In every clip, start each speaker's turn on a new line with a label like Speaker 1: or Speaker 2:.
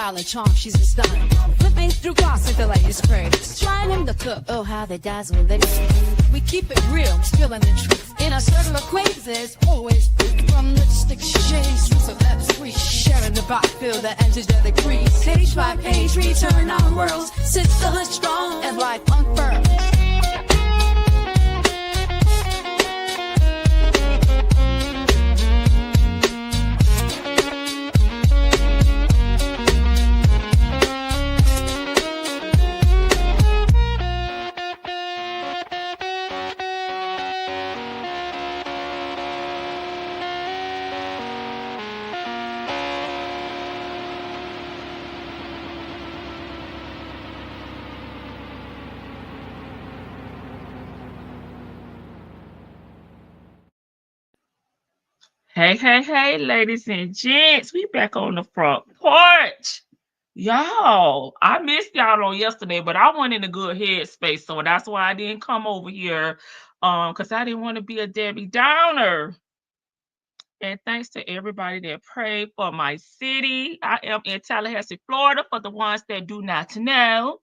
Speaker 1: style and charm, she's a stunner. Flipping through gloss with the latest craze. Trying him to cook, oh how they dazzle they do. We keep it real, spilling the truth. In a circle of queens, there's always proof. From lipstick shades, roots of F3. Sharing the backfield, the edges of the crease. Page by page, return our worlds. Sit still and strong as life unfurls.
Speaker 2: Hey, hey, hey, ladies and gents, we back on the front porch. Y'all, I missed y'all on yesterday, but I went in a good headspace, so that's why I didn't come over here, because I didn't want to be a Debbie Downer. And thanks to everybody that prayed for my city. I am in Tallahassee, Florida, for the ones that do not know.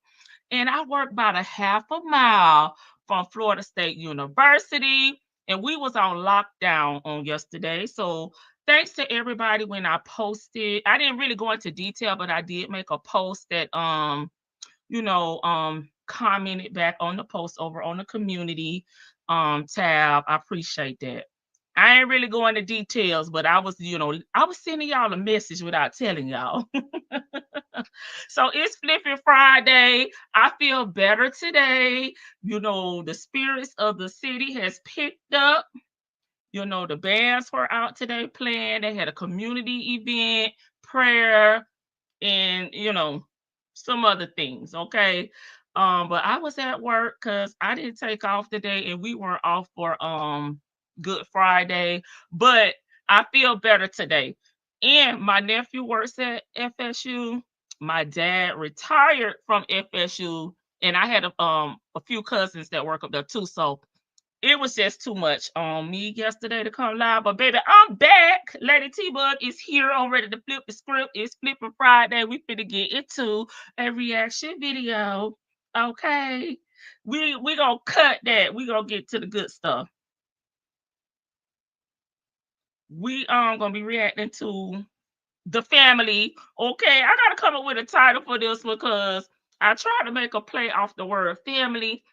Speaker 2: And I work about a half a mile from Florida State University. And we was on lockdown on yesterday. So thanks to everybody when I posted. I didn't really go into detail, but I did make a post that commented back on the post over on the community tab. I appreciate that. I ain't really going into details, but I was sending y'all a message without telling y'all. So it's Flipping Friday. I feel better today. The spirits of the city has picked up. The bands were out today playing. They had a community event, prayer, and some other things. Okay. But I was at work because I didn't take off today, and we weren't off for Good Friday. But I feel better today. And my nephew works at FSU. My dad retired from FSU, and I had a few cousins that work up there too. So it was just too much on me yesterday to come live. But baby, I'm back. Lady T-Bug is here. I'm ready to flip the script. It's Flipping Friday. We finna get into a reaction video. Okay. We gonna cut that. We gonna get to the good stuff. We gonna be reacting to The Family. Okay, I gotta come up with a title for this because I try to make a play off the word family.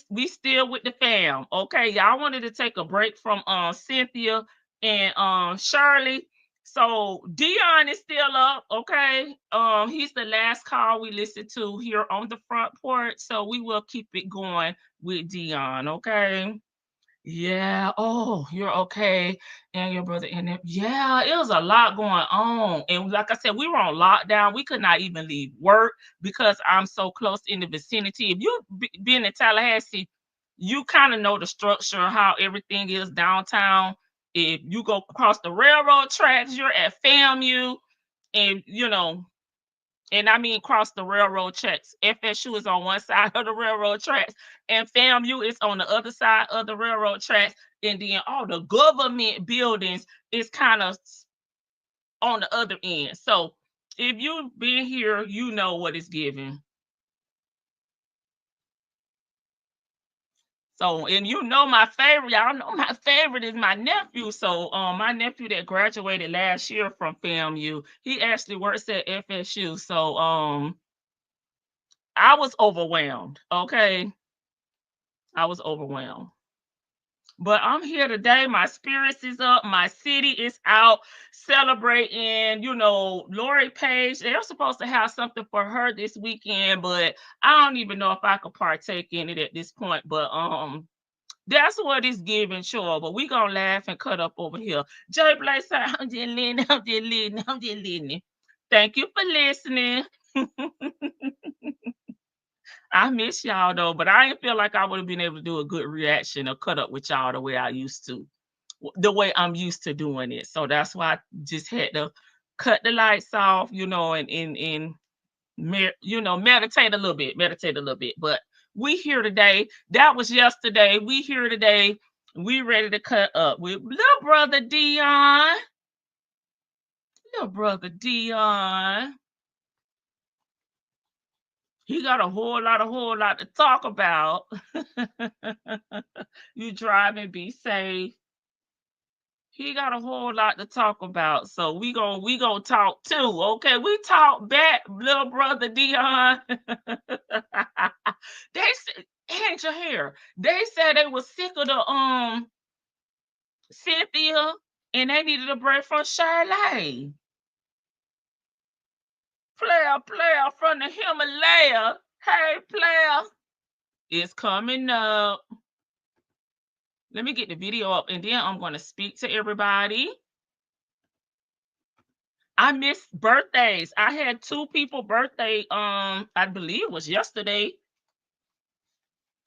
Speaker 2: We still with the fam. Okay, y'all wanted to take a break from Cynthia and Shirley. So Dion is still up. Okay, he's the last call we listened to here on the front porch. So we will keep it going with Dion. Okay. Yeah. Oh, you're okay. And your brother in there. Yeah, it was a lot going on. And like I said, we were on lockdown. We could not even leave work because I'm so close in the vicinity. If you've been in Tallahassee, you kind of know the structure, how everything is downtown. If you go across the railroad tracks, you're at FAMU. And I mean cross the railroad tracks. FSU is on one side of the railroad tracks, and FAMU is on the other side of the railroad tracks. And then all the government buildings is kind of on the other end. So if you've been here, you know what it's giving. So, and my favorite, y'all know my favorite is my nephew. So, my nephew that graduated last year from FAMU, he actually works at FSU. So, I was overwhelmed. Okay. I was overwhelmed. But I'm here today. My spirits is up. My city is out celebrating, Lori Page. They're supposed to have something for her this weekend, but I don't even know if I could partake in it at this point. But that's what it's giving, sure. But we gonna laugh and cut up over here. Jay Blake said, I'm just listening. Thank you for listening. I miss y'all though, but I didn't feel like I would have been able to do a good reaction or cut up with y'all the way I'm used to doing it. So that's why I just had to cut the lights off, and meditate a little bit. But we here today. That was yesterday. We here today. We ready to cut up with little brother Dion. He got a whole lot to talk about. You drive and be safe. He got a whole lot to talk about. So we gonna talk too. Okay. We talk back, little brother Dion. They said, Angel here. They said they was sick of the Cynthia and they needed a break from Shirley. Player from the Himalaya. Hey, player. It's coming up. Let me get the video up and then I'm going to speak to everybody. I missed birthdays. I had 2 people birthday. I believe it was yesterday.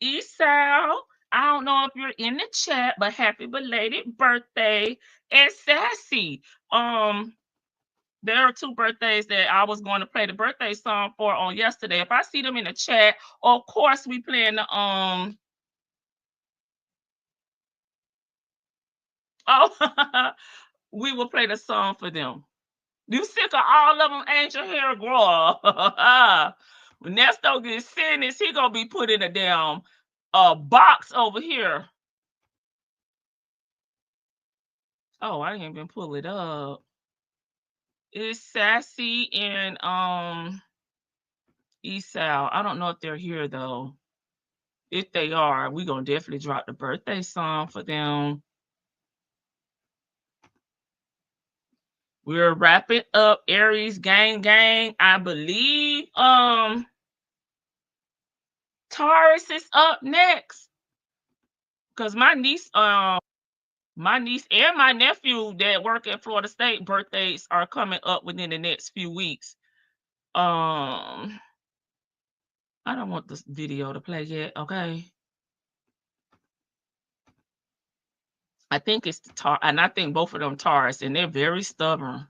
Speaker 2: Esau, I don't know if you're in the chat, but happy belated birthday. And Sassy. There are 2 birthdays that I was going to play the birthday song for on yesterday. If I see them in the chat, of course we playing the oh we will play the song for them. You sick of all of them, Angel Hair Girl? When Ernesto gets finished, he gonna be put in a damn box over here. Oh, I ain't even pull it up. It's Sassy and Esau. I don't know if they're here though. If they are, we gonna definitely drop the birthday song for them. We're wrapping up Aries gang. I believe Taurus is up next. Cause my niece and my nephew that work at Florida State birthdays are coming up within the next few weeks. I don't want this video to play yet, okay? I think it's the and I think both of them Taurus, and they're very stubborn.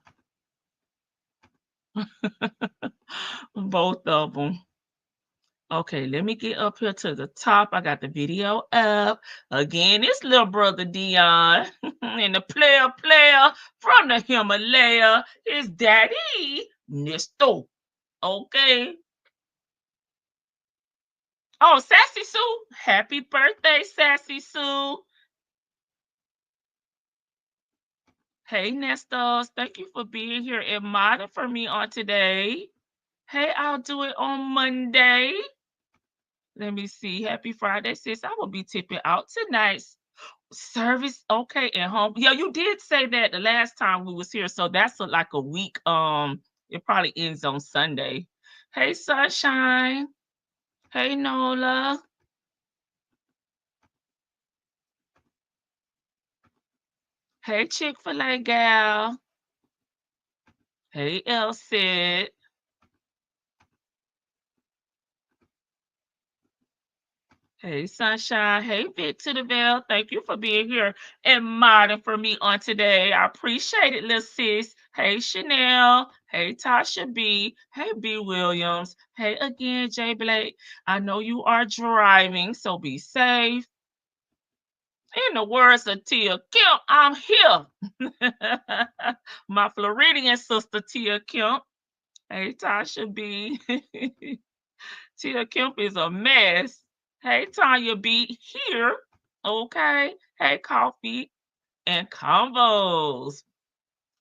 Speaker 2: Both of them. Okay, let me get up here to the top. I got the video up. Again, it's little brother Dion and the player from the Himalaya. His daddy, Ernesto. Okay. Oh, Sassy Sue. Happy birthday, Sassy Sue. Hey, Nestos. Thank you for being here and modding for me on today. Hey, I'll do it on Monday. Let me see. Happy Friday, sis. I will be tipping out tonight. Service, okay, and home. Yeah, you did say that the last time we was here, so that's like a week. It probably ends on Sunday. Hey, Sunshine. Hey, Nola. Hey, Chick-fil-A gal. Hey, Elsie. Hey, Sunshine. Hey, Vic to the Bell. Thank you for being here and modding for me on today. I appreciate it, little sis. Hey, Chanel. Hey, Tasha B. Hey, B. Williams. Hey, again, Jay Blake. I know you are driving, so be safe. In the words of Tia Kemp, I'm here. My Floridian sister, Tia Kemp. Hey, Tasha B. Tia Kemp is a mess. Hey, Tanya B. Here. Okay. Hey, Coffee and Combos.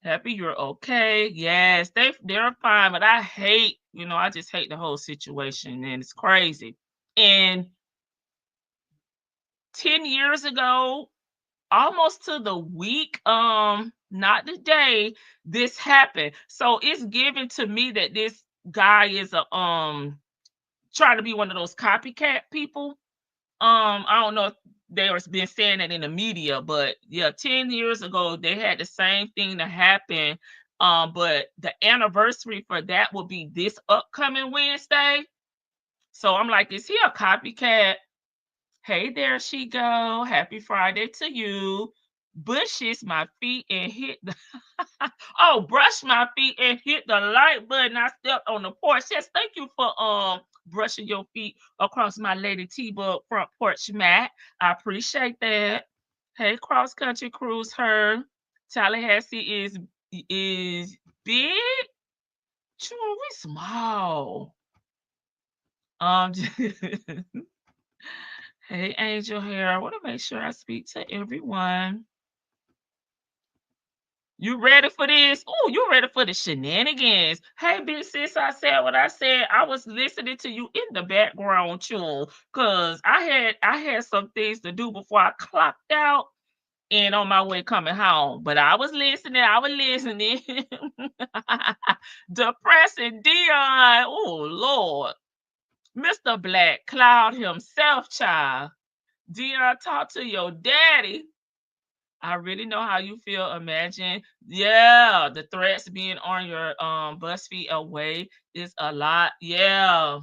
Speaker 2: Happy you're okay. Yes, they're fine, but I hate, I just hate the whole situation, and it's crazy. And 10 years ago, almost to the week, not the day, this happened. So it's given to me that this guy is a trying to be one of those copycat people. I don't know if they've been saying it in the media, but yeah, 10 years ago they had the same thing to happen. But the anniversary for that will be this upcoming Wednesday. So I'm like, is he a copycat? Hey, there she go. Happy Friday to you. Bushes my feet and hit the oh, brush my feet and hit the like button. I stepped on the porch. Yes, thank you for brushing your feet across my Lady T-Bug front porch mat. I appreciate that. Hey, cross country cruise her. Tallahassee is big. Sure, we small. Um, hey, Angel here. I want to make sure I speak to everyone. You ready for this? Oh, you ready for the shenanigans? Hey, big sis, I said what I said. I was listening to you in the background, too, cause I had some things to do before I clocked out and on my way coming home. But I was listening. I was listening. Depressing Dion. Oh Lord, Mr. Black Cloud himself, child. Dion, talk to your daddy. I really know how you feel. Imagine, yeah, the threats being on your BuzzFeed away is a lot. Yeah,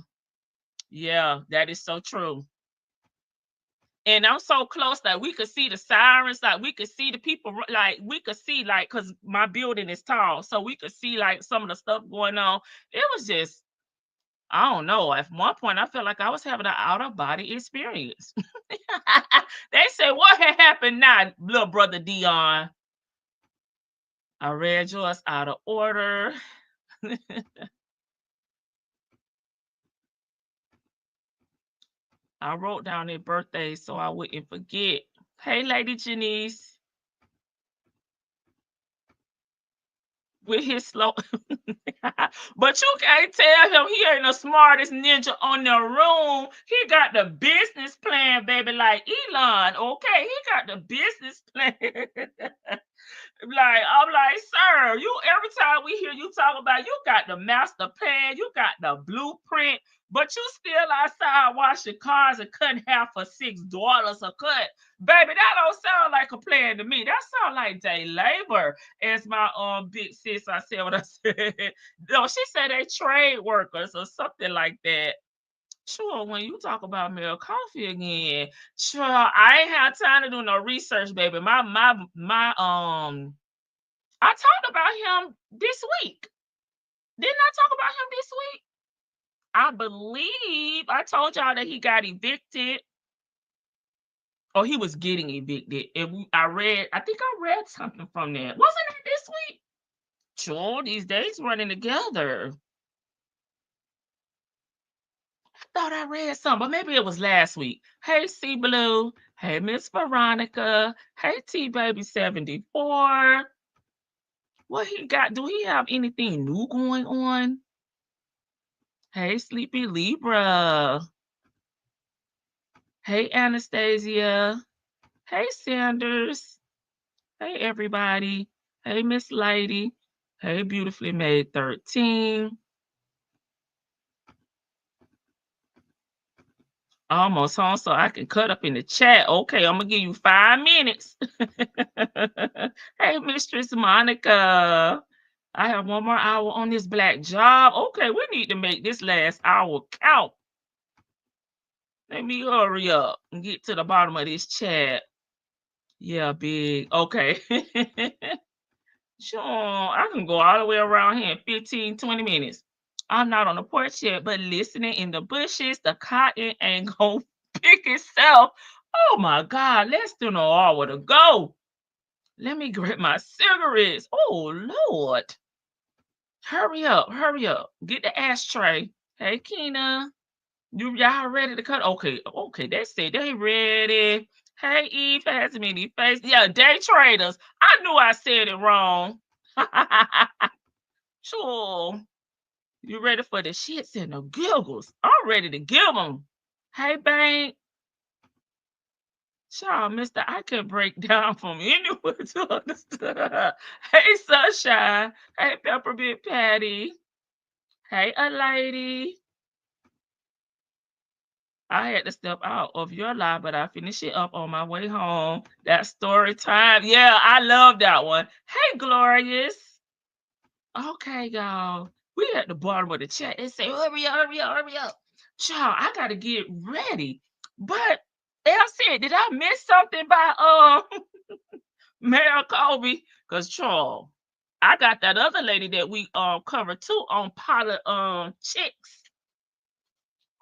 Speaker 2: yeah, that is so true. And I'm so close that we could see the sirens, like we could see the people, like we could see, like, because my building is tall, so we could see like some of the stuff going on. It was just, I don't know. At one point, I felt like I was having an out of body experience. They said, "What had happened now, little brother Dion?" I read yours out of order. I wrote down their birthdays so I wouldn't forget. Hey, Lady Janice, with his slow. But you can't tell him he ain't the smartest ninja on the room. He got the business plan, baby, like Elon. Okay, he got the business plan. Like, I'm like, sir, you every time we hear you talk about you got the master plan, you got the blueprint, but you still outside washing cars and cutting hair for $6 a cut. Baby, that don't sound like a plan to me. That sound like day labor. As my big sis, I said what I said. No, she said they trade workers or something like that. Sure, when you talk about milk coffee again, sure, I ain't had time to do no research, baby. My I talked about him this week. Didn't I talk about him this week? I believe I told y'all that he got evicted. Oh, he was getting evicted. I think I read something from that. Wasn't it this week? Sure, these days running together. Thought I read some, but maybe it was last week. Hey, C Blue. Hey, Miss Veronica. Hey, T Baby 74. What he got? Do he have anything new going on? Hey, Sleepy Libra. Hey, Anastasia. Hey, Sanders. Hey, everybody. Hey, Miss Lady. Hey, Beautifully Made 13. Almost home, so I can cut up in the chat. Okay, I'm gonna give you 5 minutes. Hey, Mistress Monica. I have one more hour on this black job. Okay, we need to make this last hour count. Let me hurry up and get to the bottom of this chat. Yeah, big. Okay. Sure, I can go all the way around here in 15, 20 minutes. I'm not on the porch yet, but listening in the bushes, the cotton ain't gonna pick itself. Oh my God, less than an hour to go. Let me grab my cigarettes. Oh Lord. Hurry up, hurry up. Get the ashtray. Hey, Keena. Y'all ready to cut? Okay, okay, that's it. They ready. Hey, Eve has many faces. Yeah, day traders. I knew I said it wrong. Sure. You ready for the shits and the giggles? I'm ready to give them. Hey, Bank. Child, mister, I can break down from anywhere to understand. Hey, Sunshine. Hey, Peppermint Patty. Hey, a lady. I had to step out of your life, but I finished it up on my way home. That story time. Yeah, I love that one. Hey, Glorious. Okay, y'all. We at the bottom of the chat. They say, hurry up, hurry up, hurry up. Child, I gotta get ready. But LC, did I miss something by Mayor Kobe? Because Charles, I got that other lady that we covered too on Potter Chicks.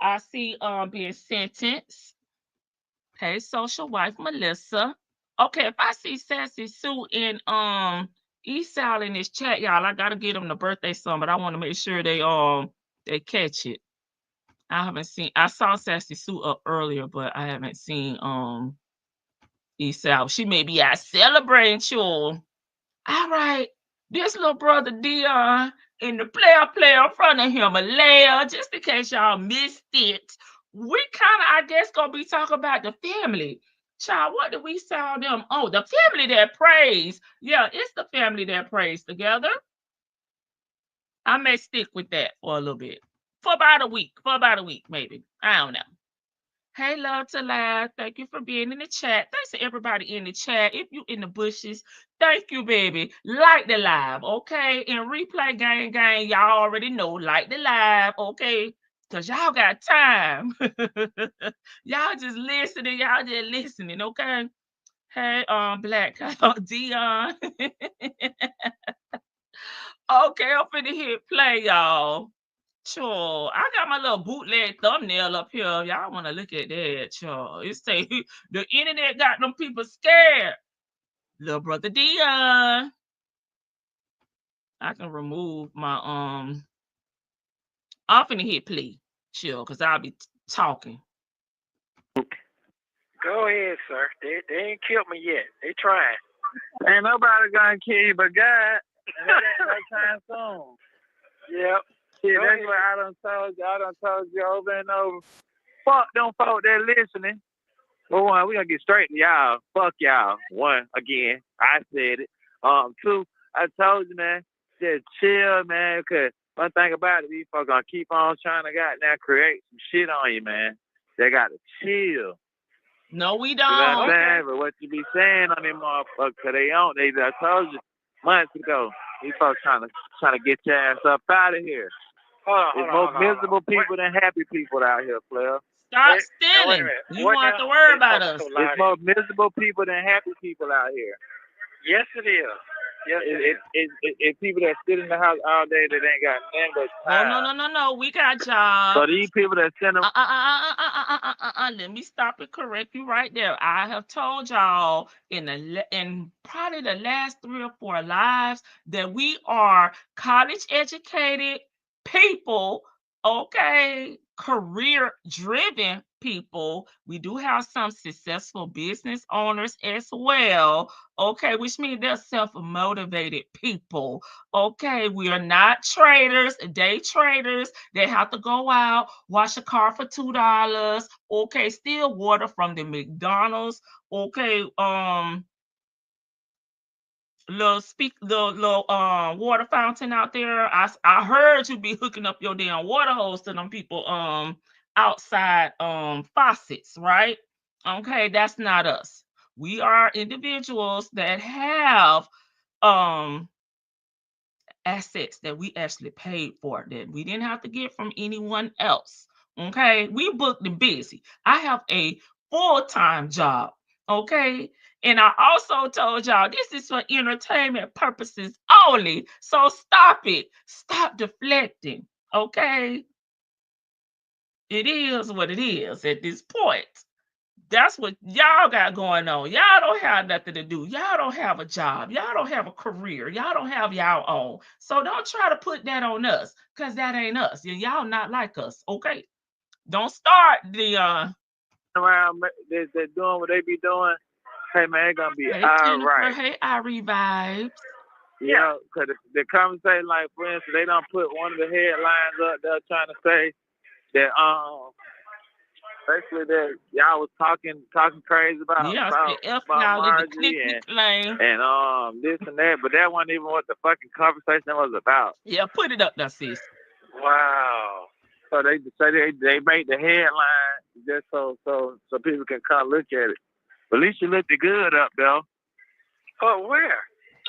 Speaker 2: I see being sentenced. Hey, social wife Melissa. Okay, if I see Sassy Sue in Esau in this chat, y'all, I gotta get them the birthday song, but I want to make sure they catch it. I haven't seen. I saw Sassy Sue up earlier, but I haven't seen East South. She may be out celebrating, sure. All right. This little brother Dion in the player in front of him, Malaya, just in case y'all missed it. We kind of, I guess, gonna be talking about the family. Child, what did we saw them? Oh, the family that prays. Yeah, it's the family that prays together. I may stick with that for a little bit. For about a week, maybe. I don't know. Hey, love to laugh. Thank you for being in the chat. Thanks to everybody in the chat. If you in the bushes, thank you, baby. Like the live, okay? And replay gang, y'all already know. Like the live, okay? Cause y'all got time. Y'all just listening, okay? Hey, Black Dion. Okay, I'm finna hit play, y'all. Sure. I got my little bootleg thumbnail up here. Y'all want to look at that, sure. It say the internet got them people scared. Little brother Dion. I can remove my I'm finna hit play. Sure, because I'll be talking.
Speaker 3: Go ahead, sir. They ain't killed me yet. They trying.
Speaker 4: Ain't nobody gonna kill you but God. And that ain't no time soon.
Speaker 3: Yep.
Speaker 4: See, that's what I done told you over and over. Fuck them folk that listening. For one, we gonna get straight to y'all. Fuck y'all. One, again, I said it. Two, I told you, man, just chill, man, because one thing about it, these folks gonna keep on trying to goddamn create some shit on you, man. They gotta chill.
Speaker 2: No, we don't.
Speaker 4: You know what I'm saying? But what you be saying on them motherfuckers, cause they don't. I told you months ago, these folks trying to get your ass up out of here. There's more miserable people than happy people out here, player.
Speaker 2: Stop stealing. You want to worry about us.
Speaker 4: There's more miserable people than happy people out here.
Speaker 3: Yes, it is. Yes,
Speaker 4: it's people that sit in the house all day that ain't got nothing but time.
Speaker 2: No. We got jobs.
Speaker 4: So these people that send them.
Speaker 2: Let me stop and correct you right there. I have told y'all in probably the last 3 or 4 lives that we are college educated people, okay, career driven people. We do have some successful business owners as well, okay, which means they're self-motivated people. Okay, we are not traders, day traders. They have to go out, wash a car for $2, okay, steal water from the McDonald's, okay, little water fountain out there. I heard you be hooking up your damn water hose to them people outside faucets, right? Okay, that's not us. We are individuals that have assets that we actually paid for, that we didn't have to get from anyone else. Okay, we booked and busy. I have a full-time job. Okay, and I also told y'all this is for entertainment purposes only. So stop it. Stop deflecting. Okay, it is what it is at this point. That's what y'all got going on. Y'all don't have nothing to do. Y'all don't have a job. Y'all don't have a career. Y'all don't have y'all own. So don't try to put that on us, because that ain't us. Y'all not like us, okay? Don't start the
Speaker 4: around, they're doing what they be doing. Hey, man, it's going to be
Speaker 2: hey,
Speaker 4: all
Speaker 2: Jennifer,
Speaker 4: right.
Speaker 2: Hey, Irie Vibes.
Speaker 4: Yeah, because the conversation, like, for instance, they don't put one of the headlines up there trying to say that, basically that y'all was talking crazy about Margie and this and that, but that wasn't even what the fucking conversation was about.
Speaker 2: Yeah, put it up there, sis.
Speaker 4: Wow. So they say they made the headline just so people can come look at it. But at least you looked good up though.
Speaker 3: Oh, where?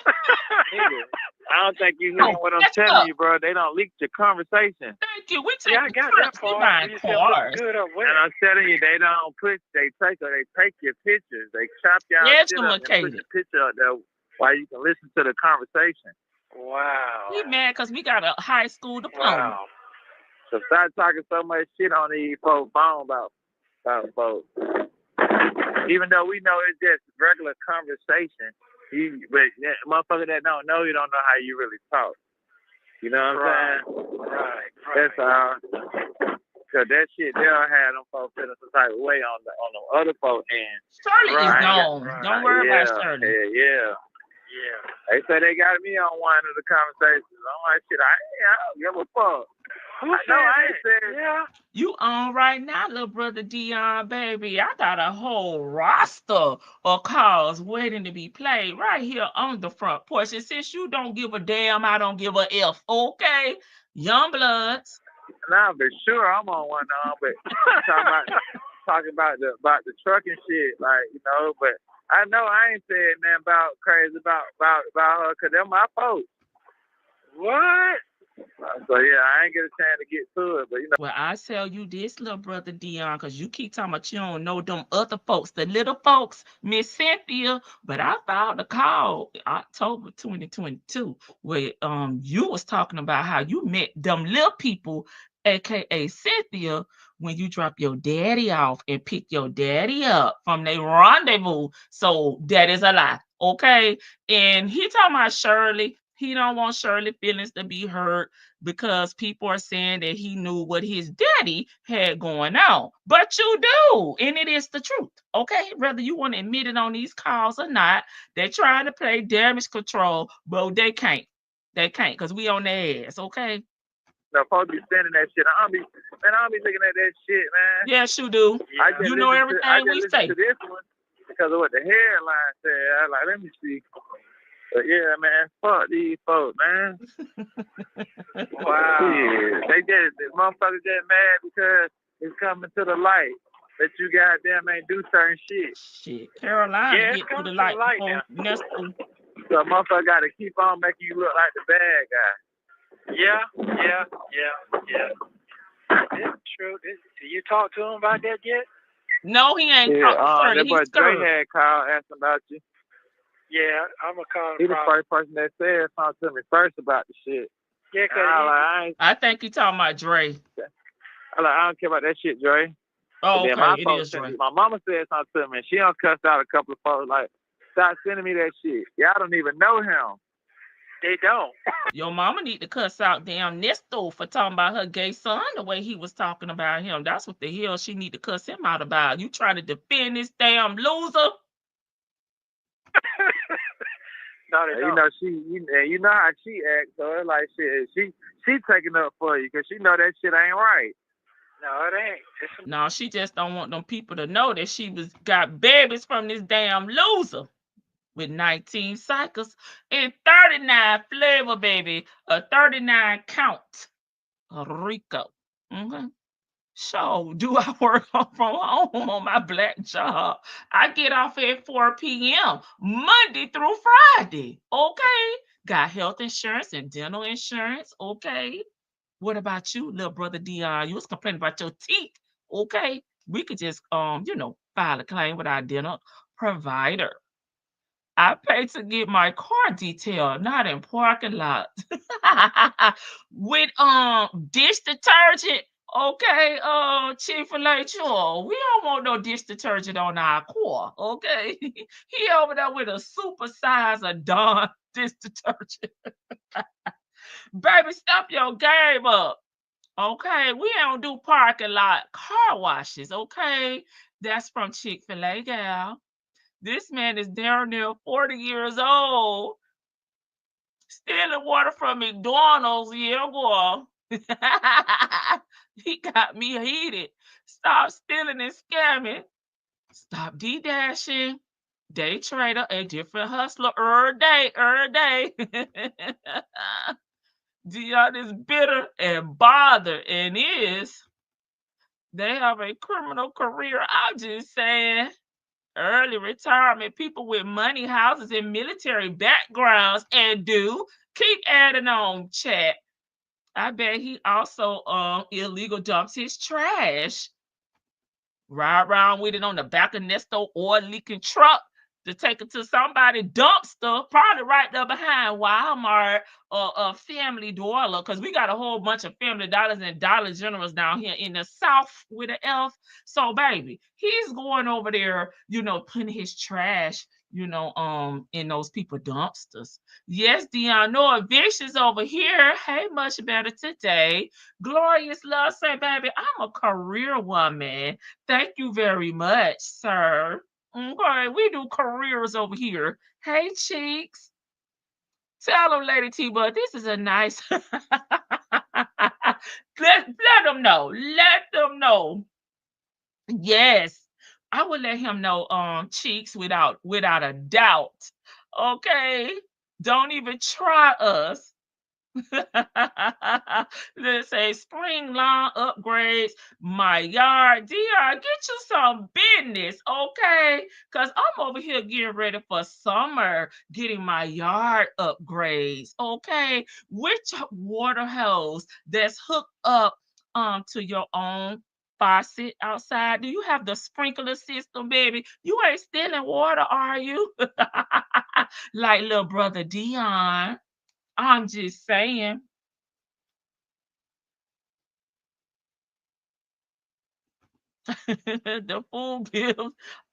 Speaker 4: I don't think you hear what I'm telling you, bro. They don't leak your conversation.
Speaker 2: Thank you. We take
Speaker 3: I got that part. You said look good up where?
Speaker 4: And I'm telling you, they don't take your pictures. They chop y'all shit up and put the picture up there while you can listen to the conversation.
Speaker 3: Wow.
Speaker 2: We mad because we got a high school diploma.
Speaker 3: Wow.
Speaker 4: So start talking so much shit on these folks' phone about folks. Even though we know it's just regular conversation, but motherfucker that don't know you don't know how you really talk. You know what I'm saying?
Speaker 3: Right.
Speaker 4: That's all. Cause that shit they'll have them folks feeling some type of way on the other folks end.
Speaker 2: Shirley is
Speaker 3: Right,
Speaker 2: gone.
Speaker 3: right.
Speaker 2: Don't worry
Speaker 4: Yeah,
Speaker 2: about Shirley.
Speaker 4: yeah.
Speaker 3: Yeah.
Speaker 4: They say they got me on one of the conversations. I'm like, shit, I don't give a fuck.
Speaker 3: Who
Speaker 4: I
Speaker 3: said
Speaker 4: know I ain't
Speaker 3: that?
Speaker 4: said.
Speaker 3: Yeah.
Speaker 2: You on right now, little brother Dion, baby. I got a whole roster of calls waiting to be played right here on the front porch. And since you don't give a damn, I don't give a F. Okay, young bloods.
Speaker 4: Nah, for sure I'm on one now, but talking about the trucking shit, like, you know, but I know I ain't said nothing about crazy about her, cause they're my folks.
Speaker 3: What?
Speaker 4: So yeah, I ain't get a chance to get to it, but you know.
Speaker 2: Well, I tell you this, little brother Dion, because you keep talking about you don't know them other folks, the little folks, Miss Cynthia. But I filed a call October 2022 where you was talking about how you met them little people, aka Cynthia, when you drop your daddy off and pick your daddy up from their rendezvous. So that is a lie, okay? And he talking about Shirley. He don't want Shirley feelings to be hurt because people are saying that he knew what his daddy had going on. But you do, and it is the truth, okay? Whether you want to admit it on these calls or not, they're trying to play damage control, but they can't. They can't, because we on their ass, okay?
Speaker 4: No, folks be sending that shit. I don't be looking at that shit, man.
Speaker 2: Yes, you do.
Speaker 3: Yeah.
Speaker 2: You know everything we say.
Speaker 4: To this one because of what the headline said. I was like, let me see. But yeah, man, fuck these folks, man.
Speaker 3: Wow.
Speaker 4: Yeah, the motherfuckers get mad because it's coming to the light that you goddamn ain't do certain shit.
Speaker 2: Shit, Carolina
Speaker 3: Yeah,
Speaker 2: get to the light before
Speaker 3: now.
Speaker 2: next.
Speaker 4: So a motherfucker got to keep on making you look like the bad guy.
Speaker 3: Yeah. That's true. Did you talk to him about that yet?
Speaker 2: No, he ain't talking.
Speaker 4: That boy
Speaker 2: He's
Speaker 4: Dre
Speaker 2: scared.
Speaker 4: had called asking about you.
Speaker 3: Yeah, I'm gonna call him.
Speaker 4: He the first person that said something to me first about the shit.
Speaker 3: Yeah,
Speaker 2: I think he talking about Dre.
Speaker 4: I don't care about that shit, Dre.
Speaker 2: Oh,
Speaker 4: Then
Speaker 2: okay, it is Dre.
Speaker 4: My mama said something to me. She done cussed out a couple of folks like, stop sending me that shit. Y'all don't even know him.
Speaker 3: they don't.
Speaker 2: Your mama need to cuss out damn Ernesto for talking about her gay son the way he was talking about him. That's what the hell she need to cuss him out about. You trying to defend this damn loser?
Speaker 3: No, they
Speaker 4: You
Speaker 3: don't.
Speaker 4: know you know how she acts, so it's like shit. She taking up for you because she know that shit ain't right.
Speaker 3: No, it ain't.
Speaker 2: No, she just don't want them people to know that she got babies from this damn loser with 19 cycles and 39 flavor, baby, a 39 count. Rico. Mm-hmm. So, do I work from home on my black job? I get off at 4 p.m. Monday through Friday. Okay. Got health insurance and dental insurance. Okay. What about you, little brother Dion? You was complaining about your teeth. Okay. We could just file a claim with our dental provider. I pay to get my car detailed, not in parking lot. With dish detergent. Okay, Chick-fil-A, sure. We don't want no dish detergent on our car. Okay. He over there with a super size of Dawn dish detergent. Baby, stop your game up. Okay, we don't do parking lot car washes. Okay, that's from Chick-fil-A, gal. This man is down near 40 years old, stealing water from McDonald's. Yeah, boy. He got me heated. Stop stealing and scamming. Stop D-dashing. Day trader, a different hustler. Every day. Dion is bitter and bothered and they have a criminal career. I'm just saying. Early retirement, people with money, houses, and military backgrounds, and do keep adding on, chat. I bet he also illegal dumps his trash. Ride around with it on the back of Nesto oil leaking truck to take it to somebody dumpster, probably right there behind Walmart or a Family Dollar, because we got a whole bunch of Family Dollars and Dollar Generals down here in the South with an F. So, baby, he's going over there, putting his trash in those people dumpsters. Yes, Dion, no evictions over here. Hey, much better today. Glorious Love say, baby, I'm a career woman. Thank you very much, sir. Okay, we do careers over here. Hey, Cheeks. Tell them, Lady T, but this is a nice. Let them know. Let them know. Yes, I would let him know, Cheeks, without a doubt. Okay, don't even try us. Let's say spring lawn upgrades, my yard. Dion, get you some business, okay? Because I'm over here getting ready for summer, getting my yard upgrades, okay? Which water hose that's hooked up to your own faucet outside? Do you have the sprinkler system, baby? You ain't stealing water, are you? Like little brother Dion. I'm just saying. The fool gives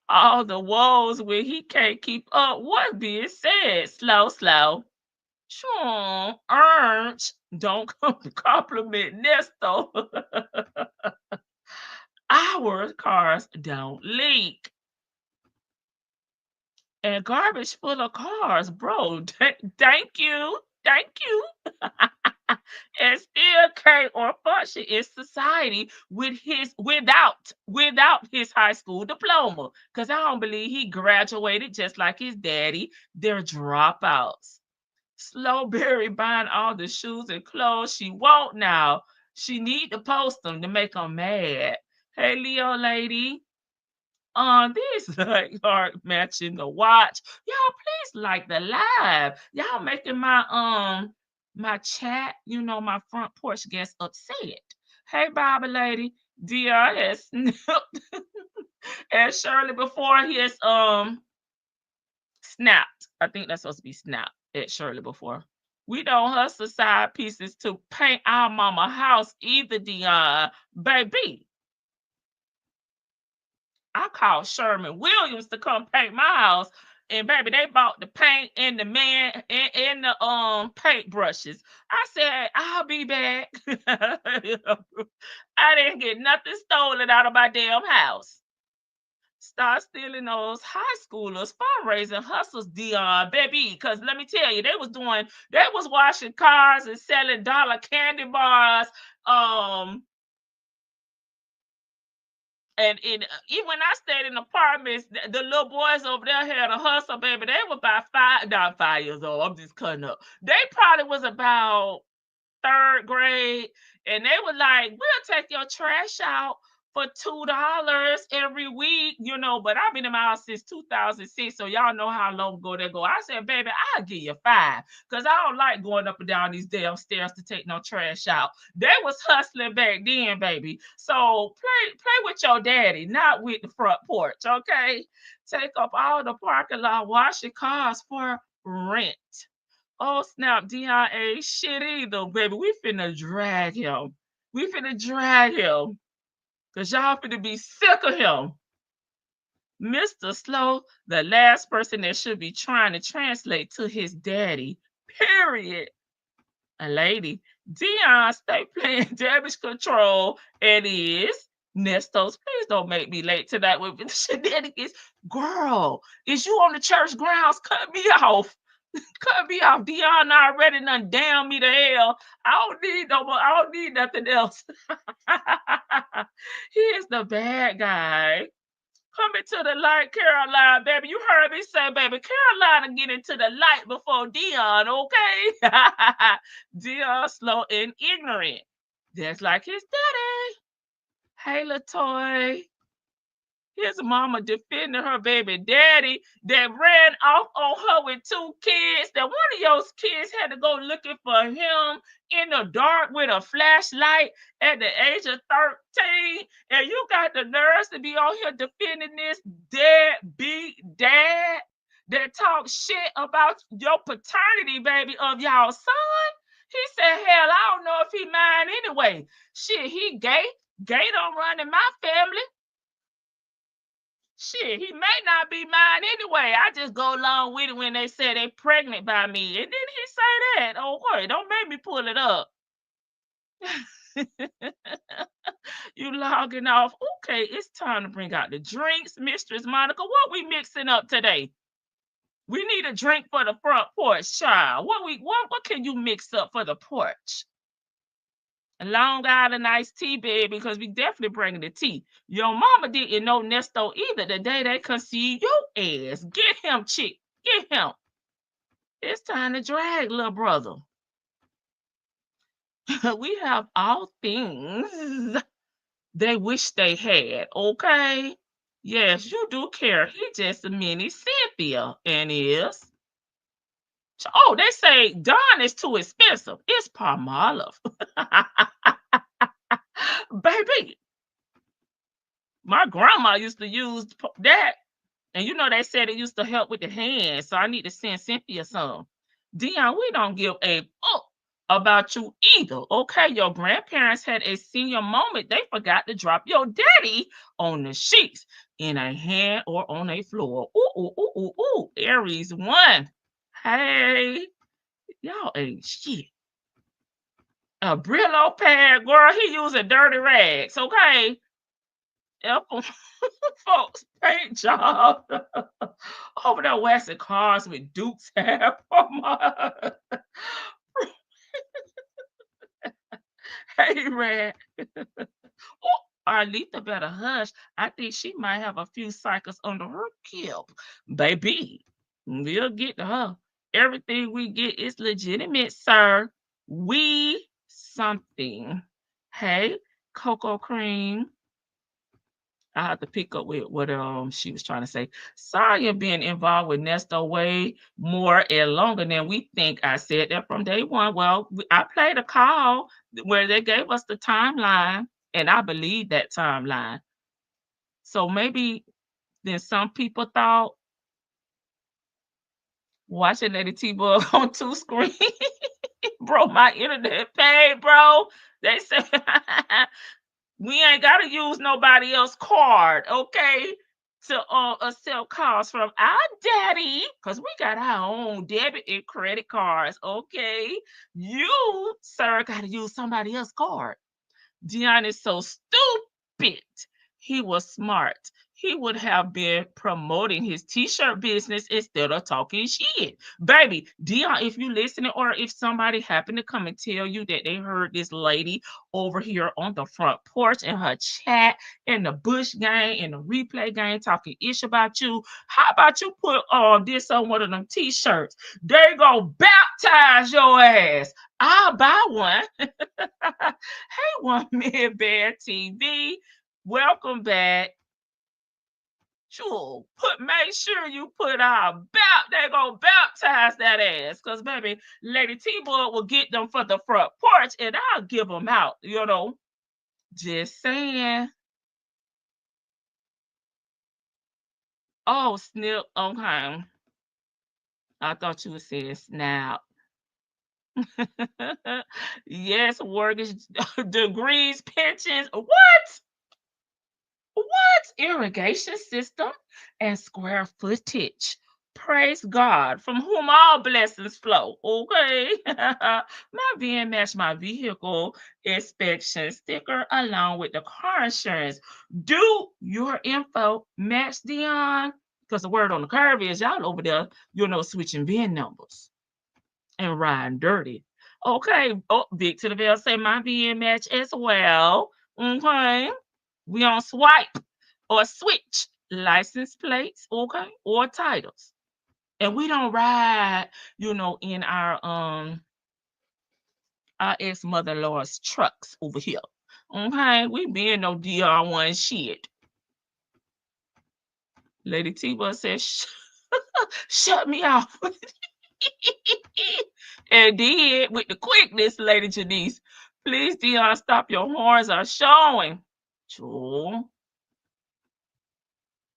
Speaker 2: all the woes when he can't keep up. What being said? Slow, slow. Sure, Ernst, don't compliment Nesto. Our cars don't leak. And garbage full of cars, bro. Thank you. Thank you. And still can't or function in society without his high school diploma. Because I don't believe he graduated just like his daddy. They're dropouts. Slowberry buying all the shoes and clothes she want now. She need to post them to make them mad. Hey, Leo lady. This like heart matching the watch. Y'all please like the live. Y'all making my chat, my front porch guest upset. Hey, Bobby lady. Dion has snipped and Shirley before he has snapped. I think that's supposed to be snapped at Shirley before. We don't hustle side pieces to paint our mama house either, Dion. Baby, I called Sherman Williams to come paint my house. And baby, they bought the paint and the man and the paint brushes. I said, I'll be back. I didn't get nothing stolen out of my damn house. Start stealing those high schoolers fundraising hustles, Dion, baby. Because let me tell you, they was washing cars and selling dollar candy bars. And even when I stayed in apartments, the little boys over there had a hustle, baby. They were about not 5 years old. I'm just cutting up. They probably was about third grade, and they were like, "We'll take your trash out for $2 every week," But I've been in my house since 2006, so y'all know how long ago they go. I said, "Baby, I'll give you 5, because I don't like going up and down these damn stairs to take no trash out." They was hustling back then, baby. So play with your daddy, not with the front porch, okay? Take up all the parking lot, wash your cars for rent. Oh snap, Dion ain't shit either, baby. We finna drag him. We finna drag him. Cause y'all finna be sick of him. Mr. Slow, the last person that should be trying to translate to his daddy. Period. A lady. Dion, stay playing damage control. It is. Nestos, please don't make me late tonight with the shenanigans. Girl, is you on the church grounds? Cut me off. Cut me off. Dion already done damn me to hell. I don't need no more. I don't need nothing else. He is the bad guy. Coming to the light, Caroline, baby. You heard me say, baby, Caroline get into the light before Dion, okay? Dion slow and ignorant. Just like his daddy. Hey, Latoy. His mama defending her baby daddy that ran off on her with 2 kids. That one of your kids had to go looking for him in the dark with a flashlight at the age of 13. And you got the nerves to be on here defending this deadbeat dad that talks shit about your paternity, baby, of y'all son. He said, hell, I don't know if he mine anyway. Shit, he gay. Gay don't run in my family. Shit, he may not be mine anyway. I just go along with it when they say they pregnant by me. And then he say that. Oh, boy, don't make me pull it up. You logging off. Okay, it's time to bring out the drinks. Mistress Monica, what we mixing up today? We need a drink for the front porch, child. What can you mix up for the porch? A Long Island iced tea, baby, because we definitely bringing the tea. Your mama didn't know Nesto either the day they conceived your ass. Get him, chick. Get him. It's time to drag, little brother. We have all things they wish they had, okay? Yes, you do care. He just a mini Cynthia and is. Oh, they say Dawn is too expensive. It's Palmolive. Baby, my grandma used to use that. And you know, they said it used to help with the hands. So I need to send Cynthia some. Dion, we don't give a fuck about you either. Okay, your grandparents had a senior moment. They forgot to drop your daddy on the sheets in a hand or on a floor. Ooh. Aries 1. Hey, y'all ain't shit. A Brillo pad, girl, he using dirty rags, okay? Folks, paint job. Over there waxing cars with Duke's hair. Hey, Red. Oh, Arlita better hush. I think she might have a few cycles under her kilt. Baby, we'll get to her. Everything we get is legitimate, sir. We something. Hey, Cocoa Cream. I have to pick up with what she was trying to say. Saya being involved with Nesto way more and longer than we think. I said that from day one. Well, I played a call where they gave us the timeline, and I believe that timeline. So maybe then some people thought watching Lady T-Bug on 2 screens broke my internet paid, bro. They said we ain't got to use nobody else's card, okay, to accept calls from our daddy, because we got our own debit and credit cards, okay? You, sir, got to use somebody else's card. Dion is so stupid. He was smart. He would have been promoting his t-shirt business instead of talking shit. Baby, Dion, if you listening or if somebody happened to come and tell you that they heard this lady over here on the front porch in her chat in the Bush game, in the replay game, talking ish about you, how about you put this on one of them t-shirts? They go baptize your ass. I'll buy one. Hey, One Man Bear TV. Welcome back. Sure, make sure you put they gonna baptize that ass. Cause baby, Lady T-Bug will get them for the front porch and I'll give them out, you know. Just saying. Oh, snip. Okay. I thought you were saying snap. Yes, mortgage degrees, pensions. What? Irrigation system and square footage. Praise God, from whom all blessings flow. Okay. My VN match my vehicle inspection sticker along with the car insurance. Do your info match Dion? Because the word on the curve is y'all over there, switching VIN numbers and riding dirty. Okay. Oh, Big to the Bell say my VN match as well. Okay. We on swipe or switch license plates, okay, or titles. And we don't ride, in our ex-mother-in-law's trucks over here. Okay, we being no DR1 shit. Lady T-Bug says, shut me off. And did with the quickness, Lady Janice. Please, Dion, stop. Your horns are showing. Sure.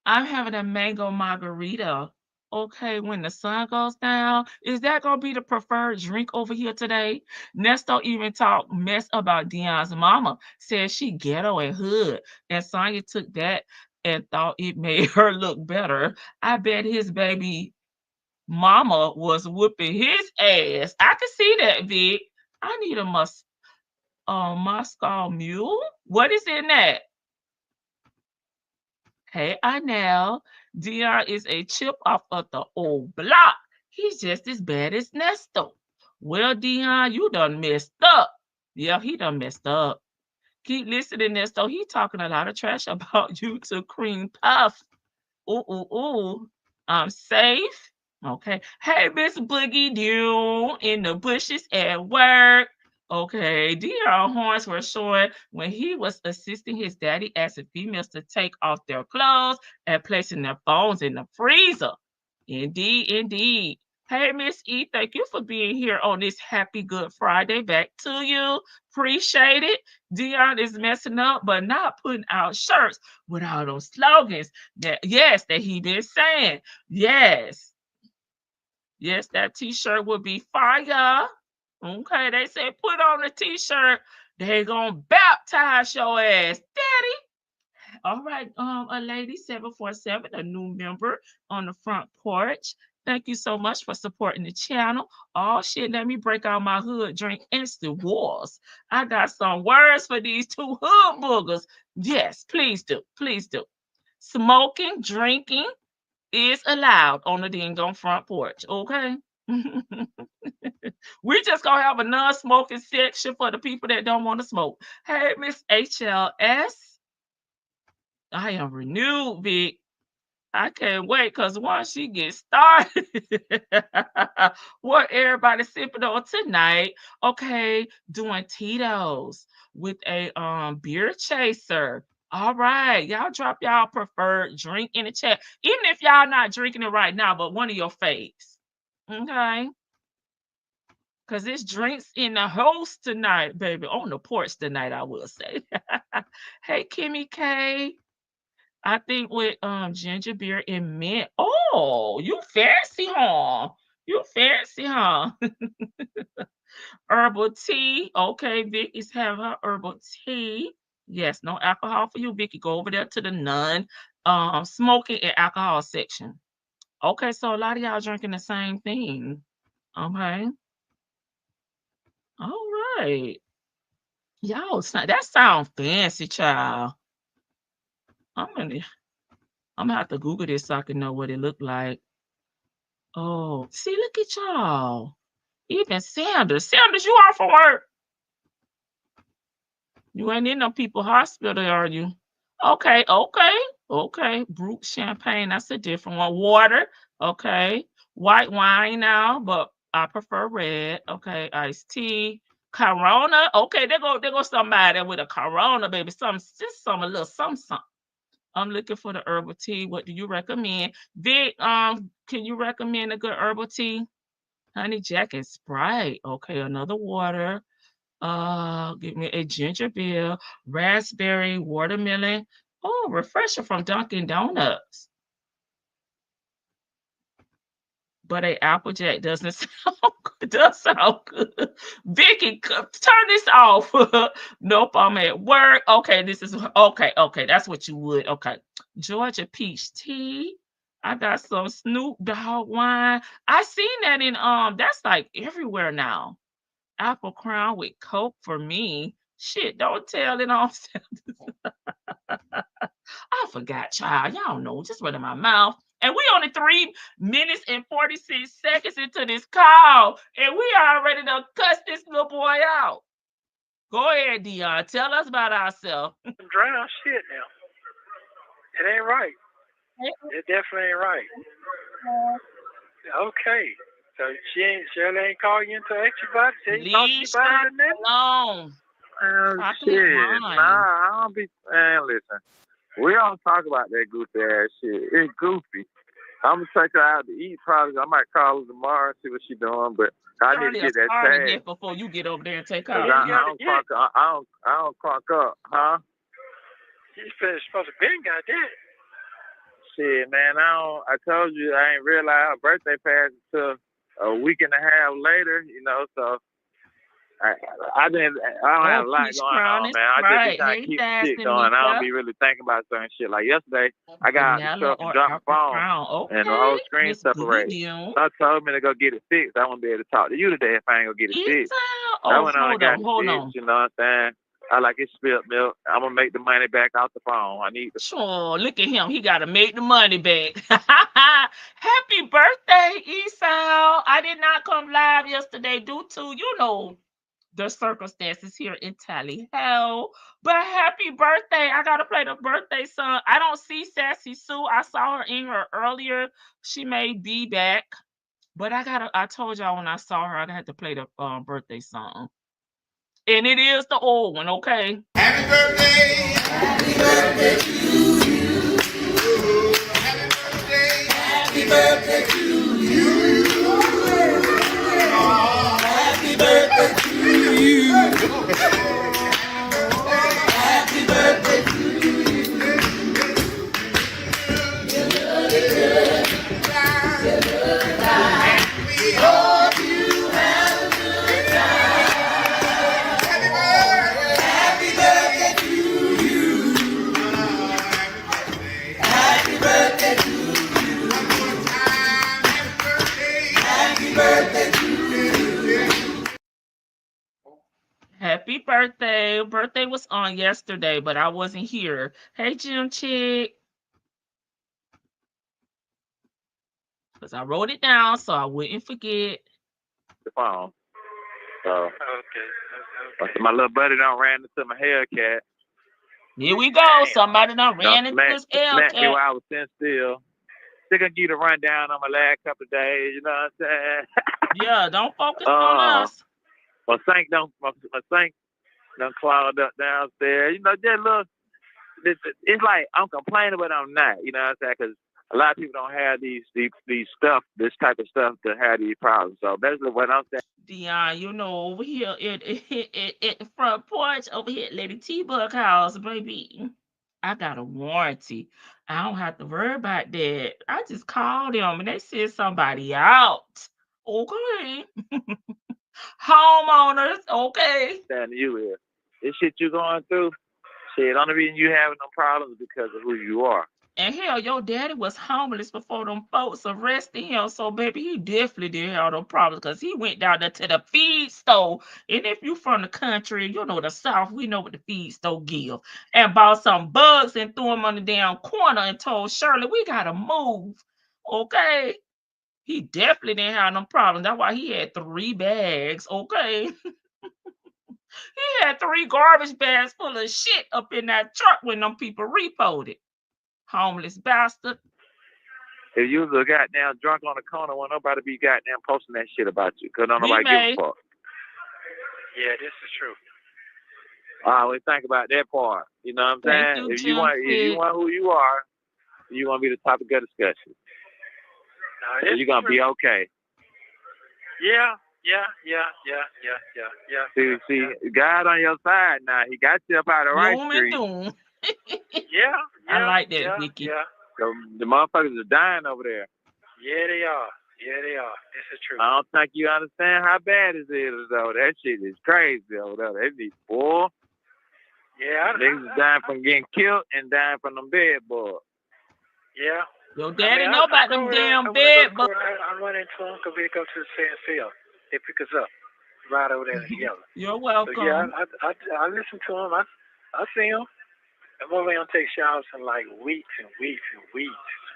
Speaker 2: I'm having a mango margarita. Okay, when the sun goes down, is that gonna be the preferred drink over here today? Nesto even talked mess about Dion's mama. Said she ghetto and hood, and Sonya took that and thought it made her look better. I bet his baby mama was whooping his ass. I can see that, Vic. I need a Moscow mule. What is in that? Hey, I know. Dion is a chip off of the old block. He's just as bad as Nesto. Well, Dion, you done messed up. Yeah, he done messed up. Keep listening, Nesto. He talking a lot of trash about you to Cream Puff. Ooh, ooh, ooh. I'm safe. Okay. Hey, Miss Boogie Doo in the bushes at work. Okay. Dion horns were showing when he was assisting his daddy asking females to take off their clothes and placing their phones in the freezer. Indeed, indeed. Hey, Miss E, thank you for being here on this happy Good Friday. Back to you. Appreciate it. Dion is messing up, but not putting out shirts with all those slogans that he been saying. Yes. Yes, that t-shirt would be fire. Okay, they say put on the t-shirt. They gonna baptize your ass, daddy. All right, a lady 747, a new member on the front porch. Thank you so much for supporting the channel. Oh shit, let me break out my hood drink instant wars. I got some words for these two hood boogers. Yes, please do. Please do. Smoking, drinking is allowed on the ding dong front porch, okay? We just gonna have a non-smoking section for the people that don't want to smoke. Hey, Miss HLS. I am renewed, Vic. I can't wait because once she gets started, what everybody sipping on tonight? Okay, doing Tito's with a beer chaser. All right, y'all drop y'all preferred drink in the chat, even if y'all not drinking it right now, but one of your faves. Okay, because it's drinks in the house tonight, baby, on the porch tonight. I will say. Hey, Kimmy K. I think with ginger beer and mint. Oh, you fancy, huh? You fancy, huh? Herbal tea. Okay, Vic is having her herbal tea. Yes, no alcohol for you, Vicky. Go over there to the smoking and alcohol section. Okay, so a lot of y'all drinking the same thing. Okay. All right. Y'all, that sounds fancy, child. I'm gonna have to Google this so I can know what it looked like. Oh, see, look at y'all. Even Sanders. Sanders, you off for work. You ain't in no people hospital, are you? Okay, okay, okay. Brut champagne, that's a different one. Water, okay. White wine now, but I prefer red. Okay, iced tea. Corona, okay. There go somebody with a Corona, baby. A little something. I'm looking for the herbal tea. What do you recommend? Vic, can you recommend a good herbal tea? Honey Jack and Sprite. Okay, another water. Give me a ginger beer, raspberry, watermelon. Oh, refresher from Dunkin' Donuts. But a Applejack doesn't sound good. Does sound good. Vicky, turn this off. Nope, I'm at work. Okay, this is okay. Okay, that's what you would. Okay, Georgia peach tea. I got some Snoop Dogg wine. I seen that in that's like everywhere now. Apple Crown with Coke for me. Shit, don't tell it on. I forgot, child. Y'all know, just running my mouth. And we only 3 minutes and 46 seconds into this call, and we already done cuss this little boy out. Go ahead, Dion. Tell us about ourselves.
Speaker 3: Drown shit now. It ain't right. It definitely ain't right. Okay. So Shirley ain't call you into ask you about it?
Speaker 2: Leave Shirley alone.
Speaker 4: Shit. Nah, I don't be. Man, listen. We don't talk about that goofy ass shit. It's goofy. I'm gonna take her out to eat. Probably, I might call her tomorrow and see what she's doing. But I need to get that tag
Speaker 2: before you get over there and take her.
Speaker 4: I don't crunk up, huh?
Speaker 3: You supposed to been got that.
Speaker 4: Shit, man. I told you I ain't realized her birthday passed until a week and a half later. You know, so I don't have a lot
Speaker 2: Peach
Speaker 4: going
Speaker 2: Crown
Speaker 4: on,
Speaker 2: is
Speaker 4: man. I just be
Speaker 2: right.
Speaker 4: trying
Speaker 2: Hey,
Speaker 4: to keep the shit
Speaker 2: Dustin,
Speaker 4: going. I don't
Speaker 2: Mika.
Speaker 4: be really thinking about certain shit. Like yesterday, I got out the
Speaker 2: Vanilla
Speaker 4: truck and
Speaker 2: or
Speaker 4: dropped my
Speaker 2: Apple
Speaker 4: phone,
Speaker 2: Crown. Okay.
Speaker 4: and the whole screen
Speaker 2: Miss
Speaker 4: separated.
Speaker 2: Goody.
Speaker 4: I told me to go get it fixed. I won't be able to talk to you today if I ain't gonna get it fixed. I
Speaker 2: Oh,
Speaker 4: went on and got it
Speaker 2: hold
Speaker 4: fixed.
Speaker 2: on.
Speaker 4: You know what I'm saying? I like it spilled milk. I'm gonna make the money back off the phone. I need the.
Speaker 2: Sure, look at him. He got to make the money back. Happy birthday, Esau. I did not come live yesterday due to, the circumstances here in Tally Hell. But happy birthday. I got to play the birthday song. I don't see Sassy Sue. I saw her in here earlier. She may be back. But I told y'all when I saw her, I had to play the birthday song. And it is the old one, okay?
Speaker 5: Happy birthday. Happy birthday to you. Happy birthday. Happy birthday to you. Happy birthday to you. Happy birthday to you. We hope you have a good time. Happy birthday to you. Happy birthday to you. One more time. Happy birthday to you.
Speaker 2: Happy birthday. Birthday was on yesterday, but I wasn't here. Hey, Jim Chick. Because I wrote it down so I wouldn't forget.
Speaker 4: The phone. So my little buddy done ran into my Hellcat.
Speaker 2: Here we go. Somebody done ran into his
Speaker 4: smacked me
Speaker 2: Hellcat.
Speaker 4: while I was sitting still. They're gonna give you the rundown on my last couple of days. You know what I'm saying?
Speaker 2: Yeah, don't focus on us.
Speaker 4: My sink done clogged up downstairs. You know, just look. It's like I'm complaining, but I'm not. You know what I'm saying? Because a lot of people don't have this type of stuff to have these problems. So basically, what I'm saying.
Speaker 2: Dion, over here at the front porch, over here at Lady T-Bug house, baby, I got a warranty. I don't have to worry about that. I just called them and they sent somebody out. Okay. Homeowners, okay.
Speaker 4: Understand you is. This shit you going through, shit, only reason you having no problems is because of who you are.
Speaker 2: And hell, your daddy was homeless before them folks arrested him. So, baby, he definitely didn't have no problems because he went down there to the feed store. And if you from the country, the South, we know what the feed store give. And bought some bugs and threw them on the damn corner and told Shirley, we got to move. Okay? He definitely didn't have no problems. That's why he had 3 bags. Okay? He had 3 garbage bags full of shit up in that truck when them people repoed it. Homeless bastard.
Speaker 4: If you was a goddamn drunk on the corner, won't nobody be goddamn posting that shit about you. Because don't nobody give a fuck.
Speaker 3: Yeah, this is true.
Speaker 4: I always think about that part. You know what I'm saying? If you want who you are, you want to be the topic of discussion. You're going to be okay.
Speaker 3: Yeah.
Speaker 4: See, God on your side now. He got you up out of the right street.
Speaker 3: Yeah.
Speaker 2: I like that, Vicky.
Speaker 3: Yeah.
Speaker 4: So the motherfuckers are dying over there.
Speaker 3: Yeah, they are. This is true.
Speaker 4: I don't think you understand how bad it is, though. That shit is crazy over there. They be poor.
Speaker 3: Yeah.
Speaker 4: Niggas is dying from getting killed and dying from them bed bugs.
Speaker 3: Yeah.
Speaker 2: Your daddy know about them damn bed bugs.
Speaker 3: I run into them because we go to the sand field. They pick us up right over there together.
Speaker 2: You're welcome.
Speaker 3: So, yeah, I listen to them. I see them. And one way I take showers in like weeks and weeks,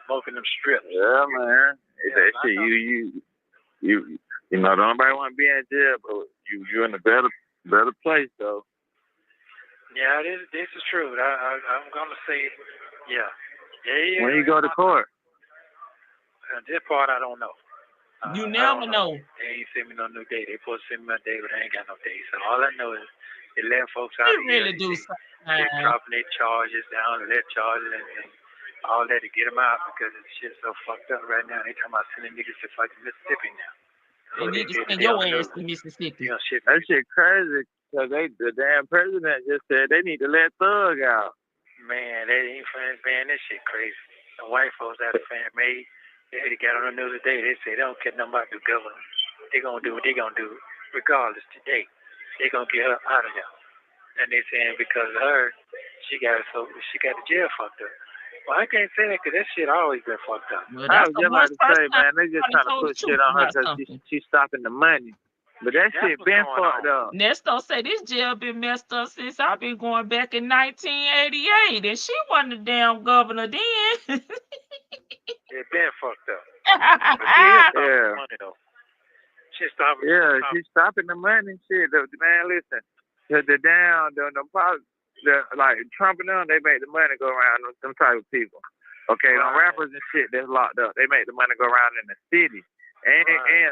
Speaker 3: smoking them strips.
Speaker 4: Yeah, man. That shit, you know, nobody want to be in jail, but you're in a better place, though.
Speaker 3: Yeah, this is true. I'm gonna say, yeah.
Speaker 4: When you go to court?
Speaker 3: This part I don't know.
Speaker 2: You never know.
Speaker 3: They ain't send me no new date. They supposed to send me my date, but they ain't got no date. So all I know is they let folks out of here.
Speaker 2: Really do something.
Speaker 3: They dropping their charges down, their charges, and all that to get them out because this shit's so fucked up right now. They talking about sending niggas to fucking Mississippi now.
Speaker 2: They need to send your ass to Mississippi.
Speaker 3: That
Speaker 4: shit crazy because the damn president just said they need to let Thug out.
Speaker 3: Man, they ain't fan. This shit crazy. The white folks out of fan made. They got on the news today. They say they don't care nothing about the government. They gonna do what they gonna do regardless today. they gonna get her out of there. And they saying because of her, she got the jail fucked up. Well, I can't say that because that shit always been fucked up.
Speaker 2: Well,
Speaker 4: I
Speaker 2: that's
Speaker 4: was
Speaker 2: the
Speaker 4: just about
Speaker 2: worst
Speaker 4: to say,
Speaker 2: person
Speaker 4: man, they just trying to
Speaker 2: told the
Speaker 4: put shit
Speaker 2: truth
Speaker 4: on her
Speaker 2: about
Speaker 4: because
Speaker 2: something.
Speaker 4: she's stopping the money. But that
Speaker 3: That's
Speaker 4: shit
Speaker 3: what's
Speaker 4: been
Speaker 3: going
Speaker 4: fucked
Speaker 3: on.
Speaker 4: up.
Speaker 2: Nesto say this jail been messed up since I've been going back in 1988, and she wasn't the damn governor then.
Speaker 3: It been fucked up. But she is stopping
Speaker 4: Yeah.
Speaker 3: the money though. She's stopping.
Speaker 4: Yeah, she's stopping the money. Shit, man, listen, the down, like Trump and them, they make the money go around them type of people. Okay, them
Speaker 3: Right.
Speaker 4: rappers and shit that's locked up, they make the money go around in the city and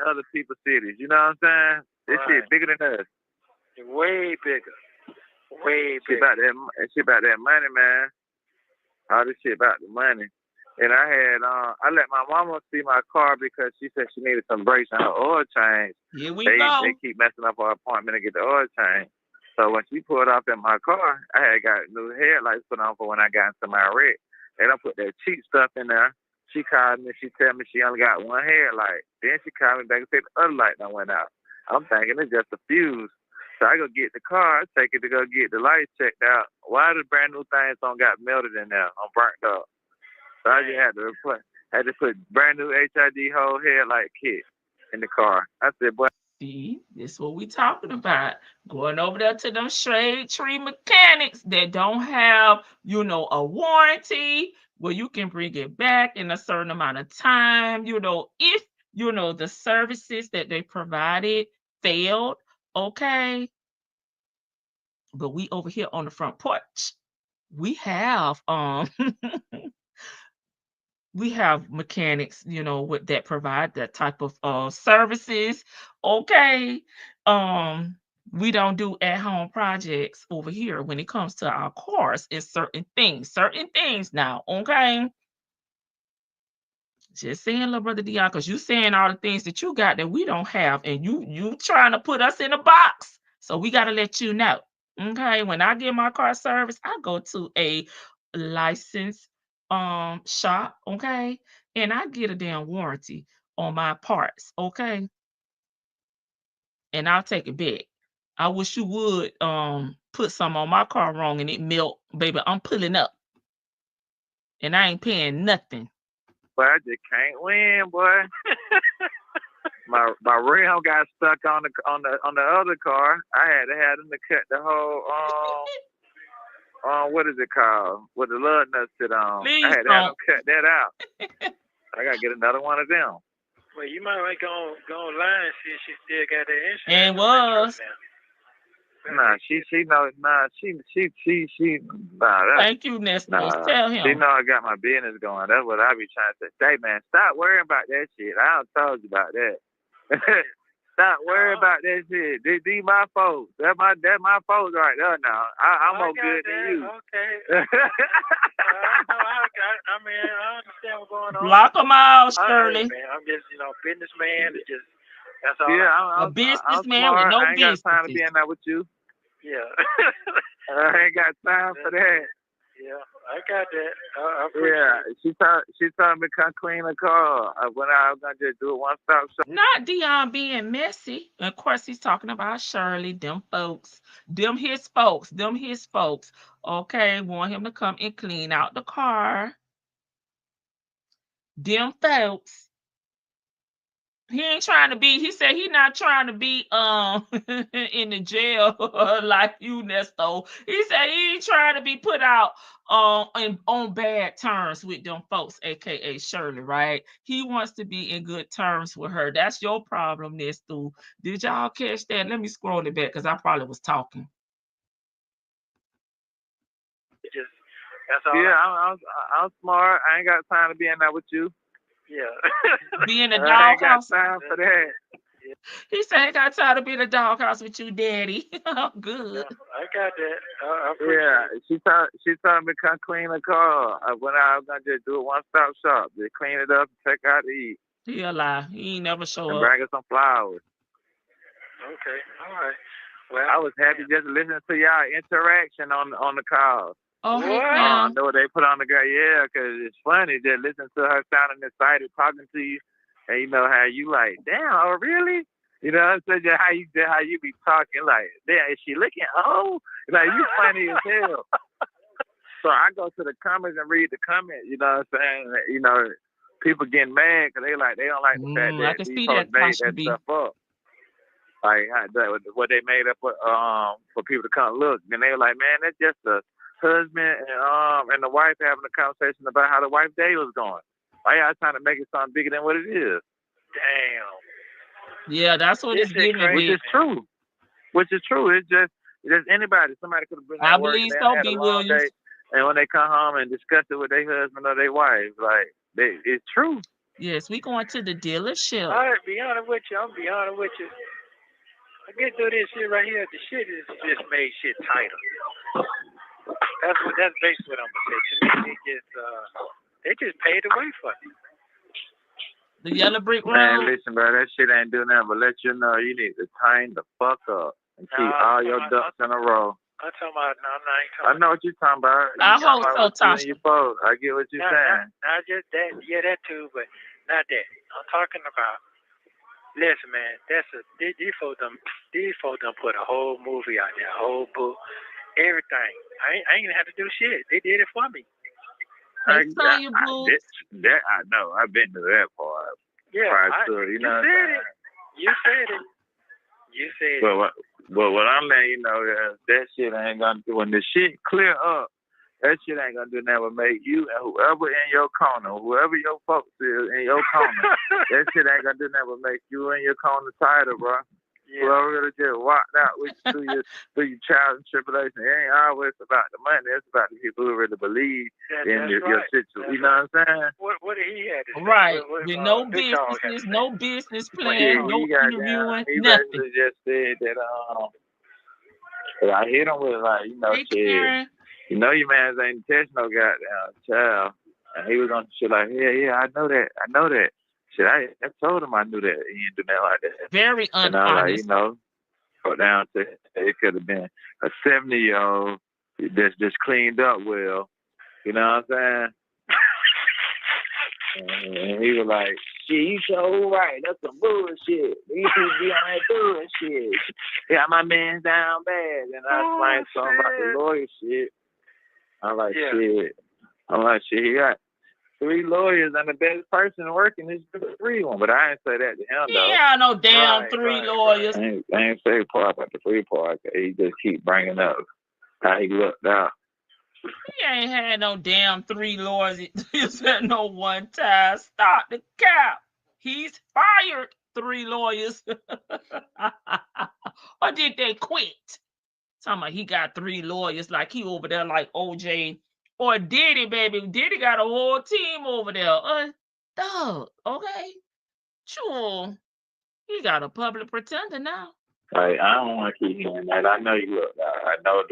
Speaker 4: other people's cities. You know what I'm saying? This shit bigger than us.
Speaker 3: Way bigger. Way
Speaker 4: Shit
Speaker 3: bigger.
Speaker 4: about that money, man. All this shit about the money. And I let my mama see my car because she said she needed some brakes and her oil change.
Speaker 2: Here we
Speaker 4: They
Speaker 2: go.
Speaker 4: keep messing up our appointment to get the oil change. So when she pulled off in my car, I had got new headlights put on for when I got into my wreck. They don't put that cheap stuff in there. She called me. She tell me she only got one headlight. Then she called me back and said the other light done went out. I'm thinking it's just a fuse. So I go get the car, I take it to go get the lights checked out. Why the brand new things don't got melted in there? I'm burnt up. So I just had to put brand new HID whole headlight kit in the car. I said, boy.
Speaker 2: See, this is what we talking about. Going over there to them shade tree mechanics that don't have, a warranty where you can bring it back in a certain amount of time. If the services that they provided failed, okay. But we over here on the front porch, we have we have mechanics, with that provide that type of services. Okay. We don't do at-home projects over here when it comes to our cars. It's certain things now. Okay. Just saying, little brother Dion, because you saying all the things that you got that we don't have, and you trying to put us in a box. So we got to let you know. Okay. When I get my car service, I go to a licensed shop, okay, and I get a damn warranty on my parts, okay, and I'll take it back. I wish you would put some on my car wrong and it melt, baby. I'm pulling up, and I ain't paying nothing.
Speaker 4: But I just can't win, boy. my rim got stuck on the other car. I had to have them to cut the whole what is it called? What the lug nuts sit on.
Speaker 2: Please
Speaker 4: I had to have them cut that out. I gotta get another one of them.
Speaker 3: Well, you might want to go online and see if she still got that insurance.
Speaker 2: And was.
Speaker 4: Nah, she knows. Nah, she. Nah,
Speaker 2: Thank you, Nestor.
Speaker 4: Nah,
Speaker 2: Tell him.
Speaker 4: she know I got my business going. That's what I be trying to say. Hey, man, stop worrying about that shit. I done told you about that. Stop worrying about that shit. These my folks. That's my folks right there now. I'm more good than you.
Speaker 3: Okay. I mean, I understand what's going on.
Speaker 2: Block them out, Shirley.
Speaker 3: Man, I'm just, businessman. It's just, that's all.
Speaker 4: Yeah,
Speaker 2: A businessman with no
Speaker 4: I ain't got time to
Speaker 2: business.
Speaker 4: be in there with you.
Speaker 3: Yeah.
Speaker 4: I ain't got time for that.
Speaker 3: Yeah, I got that. I appreciate
Speaker 4: Yeah, she told me to come clean the car. When I was gonna just do it one stop shop.
Speaker 2: Not Dion being messy. Of course, he's talking about Shirley, them folks, them his folks. Okay, want him to come and clean out the car. Them folks. He ain't trying to be. He said he not trying to be in the jail like you, Nesto. He said he ain't trying to be put out on bad terms with them folks, aka Shirley, right? He wants to be in good terms with her. That's your problem, Nesto. Did y'all catch that? Let me scroll it back because I probably was talking.
Speaker 3: just, that's all.
Speaker 4: Yeah, I'm smart. I ain't got time to be in there with you.
Speaker 3: Yeah.
Speaker 2: Be in the
Speaker 4: I ain't got
Speaker 2: doghouse.
Speaker 4: time for that.
Speaker 2: He said, I got time to be in the doghouse with you, Daddy. Good.
Speaker 3: Yeah, I got that. I appreciate
Speaker 4: Yeah, she told me to come clean the car. When I was gonna just do it one stop shop, just clean it up and take out to eat.
Speaker 2: He a lie. He ain't never show
Speaker 4: And
Speaker 2: up.
Speaker 4: bring her some flowers.
Speaker 3: Okay, all right. Well,
Speaker 4: I was happy just listening to y'all interaction on the call.
Speaker 2: Oh, hey,
Speaker 4: I
Speaker 2: Pam.
Speaker 4: know what they put on the girl. Yeah, because it's funny just listening to her sounding excited, talking to you, and you know how you like, damn, oh really? You know what I'm saying? Just how you be talking, like, damn, is she looking old? Like, you funny as hell. So I go to the comments and read the comments, you know what I'm saying? You know, people getting mad because they don't like the fact
Speaker 2: I
Speaker 4: that
Speaker 2: can
Speaker 4: these
Speaker 2: see
Speaker 4: folks
Speaker 2: that,
Speaker 4: made
Speaker 2: Tasha
Speaker 4: that
Speaker 2: B.
Speaker 4: stuff up. Like what they made up for people to come look. And they were like, man, that's just the husband and the wife having a conversation about how the wife's day was going. Why y'all trying to make it something bigger than what it is?
Speaker 3: Damn.
Speaker 2: Yeah, that's what
Speaker 3: This
Speaker 2: it's
Speaker 3: is
Speaker 2: giving
Speaker 3: crazy.
Speaker 2: me.
Speaker 4: Which is true. It's just anybody. Somebody could have been
Speaker 2: I
Speaker 4: at work
Speaker 2: believe
Speaker 4: and they
Speaker 2: so,
Speaker 4: had
Speaker 2: B.
Speaker 4: a long
Speaker 2: Williams.
Speaker 4: day, and when they come home and discuss it with their husband or their wife, like it's true.
Speaker 2: Yes, we going to the dealership.
Speaker 3: All right, be honest with you. I'm be honest with you. I get through this shit right here. The shit is just made shit tighter. That's basically what I'm gonna say. To me, they just paid the way for it.
Speaker 2: The yellow brick road.
Speaker 4: Man, listen, bro, that shit ain't doing nothing but let you know you need to tighten the fuck up and keep all your ducks in a row.
Speaker 3: I'm talking about, no, I'm not even talking
Speaker 4: I know what you're talking about.
Speaker 2: I hope so,
Speaker 4: Tasha. I get what you're saying.
Speaker 3: Not just that. Yeah, that too, but not that. I'm talking about, listen, man, these folks done put a whole movie out there, a whole book, everything. I ain't gonna have to do shit. They did it for me.
Speaker 2: They saw your boobs.
Speaker 4: That I know. I've been to that part.
Speaker 3: Yeah,
Speaker 4: you know what I'm saying?
Speaker 3: You said it. You said it.
Speaker 4: But what I'm letting you know is that shit ain't gonna do. When the shit clear up, that shit ain't gonna do nothing but make you and whoever in your corner, whoever your folks is in your corner, that shit ain't gonna do nothing but make you and your corner tighter, bro.
Speaker 3: Yeah.
Speaker 4: Whoever really just walked out with you through your trials and tribulation, it ain't always about the money. It's about the people who really believe in your situation. You know what I'm saying?
Speaker 3: What did he have to say?
Speaker 2: Right.
Speaker 3: What,
Speaker 2: With no
Speaker 3: Big Dog had to
Speaker 2: business,
Speaker 3: say?
Speaker 2: no business plan, no interviewing,
Speaker 4: he
Speaker 2: nothing.
Speaker 4: basically just said that I hit him with like, you know,
Speaker 2: Hey,
Speaker 4: shit.
Speaker 2: Karen.
Speaker 4: You know your man's ain't touch no goddamn child. And he was on shit like, yeah, I know that. Shit, I told him I knew that. He didn't do nothing like that.
Speaker 2: Very
Speaker 4: And I was like,
Speaker 2: honest.
Speaker 4: you know, go down to it could have been a 70-year-old that's just cleaned up well. You know what I'm saying? And he was like, shit, you so right. That's some bullshit. These people be on that bullshit. Got my man down bad. And I explained something about the lawyer shit. I'm like, shit, he got 3 lawyers and the best person working is the 3 one. But I ain't say that to him, though.
Speaker 2: Yeah, no damn 3 lawyers.
Speaker 4: I ain't say part about the 3 part. He just keep bringing up how he looked out.
Speaker 2: He ain't had no damn 3 lawyers. He said no one time. Stop the cap. He's fired 3 lawyers. Or did they quit? Talking about he got 3 lawyers like he over there like OJ. Or Diddy, baby. Diddy got a whole team over there. Dog, okay? Sure. He got a public pretender now.
Speaker 4: Like, I don't want to keep hearing that. I know you look out. I know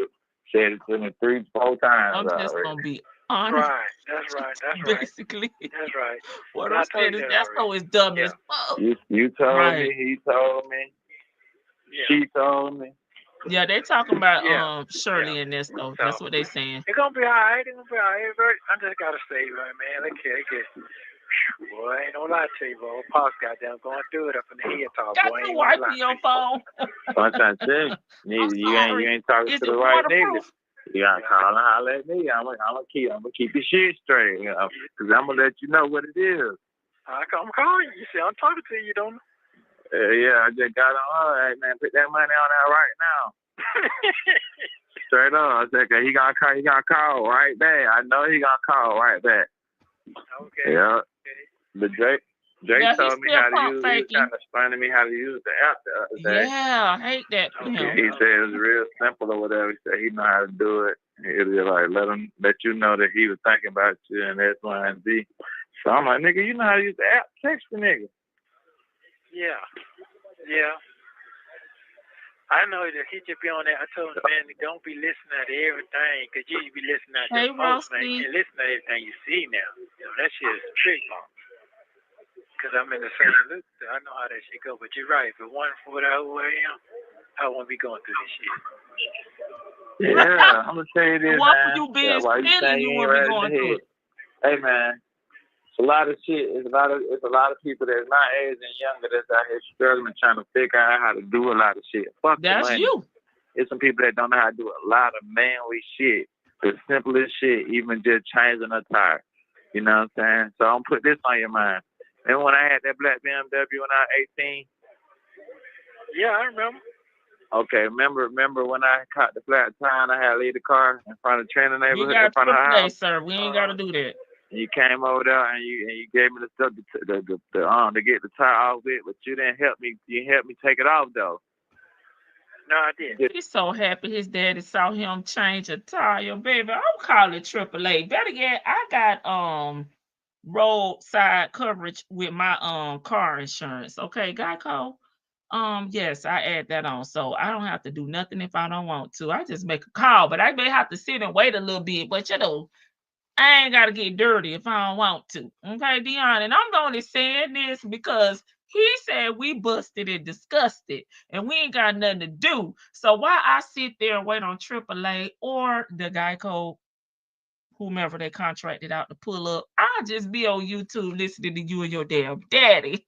Speaker 4: said it to me 3-4 times.
Speaker 2: I'm just going to be honest.
Speaker 3: Right, that's right.
Speaker 2: Basically.
Speaker 3: That's right.
Speaker 2: What I'm saying is that's so it's dumb as fuck.
Speaker 4: You told me, he told me, she told me.
Speaker 2: Yeah, they talking about Shirley and this though. That's what they saying.
Speaker 3: It's gonna be all right. I just gotta say, right, man. They get. Boy, ain't no lie to you, boy. Pops goddamn going through it up in the head talk, boy.
Speaker 2: Got your wife in your phone.
Speaker 4: I'm trying to tell you, you ain't talking to the right nigga. You gotta call and holler at me. I'm gonna keep your shit straight, you know, cause I'm gonna let you know what it is.
Speaker 3: I'm calling you. You see, I'm talking to you, don't I?
Speaker 4: Yeah, I just got on. Hey, man, put that money on that right now. Straight up. I said, he gonna call right back. I know he gonna call right back.
Speaker 3: Okay.
Speaker 4: Yeah.
Speaker 3: Okay.
Speaker 4: But Drake told me how to use it. He was trying to explain to me how to use the app the other day.
Speaker 2: Yeah, I hate that.
Speaker 4: He said it was real simple or whatever. He said he know how to do it. He'll be like, let you know that he was thinking about you and X, Y, and Z. So I'm like, nigga, you know how to use the app? Text the nigga.
Speaker 3: Yeah. I know that he just be on that. I told him, man, don't be listening to everything, because you be listening to the post, man. You can't listen to everything you see now. You know, that shit is a trick bomb. Because I'm in the same loop. I know how that shit go. But you're right. If it wasn't for who I am, I wouldn't be going through this shit.
Speaker 4: Yeah, I'm going to tell you this,
Speaker 2: what
Speaker 4: man.
Speaker 2: You being
Speaker 4: why you saying you ain't ready to hit? Hey, man. a lot of shit. It's a lot of people that's my age and younger that's out here struggling, trying to figure out how to do a lot of shit. Fuck
Speaker 2: that's
Speaker 4: the money.
Speaker 2: you.
Speaker 4: It's some people that don't know how to do a lot of manly shit. The simplest shit, even just changing a tire. You know what I'm saying? So I'm put this on your mind. And when I had that black BMW when I was 18.
Speaker 3: Yeah, I remember.
Speaker 4: Okay, remember when I caught the flat tire and I had to leave the car in front of the training neighborhood
Speaker 2: You got
Speaker 4: in front of her house?
Speaker 2: sir. We ain't got to do that.
Speaker 4: You came over there and you gave me the stuff to get the tire off with, but you didn't help me. You helped me take it off though.
Speaker 3: No, I didn't.
Speaker 2: He's so happy his daddy saw him change a tire, baby. I'm calling AAA. Better yet, I got roadside coverage with my car insurance. Okay, Geico. Yes, I add that on, so I don't have to do nothing if I don't want to. I just make a call, but I may have to sit and wait a little bit. But you know, I ain't got to get dirty if I don't want to. Okay, Dion, and I'm only saying this because he said we busted and disgusted, and we ain't got nothing to do. So why I sit there and wait on AAA or the Geico, whomever they contracted out to pull up, I'll just be on YouTube listening to you and your damn daddy.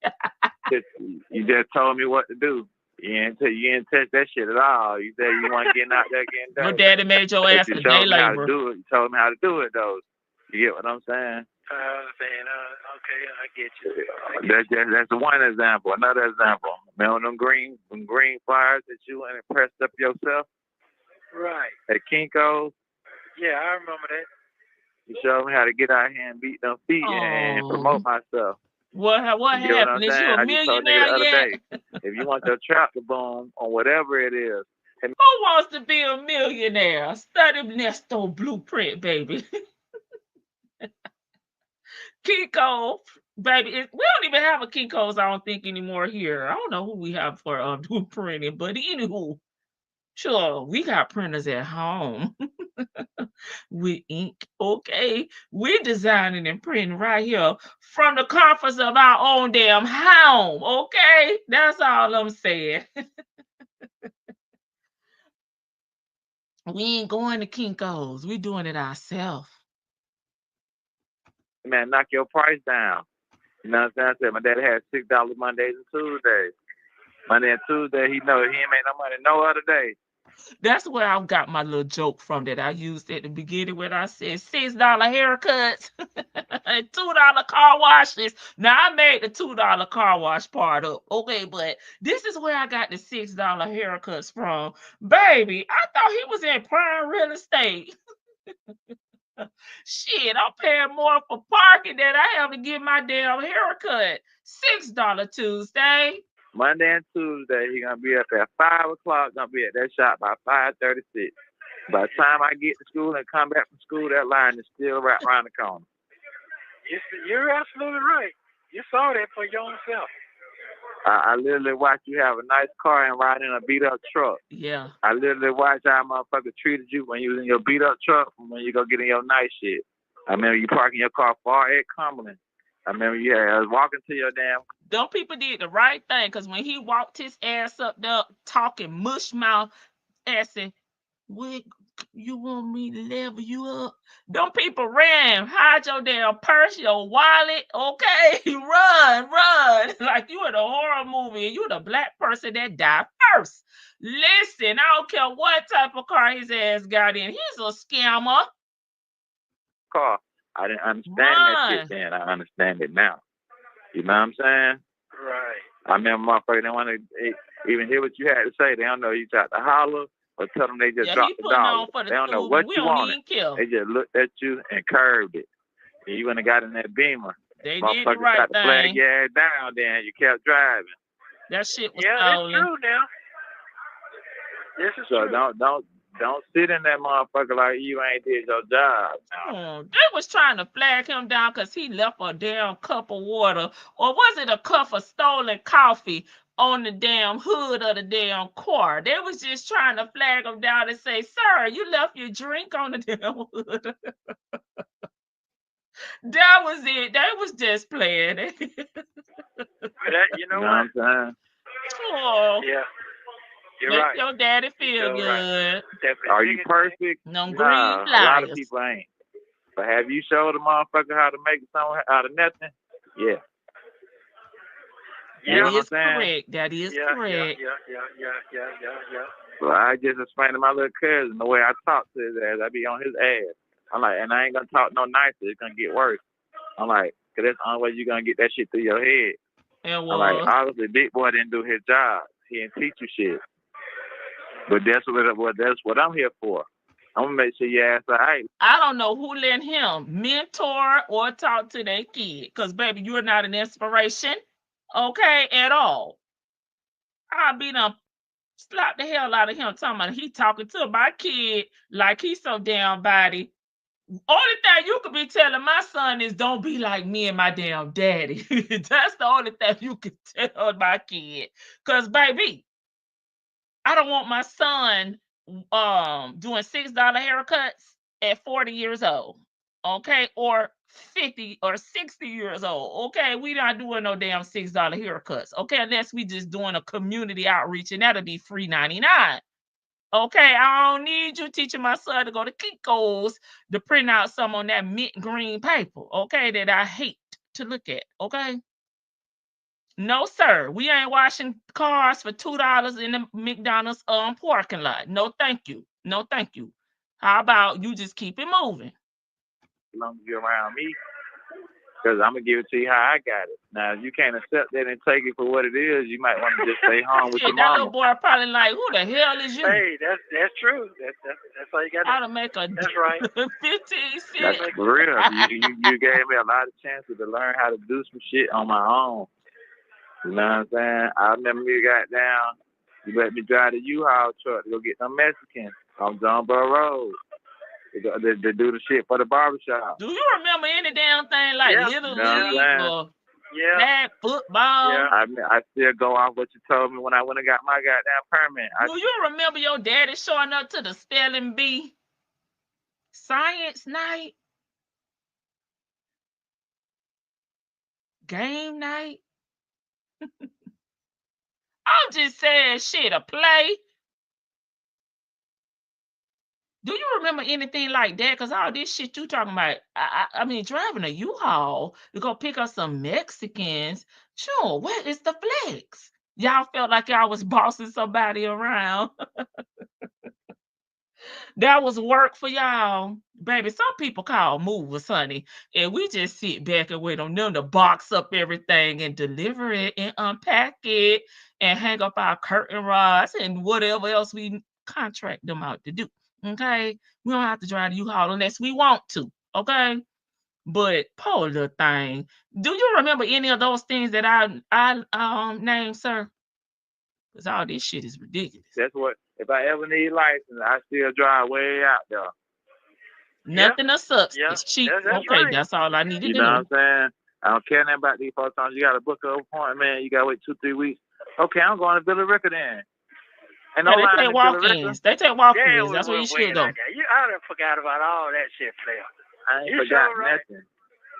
Speaker 4: You just told me what to do. You didn't touch that shit at all. You said you want getting out there getting dirty.
Speaker 2: Your daddy made your ass a day labor.
Speaker 4: You told me how to do it though. You get what I'm saying?
Speaker 3: Okay, I get you.
Speaker 4: That's one example. Another example. Remember them green flyers that you went and pressed up yourself?
Speaker 3: Right.
Speaker 4: At Kinko's?
Speaker 3: Yeah, I remember that.
Speaker 4: You showed me how to get out here and beat them feet and promote myself.
Speaker 2: What happened? Is you a millionaire yet?
Speaker 4: If you want your tractor boom on whatever it is.
Speaker 2: Who wants to be a millionaire? Study Ernesto blueprint, baby. Kinko, baby. We don't even have a Kinko's, I don't think, anymore here. I don't know who we have for blueprinting, but anywho, sure, we got printers at home with ink. Okay, we're designing and printing right here from the comforts of our own damn home. Okay, that's all I'm saying. We ain't going to Kinko's. We doing it ourselves.
Speaker 4: Man, knock your price down. You know what I'm saying? I said my daddy had $6 Mondays and Tuesdays. Monday and Tuesday, he ain't make no money no other day.
Speaker 2: That's where I got my little joke from that I used at the beginning when I said $6 haircuts and $2 car washes. Now I made the $2 car wash part up. Okay, but this is where I got the $6 haircuts from. Baby, I thought he was in prime real estate. Shit, I'm paying more for parking than I have to get my damn haircut. $6 Tuesday.
Speaker 4: Monday and Tuesday, he gonna be up at 5 o'clock. Gonna be at that shop by 5:36. By the time I get to school and come back from school, that line is still right around the corner.
Speaker 3: You're absolutely right. You saw that for your own self.
Speaker 4: I literally watched you have a nice car and ride in a beat up truck.
Speaker 2: Yeah.
Speaker 4: I literally watched how motherfucker treated you when you was in your beat up truck and when you go get in your nice shit. I remember you parking your car far at Cumberland. I remember I was walking to your damn.
Speaker 2: Them people did the right thing, because when he walked his ass up there talking mush mouth, asking, "What you want me to level you up?" Them people ran. Hide your damn purse, your wallet, okay? Run. Like you in a horror movie and you the black person that died first. Listen, I don't care what type of car his ass got in. He's a scammer.
Speaker 4: Car. I didn't understand that shit then. I understand it now. You know what I'm saying?
Speaker 3: Right.
Speaker 4: I remember motherfuckers didn't want to even hear what you had to say. They don't know you tried to holler or tell them they just dropped the dollar. They don't know what you wanted. They just looked at you and curved it. And you went and got in that Beamer.
Speaker 2: They did the right
Speaker 4: tried
Speaker 2: thing.
Speaker 4: To flag your ass down then. You kept driving.
Speaker 2: That shit was
Speaker 3: stolen. That's true now. This is true.
Speaker 4: Don't sit in that motherfucker like you ain't did your job.
Speaker 2: They was trying to flag him down because he left a damn cup of water, or was it a cup of stolen coffee on the damn hood of the damn car? They was just trying to flag him down and say, "Sir, you left your drink on the damn hood." That was it. They was just playing.
Speaker 3: You know what I'm saying?
Speaker 2: Oh.
Speaker 3: Yeah. You're
Speaker 2: Make
Speaker 3: right.
Speaker 2: your daddy feel good.
Speaker 3: Right.
Speaker 4: Are you perfect?
Speaker 2: No green
Speaker 4: A lot of people ain't. But have you showed a motherfucker how to make something out of nothing? Yeah.
Speaker 2: That is correct. That is correct.
Speaker 3: Yeah.
Speaker 4: So I just explained to my little cousin the way I talk to his ass. I be on his ass. I'm like, and I ain't gonna talk no nicer. It's gonna get worse. I'm like, cause that's the only way you gonna get that shit through your head. I'm like, obviously, big boy didn't do his job. He didn't teach you shit. But that's what I'm here for. I'm gonna make sure your ass all right.
Speaker 2: I don't know who let him mentor or talk to that kid, cause baby, you're not an inspiration, okay, at all. I'll be done slap the hell out of him talking about he talking to my kid like he's so damn body. Only thing you could be telling my son is don't be like me and my damn daddy. That's the only thing you could tell my kid. Cause baby, I don't want my son doing $6 haircuts at 40 years old. Okay, or 50 or 60 years old. Okay, we not doing no damn $6 haircuts. Okay, unless we just doing a community outreach, and that'll be free 99. Okay, I don't need you teaching my son to go to Kinko's to print out some on that mint green paper. Okay, that I hate to look at. Okay. No, sir. We ain't washing cars for $2 in the McDonald's parking lot. No, thank you. No, thank you. How about you just keep it moving?
Speaker 4: As long as you're around me, because I'm gonna give it to you how I got it. Now, if you can't accept that and take it for what it is, you might want to just stay home with your mama.
Speaker 2: That little boy probably like, who the hell is you?
Speaker 3: Hey, that's true. That's all you got.
Speaker 2: How to make a
Speaker 3: that's right.
Speaker 2: 15 cents.
Speaker 4: That's for real. You gave me a lot of chances to learn how to do some shit on my own. You know what I'm saying? I remember you got down. You let me drive the U-Haul truck to go get some Mexicans on Jonesboro Road. They do the shit for the barbershop.
Speaker 2: Do you remember any damn thing like Little League or flag football?
Speaker 4: Yeah. I still go off what you told me when I went and got my goddamn permit.
Speaker 2: Do you remember your daddy showing up to the spelling bee science night? Game night? I'm just saying shit, a play. Do you remember anything like that? Because all this shit you talking about, I mean, driving a U-Haul to go pick up some Mexicans. Sure, where is the flex? Y'all felt like y'all was bossing somebody around. That was work for y'all. Baby, some people call movers, honey. And we just sit back and wait on them to box up everything and deliver it and unpack it and hang up our curtain rods and whatever else we contract them out to do. Okay, we don't have to drive the U-Haul unless we want to. Okay, but poor little thing. Do you remember any of those things that I named, sir? Because all this shit is ridiculous.
Speaker 4: That's what. If I ever need license, I still drive way out there.
Speaker 2: Nothing of substance. Cheap. Okay, right. That's all I need to do.
Speaker 4: You know what I'm saying? I don't care nothing about these folks. You got to book an appointment. You got to wait 2-3 weeks. Okay, I'm going to Billy Ricker then. And
Speaker 2: they take walk-ins. They take walk-ins. That's where you should go.
Speaker 3: I done forgot about all that shit, player.
Speaker 4: I ain't forgot nothing.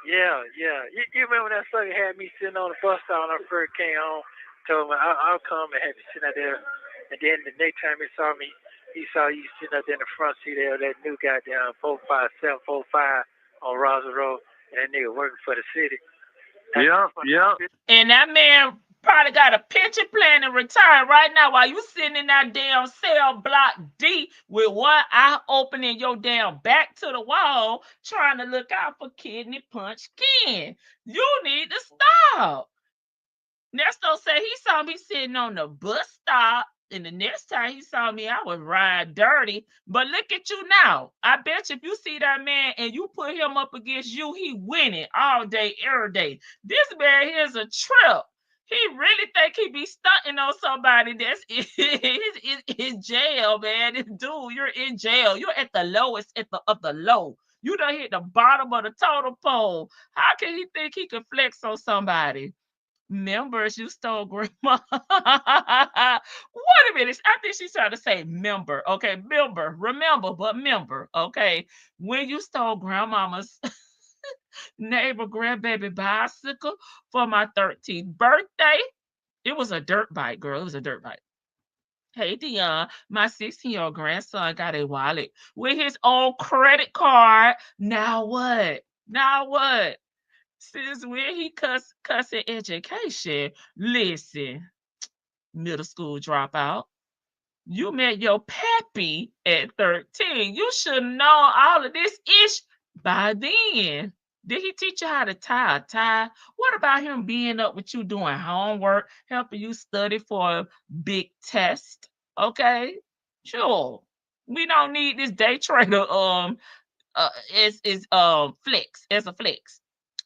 Speaker 3: Yeah. You remember that sucker had me sitting on the bus stop when I first came home? Told me I'll come and have you sitting out there. And then the next time he saw me, he saw you sitting out there in the front seat there, that new goddamn 45745 on Rosa Road, and that nigga working for the city.
Speaker 4: Yeah.
Speaker 2: And that man probably got a pension plan and retire right now while you sitting in that damn cell block D with one eye open and your damn back to the wall trying to look out for kidney punch Ken. You need to stop. Ernesto said he saw me sitting on the bus stop, and the next time he saw me, I was riding dirty. But look at you now. I bet you if you see that man and you put him up against you, he winning all day, every day. This man here's a trip. He really think he be stunting on somebody that's in jail, man. Dude, you're in jail. You're at the lowest of the low. You done hit the bottom of the totem pole. How can he think he can flex on somebody? Members, you stole grandma. Wait a minute. I think she's trying to say member. Okay, member. Remember, but member. Okay. When you stole grandmama's neighbor grandbaby bicycle for my 13th birthday, it was a dirt bike, girl. It was a dirt bike. Hey, Dion, my 16-year-old grandson got a wallet with his own credit card. Now what? Now what? Since when he cussing education? Listen, middle school dropout. You met your pappy at 13. You should know all of this ish by then. Did he teach you how to tie a tie? What about him being up with you doing homework, helping you study for a big test? Okay, sure. We don't need this day trader flex as a flex.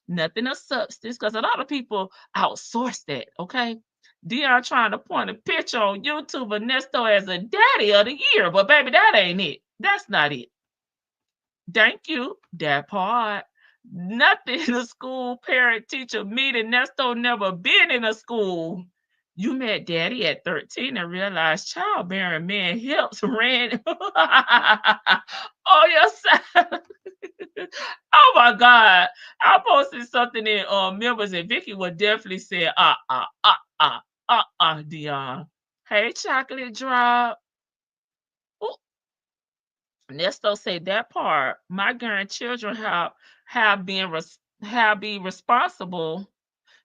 Speaker 2: Nothing of substance, because a lot of people outsource that. Okay, Dion trying to point a picture on YouTube Ernesto as a daddy of the year, but baby, that ain't it. That's not it. Thank you, that part. Nothing in a school parent teacher meeting. Ernesto never been in a school. You met daddy at 13 and realized childbearing man hips ran on your side. Oh my God. I posted something in members and Vicky would definitely say, Dion. Hey, chocolate drop. Ooh. Nesto said that part. My grandchildren have been responsible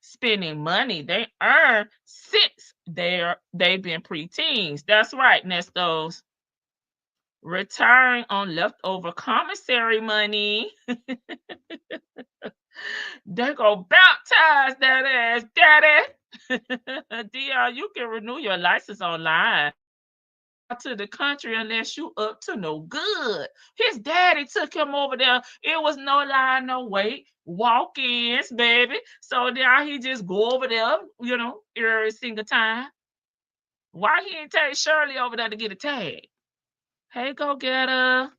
Speaker 2: spending money they earn since they've been preteens. That's right, Nestos. Retiring on leftover commissary money. They go baptize that ass, daddy. Dion, you can renew your license online to the country unless you up to no good. His daddy took him over there. It was no line, no wait. Walk-ins, baby. So now he just go over there, every single time. Why he ain't take Shirley over there to get a tag? Hey, go get her.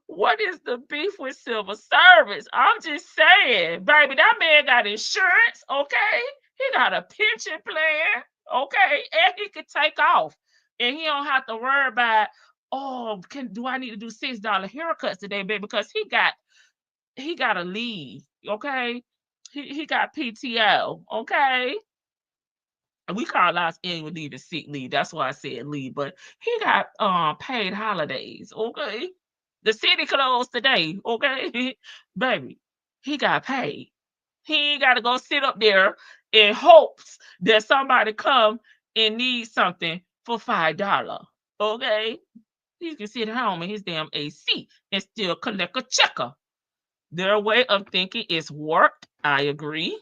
Speaker 2: What is the beef with civil service? I'm just saying, baby, that man got insurance, okay? He got a pension plan, okay? And he could take off. And he don't have to worry about, do I need to do $6 haircuts today, baby? Because he got a leave, okay? He got PTO, okay? We call ours annual leave and sick leave. That's why I said leave. But he got paid holidays, okay? The city closed today, okay? Baby, he got paid. He ain't got to go sit up there in hopes that somebody come and need something for $5, okay? He can sit at home in his damn AC and still collect a checker. Their way of thinking is warped. I agree.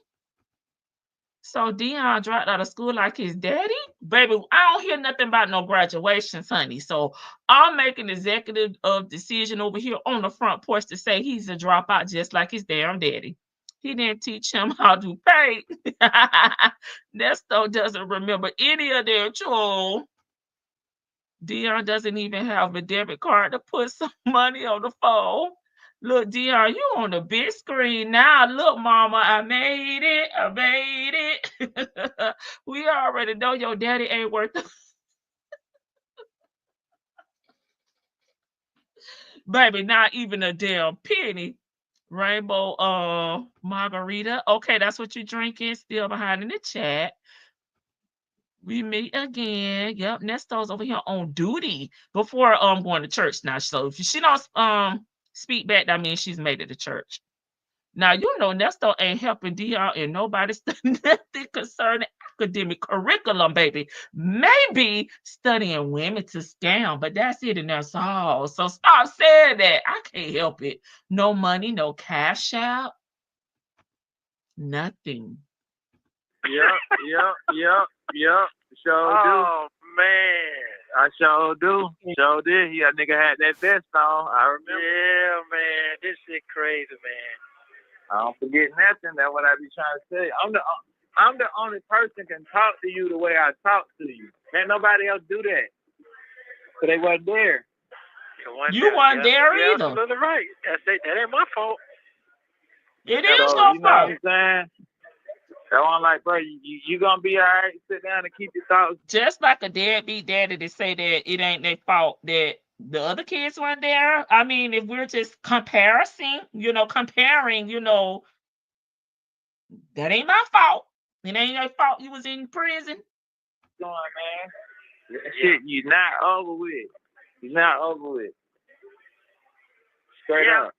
Speaker 2: So Dion dropped out of school like his daddy? Baby, I don't hear nothing about no graduations, honey. So I'll make an executive decision over here on the front porch to say he's a dropout just like his damn daddy. He didn't teach him how to pay. Nesto doesn't remember any of their chores. Dion doesn't even have a debit card to put some money on the phone. Look, Dion, you on the big screen now. Look, mama, I made it. I made it. We already know your daddy ain't worth it. Baby, not even a damn penny. Rainbow margarita. Okay, that's what you're drinking. Still behind in the chat. We meet again. Yep, Nesto's over here on duty before going to church now. So if she don't speak back, that means she's made it to church. Now, Nesto ain't helping Dion and nobody's nothing concerning academic curriculum, baby. Maybe studying women to scam, but that's it and that's all. So stop saying that. I can't help it. No money, no cash out, nothing.
Speaker 4: Yep. Sure do.
Speaker 3: Oh, man.
Speaker 4: I sure do. Sure did. He that nigga had that vest on. I remember.
Speaker 3: Yeah, man. This shit crazy, man.
Speaker 4: I don't forget nothing. That's what I be trying to say. I'm the only person can talk to you the way I talk to you. Can't nobody else do that. So they wasn't there.
Speaker 2: You weren't there
Speaker 3: either.
Speaker 2: either.
Speaker 3: Absolutely right. That ain't my fault.
Speaker 2: It is your fault.
Speaker 4: You know what I'm saying? So I'm like, bro, you gonna be all right? Sit down and keep your thoughts.
Speaker 2: Just like a deadbeat daddy to say that it ain't their fault that the other kids weren't there. I mean, if we're just comparing, that ain't my fault. It ain't your fault you was in prison.
Speaker 4: Come on, man. Shit, you not over with. You not over with. Straight up.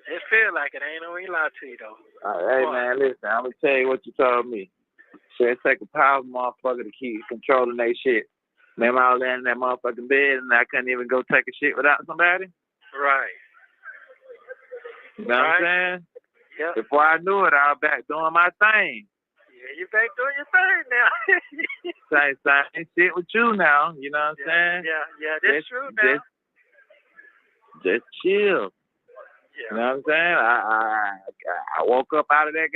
Speaker 3: It feel like it. Ain't no lie to you though.
Speaker 4: Hey man, listen. I'm gonna tell you what you told me. So it take a powerful motherfucker to keep controlling their shit. Remember I was laying in that motherfucking bed and I couldn't even go take a shit without somebody?
Speaker 3: Right.
Speaker 4: You know what I'm saying?
Speaker 3: Yep.
Speaker 4: Before I knew it, I was back doing my thing.
Speaker 3: Yeah, you back doing your thing now.
Speaker 4: Same shit with you now. You know what I'm saying?
Speaker 3: Yeah, that's true now.
Speaker 4: Just chill.
Speaker 3: Yeah.
Speaker 4: You know what I'm saying? I woke up out of that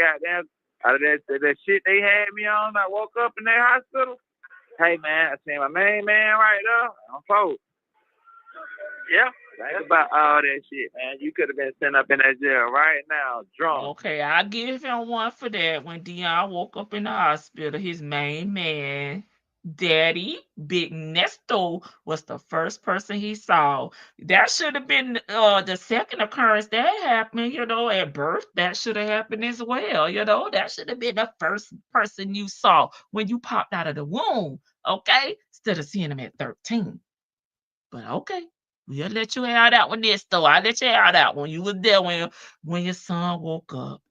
Speaker 4: shit they had me on. I woke up in that hospital. Hey man, I seen my main man right there. I'm folks.
Speaker 3: Yeah.
Speaker 4: Think about all that shit, man. You could have been sent up in that jail right now, drunk.
Speaker 2: Okay, I give him one for that. When Dion woke up in the hospital, his main man, Daddy, Big Nesto, was the first person he saw. That should have been the second occurrence that happened, at birth. That should have happened as well, That should have been the first person you saw when you popped out of the womb, okay? Instead of seeing him at 13. But okay. We'll let you have that one this though. I'll let you have that one. You was there when your son woke up.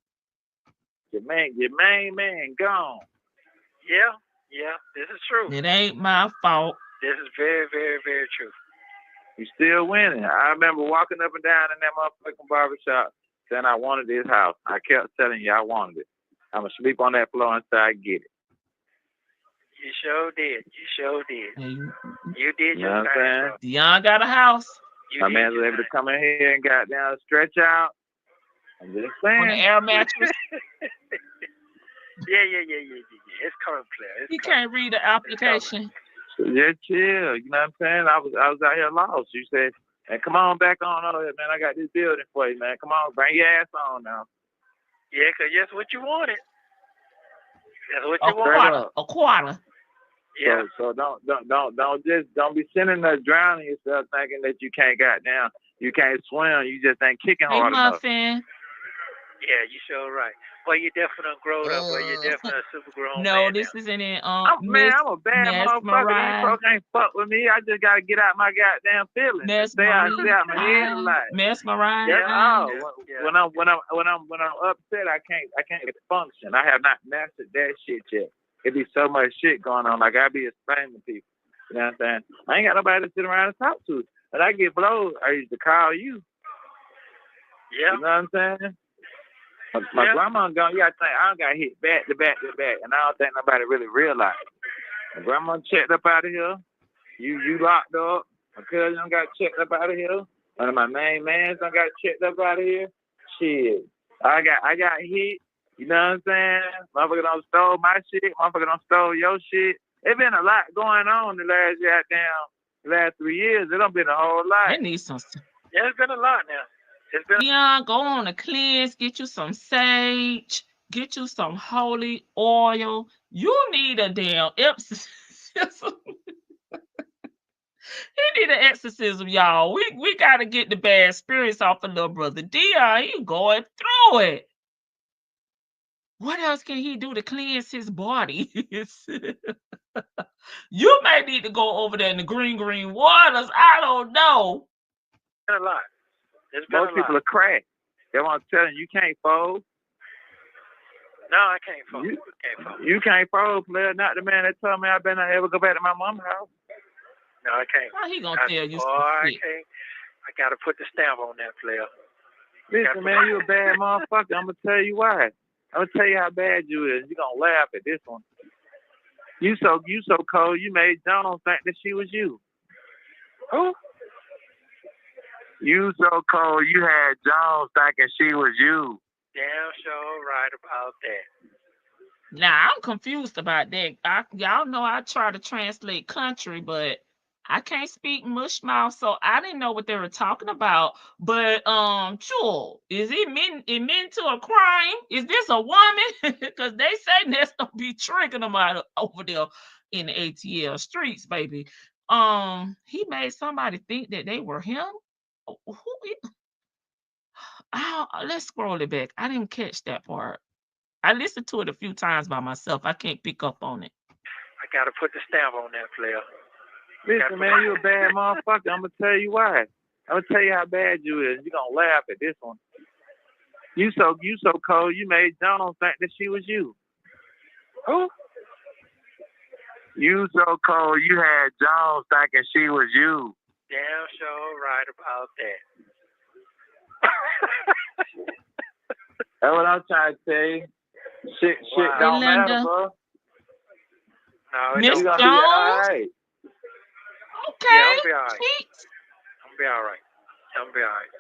Speaker 4: Your main man gone.
Speaker 3: Yeah, this is true.
Speaker 2: It ain't my fault.
Speaker 3: This is very, very, very true.
Speaker 4: You still winning. I remember walking up and down in that motherfucking barbershop saying I wanted this house. I kept telling you I wanted it. I'm going to sleep on that floor until I get it.
Speaker 3: You sure did. You did your thing, bro.
Speaker 2: Dion got a house.
Speaker 4: My man was able to come in here and got down, stretch out. I'm just saying.
Speaker 2: On the air mattress.
Speaker 3: Yeah. It's coming clear.
Speaker 2: He can't read the application.
Speaker 4: Just chill. You know what I'm saying? I was out here lost. You said, and come on back on over here, man. I got this building for you, man. Come on, bring your ass on now.
Speaker 3: Yeah, because that's what you wanted. That's what you wanted.
Speaker 2: A quarter.
Speaker 3: Yeah.
Speaker 4: So don't be sitting there drowning yourself thinking that you can't you can't swim. You just ain't kicking hard enough.
Speaker 3: Yeah, you sure right. Well, you definitely grown up. Well, you're definitely a super grown man.
Speaker 2: No, this isn't it.
Speaker 4: I'm a bad motherfucker. These folks ain't fuck with me. I just gotta get out my goddamn feelings. Stay out my head a lot.
Speaker 2: Mesmerized.
Speaker 4: When I'm upset, I can't function. I have not mastered that shit yet. It be so much shit going on. Like I be explaining to people. You know what I'm saying? I ain't got nobody to sit around and talk to. When I get blows, I used to call you.
Speaker 3: Yeah.
Speaker 4: You know what I'm saying? My grandma gone. You gotta think I got hit back to back, and I don't think nobody really realized. My grandma checked up out of here. You locked up. My cousin got checked up out of here. One of my main mans got checked up out of here. Shit, I got hit. You know what I'm saying? Motherfucker done stole my shit. Motherfucker done stole your shit. It's been a lot going on the last 3 years. It done been a whole lot.
Speaker 2: It needs some.
Speaker 3: Yeah, it's been a lot now.
Speaker 2: Yeah, go on a cleanse, get you some sage, get you some holy oil. You need a damn exorcism. He need an exorcism, y'all. We gotta get the bad spirits off of little brother Dion. He going through it. What else can he do to cleanse his body? You may need to go over there in the green waters. I don't know.
Speaker 3: It's been a lot.
Speaker 4: Most people are cracked. They want to tell you, you can't fold.
Speaker 3: No, I can't fold.
Speaker 4: You can't fold, player. Not the man that told me I better not ever go back to my mom's house.
Speaker 3: No, I can't.
Speaker 2: How he gonna tell you?
Speaker 3: I can't. I gotta put the stamp on that, player.
Speaker 4: Listen, man, you a bad motherfucker. I'm gonna tell you why. I'm gonna tell you how bad you is. You gonna laugh at this one. You so cold. You made Jones think that she was you.
Speaker 3: Who?
Speaker 4: You so cold, you had Jones thinking she was you.
Speaker 3: Damn sure right about that.
Speaker 2: Now, I'm confused about that. Y'all know I try to translate country, but I can't speak mush mouth, so I didn't know what they were talking about. But, sure, is it meant to a crime? Is this a woman? Because they say that's gonna be tricking them out over there in the ATL streets, baby. He made somebody think that they were him. Let's scroll it back. I didn't catch that part. I listened to it a few times by myself. I can't pick up on it.
Speaker 3: I gotta put the stamp on that, player.
Speaker 4: Listen, man, you a bad motherfucker. I'm gonna tell you why. I'm gonna tell you how bad you is. You gonna laugh at this one. You so cold. You made Jones think that she was you.
Speaker 3: Who?
Speaker 4: You so cold. You had Jones thinking she was you.
Speaker 3: Damn sure right about that.
Speaker 4: That's what I'm trying to tell you. Shit
Speaker 3: Wow.
Speaker 4: don't
Speaker 2: Hey, Linda.
Speaker 4: matter, bro.
Speaker 3: No, it
Speaker 2: Miss
Speaker 3: don't.
Speaker 4: You gonna
Speaker 2: Jones?
Speaker 4: be all right.
Speaker 2: Okay.
Speaker 3: Yeah, I'm gonna be all right.
Speaker 2: Cheeks.
Speaker 3: I'm gonna be all right. I'm gonna be all right.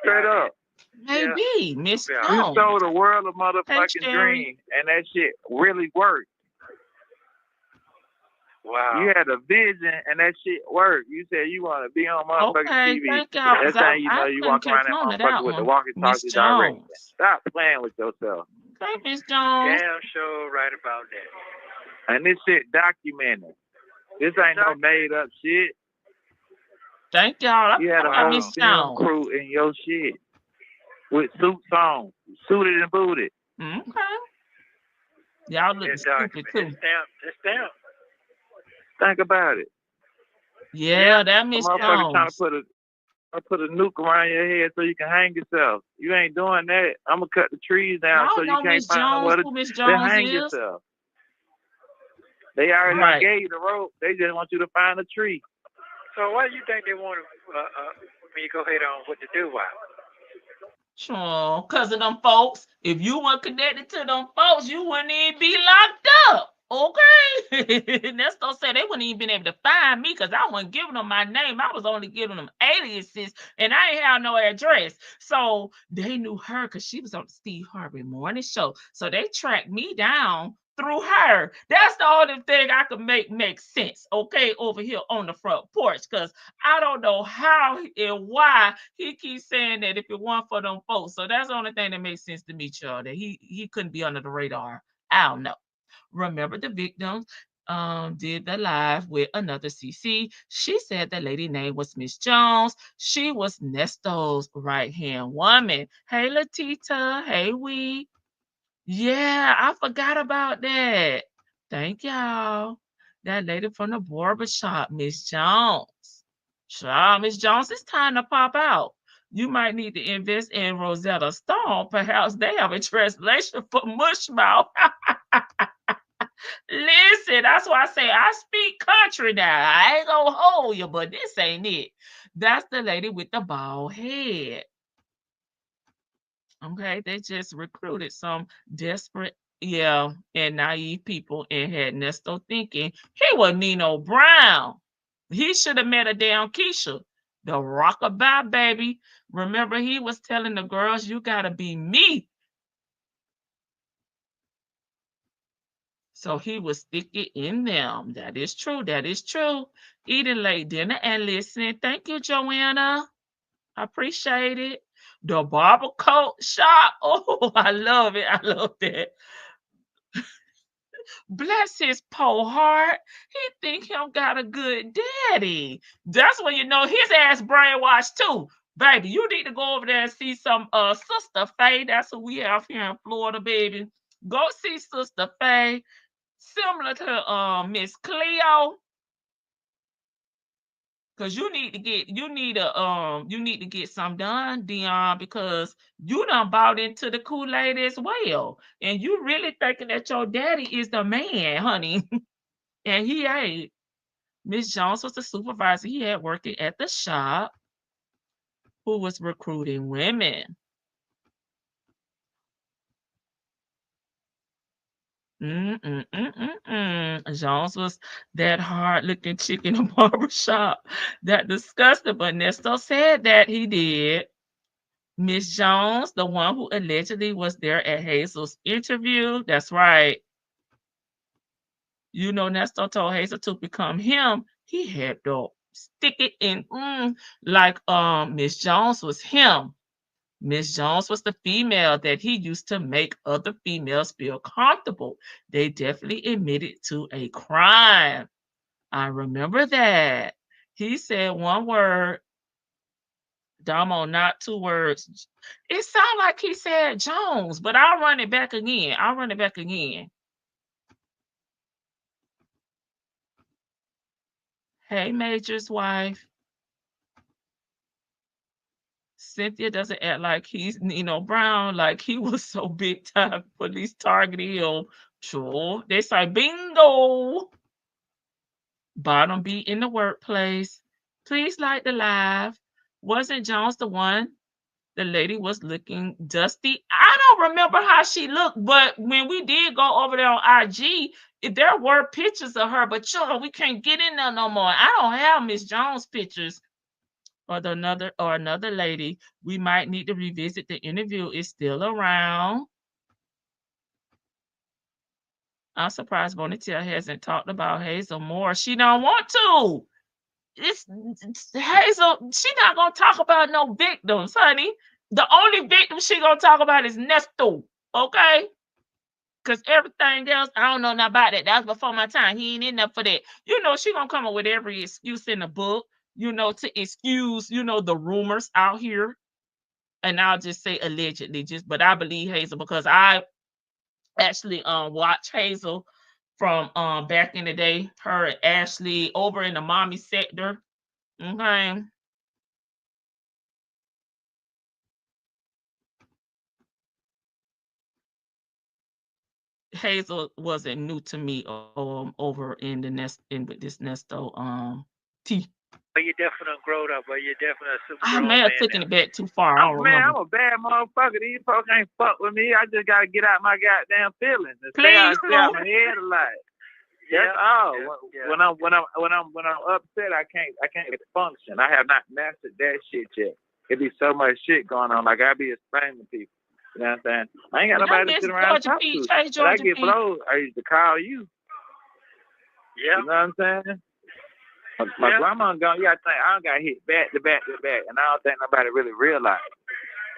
Speaker 4: Straight up.
Speaker 2: Maybe, Miss
Speaker 3: Yeah.
Speaker 4: You
Speaker 2: Jones.
Speaker 4: sold the world a motherfucking
Speaker 2: Hey, Shirley.
Speaker 4: dream, and that shit really worked.
Speaker 3: Wow.
Speaker 4: You had a vision, and that shit worked. You said you want to be on motherfucking
Speaker 2: Okay,
Speaker 4: TV.
Speaker 2: thank y'all.
Speaker 4: That's how you know you
Speaker 2: couldn't
Speaker 4: walk around
Speaker 2: catch on to
Speaker 4: that
Speaker 2: that
Speaker 4: motherfucker with the
Speaker 2: one.
Speaker 4: walkie-talkie
Speaker 2: Miss
Speaker 4: direct.
Speaker 2: Jones.
Speaker 4: Stop playing with yourself.
Speaker 2: Okay, Miss Jones.
Speaker 3: Damn sure right about that.
Speaker 4: And this shit documented. This ain't no made-up shit.
Speaker 2: Thank y'all.
Speaker 4: You had a
Speaker 2: I
Speaker 4: whole
Speaker 2: Miss
Speaker 4: film
Speaker 2: Jones.
Speaker 4: crew in your shit with suits on, suited and booted.
Speaker 2: Okay. Y'all look
Speaker 3: It's
Speaker 2: stupid
Speaker 3: documented.
Speaker 2: too.
Speaker 3: It's stamped.
Speaker 4: Think about it.
Speaker 2: Yeah, that
Speaker 4: A
Speaker 2: Miss
Speaker 4: motherfucker trying
Speaker 2: Jones.
Speaker 4: to put a nuke around your head so you can hang yourself. You ain't doing that. I'm gonna cut the trees down
Speaker 2: Y'all
Speaker 4: so you
Speaker 2: know
Speaker 4: can't
Speaker 2: Miss
Speaker 4: find
Speaker 2: Jones,
Speaker 4: nowhere
Speaker 2: who Miss
Speaker 4: to
Speaker 2: Jones
Speaker 4: hang
Speaker 2: is?
Speaker 4: yourself. They already
Speaker 2: Right.
Speaker 4: gave you the rope. They just want you to find a tree.
Speaker 3: So why do you think they want me to go ahead on what to do? Why?
Speaker 2: Sure, because of them folks. If you weren't connected to them folks, you wouldn't even be locked up. Okay. That's don't say they wouldn't even been able to find me because I wasn't giving them my name. I was only giving them aliases and I ain't have no address. So they knew her because she was on the Steve Harvey Morning Show. So they tracked me down through her. That's the only thing I could make sense, okay, over here on the front porch, because I don't know how and why he keeps saying that if it weren't for them folks. So that's the only thing that makes sense to me, y'all, that he couldn't be under the radar. I don't know. Remember the victims did the live with another CC. She said the lady name was Miss Jones. She was Nesto's right-hand woman. Hey, Latita. Hey, Wee. Yeah, I forgot about that. Thank y'all. That lady from the barbershop, Miss Jones. Child, Miss Jones, it's time to pop out. You might need to invest in Rosetta Stone. Perhaps they have a translation for mushmouth. Listen, that's why I say I speak country now. I ain't gonna hold you, but this ain't it. That's the lady with the bald head. Okay, they just recruited some desperate, and naive people and had Nesto thinking he was Nino Brown. He should have met a damn Keisha, the rockabye baby. Remember, he was telling the girls, you gotta be me. So he was sticky in them. That is true. That is true. Eating late dinner and listening. Thank you, Joanna. I appreciate it. The barber coat shop. Oh, I love it. I love that. Bless his poor heart. He think him got a good daddy. That's when you know his ass brainwashed too. Baby, you need to go over there and see some Sister Faye. That's who we have here in Florida, baby. Go see Sister Faye. Similar to Miss Cleo. Cause you need to get some done, Dion, because you done bought into the Kool-Aid as well. And you really thinking that your daddy is the man, honey. And he ain't. Miss Jones was the supervisor he had working at the shop who was recruiting women. Jones was that hard-looking chick in the barbershop that disgusted, but Nesto said that he did. Miss Jones, the one who allegedly was there at Hazel's interview. That's right. You know, Nesto told Hazel to become him. He had to stick it in like Miss Jones was him. Miss Jones was the female that he used to make other females feel comfortable. They definitely admitted to a crime. I remember that. He said one word. Damo, not 2 words. It sounds like he said Jones, but I'll run it back again. Hey, Major's wife. Cynthia doesn't act like he's Nino Brown, like he was so big time. Police targeted him. Sure. They say bingo. Bottom beat in the workplace. Please like the live. Wasn't Jones the one? The lady was looking dusty. I don't remember how she looked, but when we did go over there on IG, there were pictures of her, but we can't get in there no more. I don't have Miss Jones pictures or another lady. We might need to revisit the interview. It's still around. I'm surprised Bonitel hasn't talked about Hazel more. She don't want to. It's Hazel. She not gonna talk about no victims, honey. The only victim she gonna talk about is Ernesto, okay? Because everything else, I don't know nothing about that. That was before my time. He ain't in there for that. She gonna come up with every excuse in the book, to excuse, the rumors out here. And I'll just say allegedly, but I believe Hazel because I actually watched Hazel from back in the day, her and Ashley over in the mommy sector. Okay. Hazel wasn't new to me over in the with this Nesto tea.
Speaker 3: But you definitely grown up, but you definitely super
Speaker 2: I may have taken it back too far. I don't remember.
Speaker 4: I'm a bad motherfucker. These folks ain't fuck with me. I just gotta get out my goddamn feelings and
Speaker 2: Please,
Speaker 4: stay out my head a lot. That's all.
Speaker 3: Yeah.
Speaker 4: When I'm upset, I can't function. I have not mastered that shit yet. It be so much shit going on. Like I be explaining to people. You know what I'm saying? I ain't got nobody to sit around and talk to. When I get blows, I used to call you.
Speaker 3: Yeah.
Speaker 4: You know what I'm saying? My grandma gone. You gotta think I got hit back to back to back, and I don't think nobody really realized.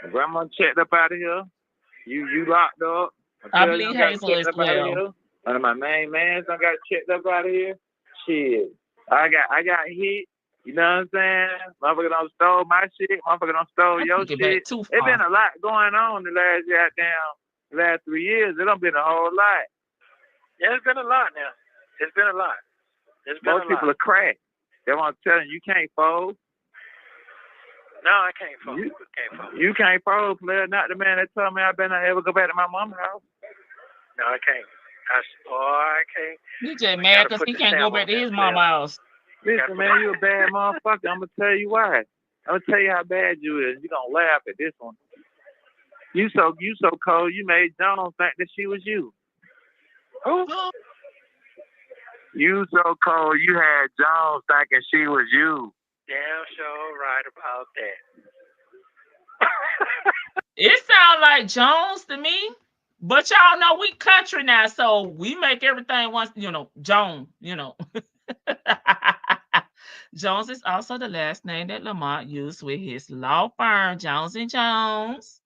Speaker 4: My grandma checked up out of here. You locked up.
Speaker 2: I believe Hazel as well.
Speaker 4: One of my main mans done got checked up out of here. Shit, I got hit. You know what I'm saying? Motherfucker done stole my shit. Motherfucker done stole your shit. It's been a lot going on the last 3 years. It done been a whole lot.
Speaker 3: Yeah, it's been a lot now. It's been a lot.
Speaker 4: Most people are cracked. They want to tell you can't fold.
Speaker 3: No, I can't fold.
Speaker 4: You can't fold, player. Not the man that told me I better not ever go back to my mama's house.
Speaker 3: No, I can't. I can't.
Speaker 2: He just mad because he can't go back to his mama's house.
Speaker 4: Listen, man, you a bad motherfucker. I'm going to tell you why. I'm going to tell you how bad you is. You're going to laugh at this one. You so cold, you made Jones think that she was you.
Speaker 3: Who?
Speaker 4: You so cold, you had Jones thinking she was you.
Speaker 3: Damn sure right about that.
Speaker 2: It sounds like Jones to me, but y'all know we country now, so we make everything once, Jones, Jones is also the last name that Lamont used with his law firm, Jones & Jones.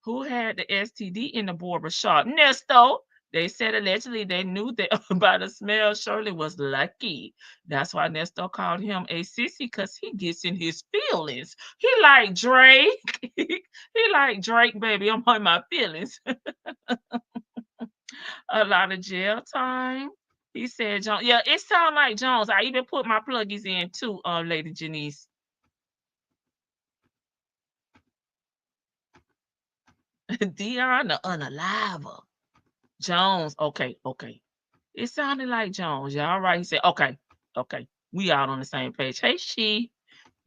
Speaker 2: Who had the STD in the barber shop? Nesto. They said allegedly they knew that by the smell. Shirley was lucky. That's why Nesto called him a sissy, because he gets in his feelings. He like Drake. he like Drake, baby. I'm on my feelings. A lot of jail time. He said, Jones. Yeah, it sounds like Jones. I even put my pluggies in too, Lady Janice. Dion the Unaliver. Jones. Okay. It sounded like Jones. Y'all right. He said, okay. We out on the same page. Hey, she.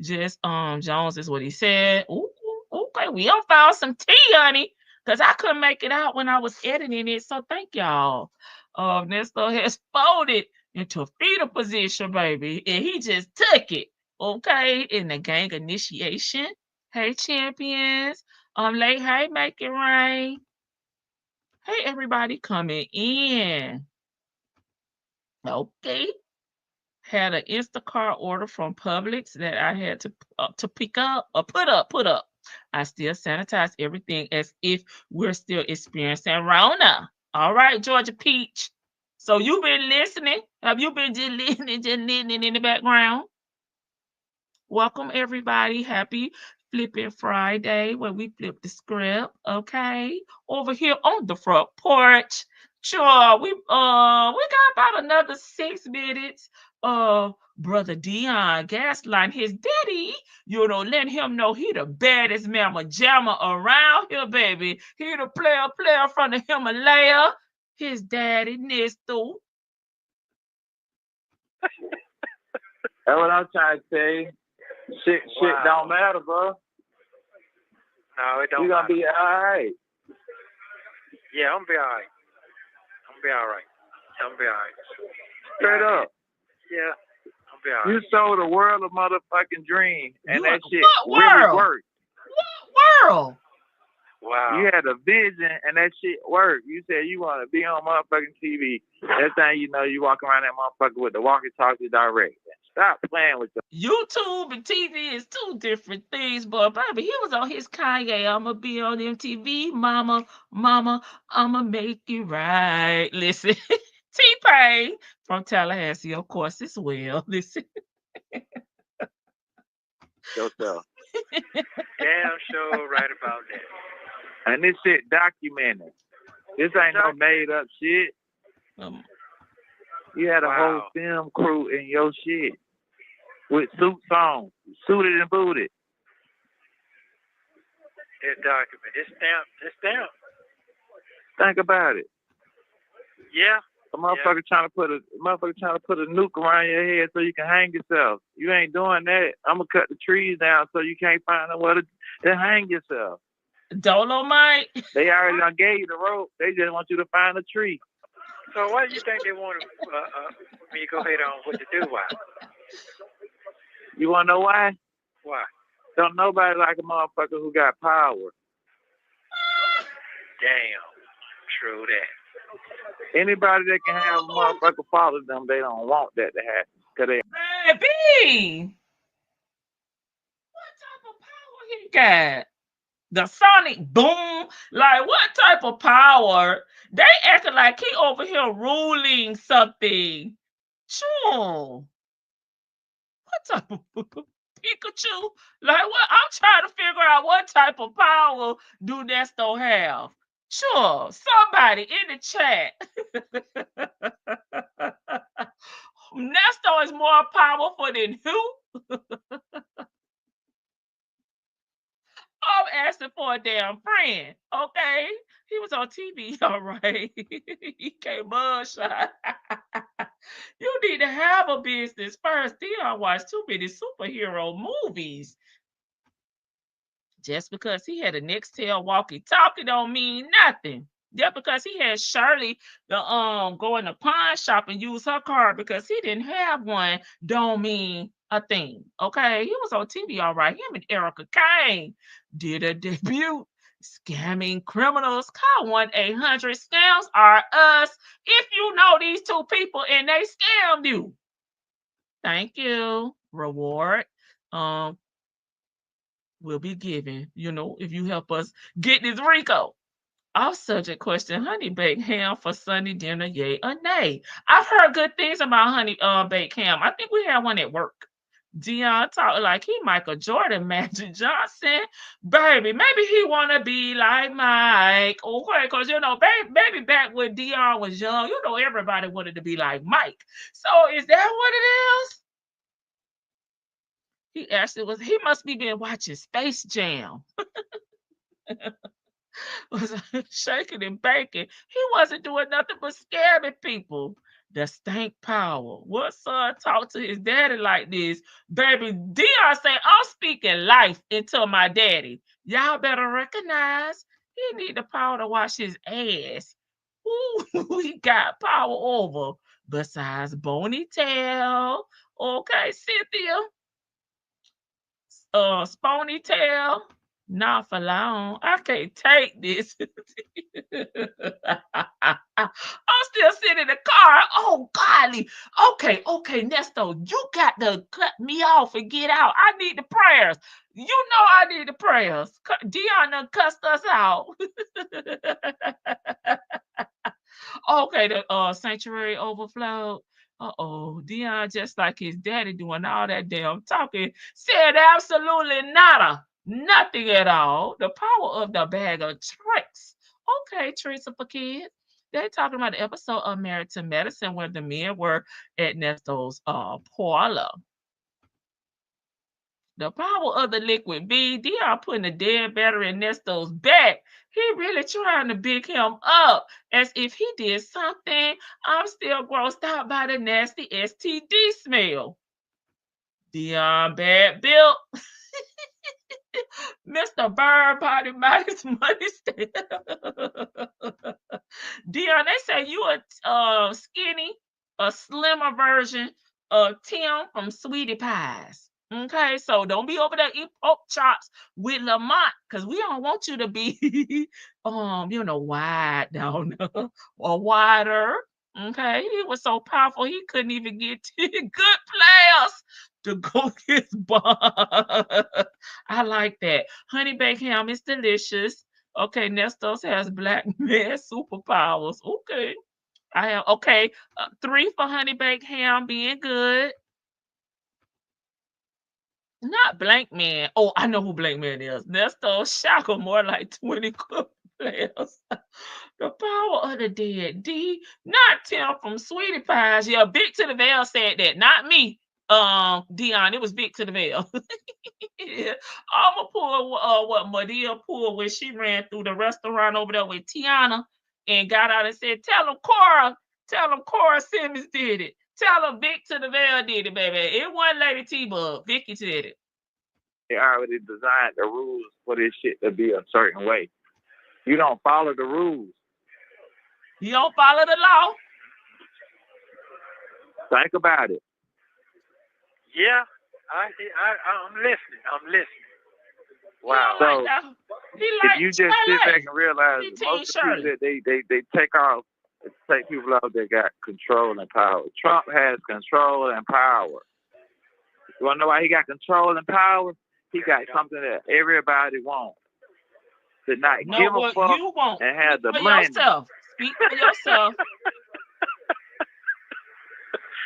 Speaker 2: Just Jones is what he said. Ooh, okay. We all found some tea, honey. Because I couldn't make it out when I was editing it. So thank y'all. Ernesto has folded into fetal position, baby. And he just took it. Okay. In the gang initiation. Hey, champions. Late, hey, make it rain. Hey, everybody coming in. Okay. Had an Instacart order from Publix that I had to pick up or put up. I still sanitize everything as if we're still experiencing Rona. All right, Georgia Peach. So you've been listening? Have you been just listening in the background? Welcome everybody. Happy Flipping Friday, where we flip the script. Okay, over here on the front porch. Sure, we got about another 6 minutes of Brother Dion gaslighting his daddy. Letting him know he the baddest mama jammer around here, baby. He the player from the Himalaya. His daddy, Ernesto.
Speaker 4: That's what I'm trying to say. Shit don't matter, bro.
Speaker 3: No, it don't.
Speaker 4: You gonna be all right.
Speaker 3: Yeah, I'm gonna be all right. I'm gonna be all right.
Speaker 4: Straight up.
Speaker 3: Yeah, I'm gonna be all right.
Speaker 4: You sold the world a motherfucking dream, and that shit
Speaker 2: what
Speaker 4: really
Speaker 2: world?
Speaker 4: worked.
Speaker 2: What world?
Speaker 3: Wow.
Speaker 4: You had a vision, and that shit worked. You said you want to be on motherfucking TV. That thing, you walk around that motherfucker with the walkie-talkie direct. Stop playing with them.
Speaker 2: YouTube and TV is two different things, but baby, he was on his Kanye. I'ma be on MTV, mama, I'ma make it right. Listen, T-Pain from Tallahassee, of course, as well. Listen.
Speaker 4: Yourself.
Speaker 3: Damn sure right about that.
Speaker 4: And this shit documented. This ain't no made up shit. You had a whole film crew in your shit with suits on, suited and booted.
Speaker 3: It's documented. It's stamped.
Speaker 4: Think about it.
Speaker 3: Yeah.
Speaker 4: A motherfucker trying to put a nuke around your head so you can hang yourself. You ain't doing that. I'm gonna cut the trees down so you can't find nowhere to hang yourself.
Speaker 2: Dolomite.
Speaker 4: They already done gave you the rope. They just want you to find a tree.
Speaker 3: So why do you think they want me to go ahead on what to do? Why?
Speaker 4: You want to know why?
Speaker 3: Why?
Speaker 4: Don't nobody like a motherfucker who got power.
Speaker 3: Damn. True that.
Speaker 4: Anybody that can have a motherfucker follow them, they don't want that to happen.
Speaker 2: Baby! What type of power he got? The sonic boom? Like, what type of power? They acting like he over here ruling something. Sure. What type of Pikachu? Like, what? I'm trying to figure out what type of power do Nesto have. Sure, somebody in the chat. Nesto is more powerful than who? I'm asking for a damn friend, okay? He was on TV, all right. He came mugshot. You need to have a business first. Dion watched too many superhero movies. Just because he had a Nextel walkie-talkie don't mean nothing. Just because he had Shirley to go in the pawn shop and use her card because he didn't have one don't mean a thing. Okay, he was on TV, all right. Him and Erica Kane did a debut. Scamming criminals. Call 1-800-SCAMS are us if you know these two people and they scammed you. Thank you. Reward will be given, if you help us get this Rico. Off subject question: honey baked ham for Sunday dinner, yay or nay? I've heard good things about honey baked ham. I think we had one at work. Dion talk like he Michael Jordan, Magic Johnson. Baby, maybe he want to be like Mike. Okay, because, baby, back when Dion was young, everybody wanted to be like Mike. So is that what it is? He must be been watching Space Jam. Was shaking and baking. He wasn't doing nothing but scamming people. The stank power. What son talk to his daddy like this? Baby, Dion say, I'm speaking life into my daddy. Y'all better recognize he need the power to wash his ass. Ooh, he got power over. Besides Boney Tail. Okay, Cynthia. Spony Tail. Not for long. I can't take this. I'm still sitting in the car. Oh, golly. Okay, Nesto, you got to cut me off and get out. I need the prayers. You know I need the prayers. Dion done cussed us out. Okay, the sanctuary overflowed. Dion, just like his daddy doing all that damn talking, said absolutely nada. Nothing at all. The power of the bag of tricks. Okay, Teresa for kids. They're talking about the episode of Married to Medicine where the men were at Ernesto's parlor. The power of the liquid B. Dion putting the dead battery in Ernesto's back. He really trying to big him up as if he did something. I'm still grossed out by the nasty STD smell. Dion bad built. Mr. Bird body minus money stay. Dion, they say you a skinny, a slimmer version of Tim from Sweetie Pies. Okay, so don't be over there eating pork chops with Lamont, because we don't want you to be wide down there or wider. Okay, he was so powerful he couldn't even get to good players to go his bond. I like that. Honey baked ham is delicious. Okay, Nestos has black man superpowers. Okay. I have 3 for honey baked ham being good. Not Blank Man. Oh, I know who Blank Man is. Nesto Shackle, more like 20 club players. The power of the dead. D, not Tim from Sweetie Pies. Yeah, Big to the Veil said that. Not me. Dion, it was Big to the Veil. Yeah. I'ma pull what Madea pulled when she ran through the restaurant over there with Tiana and got out and said, tell them Cora Simmons did it. Tell them Vic to the Veil did it, baby. It wasn't Lady T-Bug. Vicky did it.
Speaker 4: They already designed the rules for this shit to be a certain way. You don't follow the rules.
Speaker 2: You don't follow the law?
Speaker 4: Think about it.
Speaker 3: Yeah, I'm listening. Wow.
Speaker 4: So if you just sit back and realize most of the people that they take people out that got control and power. Trump has control and power. You want to know why he got control and power? He got something that everybody wants. To not give a fuck and have the money.
Speaker 2: Yourself. Speak for yourself.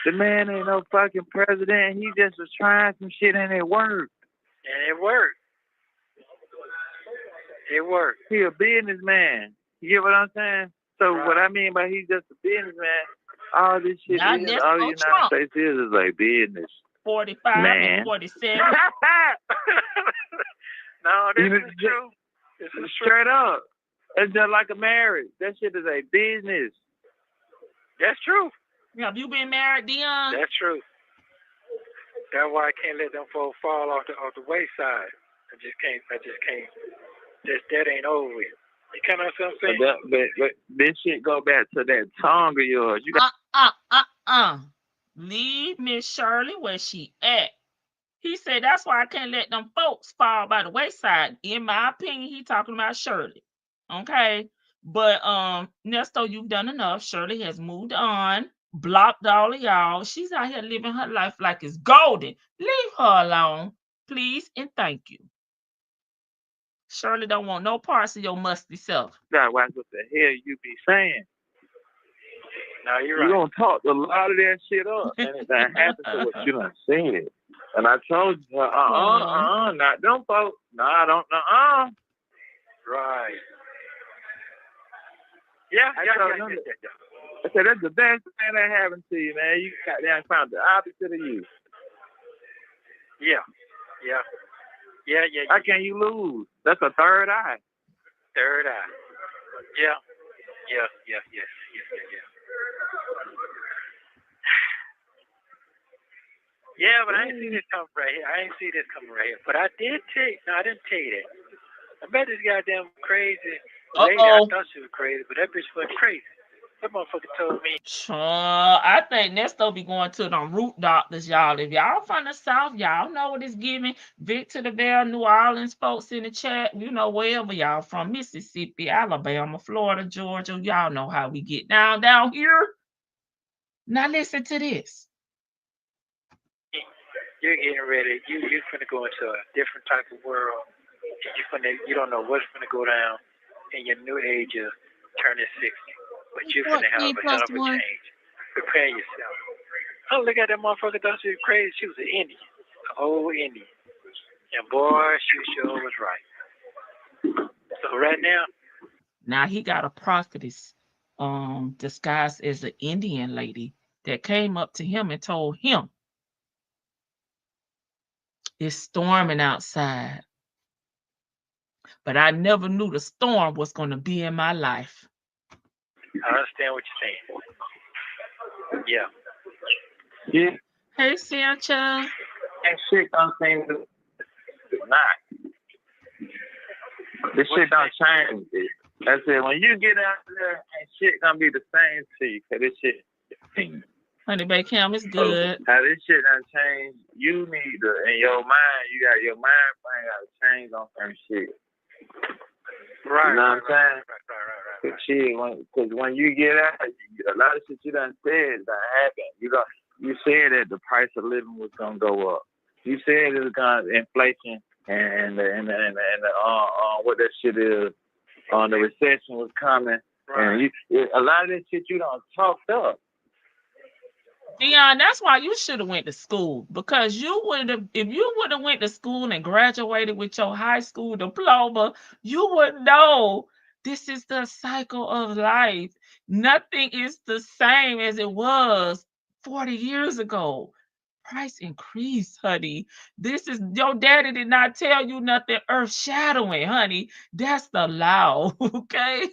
Speaker 4: The man ain't no fucking president. He just was trying some shit and it worked.
Speaker 3: And it worked. It worked.
Speaker 4: He a businessman. You get what I'm saying? So what I mean by he's just a businessman, all this shit all the United States is like business.
Speaker 2: 45
Speaker 4: man.
Speaker 2: And 47.
Speaker 3: No, this is true. This is
Speaker 4: straight up. It's just like a marriage. That shit is a business.
Speaker 3: That's true.
Speaker 2: Have you been married, Dion?
Speaker 3: That's true. That's why I can't let them folks fall off the wayside. I just can't. That ain't over with. You kind of what I'm saying?
Speaker 4: But this shit go back to that tongue of yours. You got
Speaker 2: Leave Miss Shirley where she at. He said that's why I can't let them folks fall by the wayside. In my opinion, he talking about Shirley. Okay. But Nesto, you've done enough. Shirley has moved on, blocked all of y'all. She's out here living her life like it's golden. Leave her alone, please, and thank you. Shirley don't want no parts of your musty self.
Speaker 4: That's what the hell you be saying.
Speaker 3: No, you're right.
Speaker 4: You gonna talk a lot of that shit up, and it done happened to what you done seen. And I told you, not them folks. No, I don't know.
Speaker 3: Right. Yeah.
Speaker 4: I said that's the best thing that happened to you, man. You got down and found the opposite of you.
Speaker 3: Yeah.
Speaker 4: How can you lose? That's a third eye.
Speaker 3: Third eye. Yeah. Yeah, but I didn't see this coming right here. But I did I didn't tell you that. I bet this goddamn crazy lady, I thought she was crazy, but that bitch was crazy. That motherfucker told me.
Speaker 2: I think Nesto be going to them root doctors, y'all. If y'all from the South, y'all know what it's giving. Vic to the Veil, New Orleans folks in the chat, wherever y'all from, Mississippi, Alabama, Florida, Georgia, y'all know how we get down here. Now listen to this.
Speaker 3: You're getting ready. You're finna go into a different type of world. You don't know what's finna go down in your new age of turning 60. But you're finna have a hell of a change. Prepare yourself. I look at that motherfucker, thought she was crazy. She was an Indian, an old Indian. And boy, she sure was right. So right
Speaker 2: now he got a prophetess disguised as an Indian lady that came up to him and told him it's storming outside. But I never knew the storm was going to be in my life.
Speaker 3: I understand what you're saying. Yeah.
Speaker 4: Yeah.
Speaker 2: Hey, Sancha.
Speaker 4: That shit don't seem to not. This shit don't change. I said, when you get out there, ain't shit gonna be the same to you, cause this shit.
Speaker 2: Honey Baked Ham is good.
Speaker 4: How this shit done change, you need to, in your mind, you got your mind frame got to change on some shit.
Speaker 3: Right.
Speaker 4: You know what I'm saying?
Speaker 3: Right.
Speaker 4: Because when you get out, a lot of shit you done said done happen. You said that the price of living was gonna go up. You said it was gonna inflation and what that shit is. The recession was coming, right. And a lot of that shit you done talked up.
Speaker 2: Dion, that's why you should have went to school, because you would have, if you would have went to school and graduated with your high school diploma, you would know this is the cycle of life. Nothing is the same as it was 40 years ago. Price increased, honey. This is, your daddy did not tell you nothing earth-shattering, honey. That's the law, okay?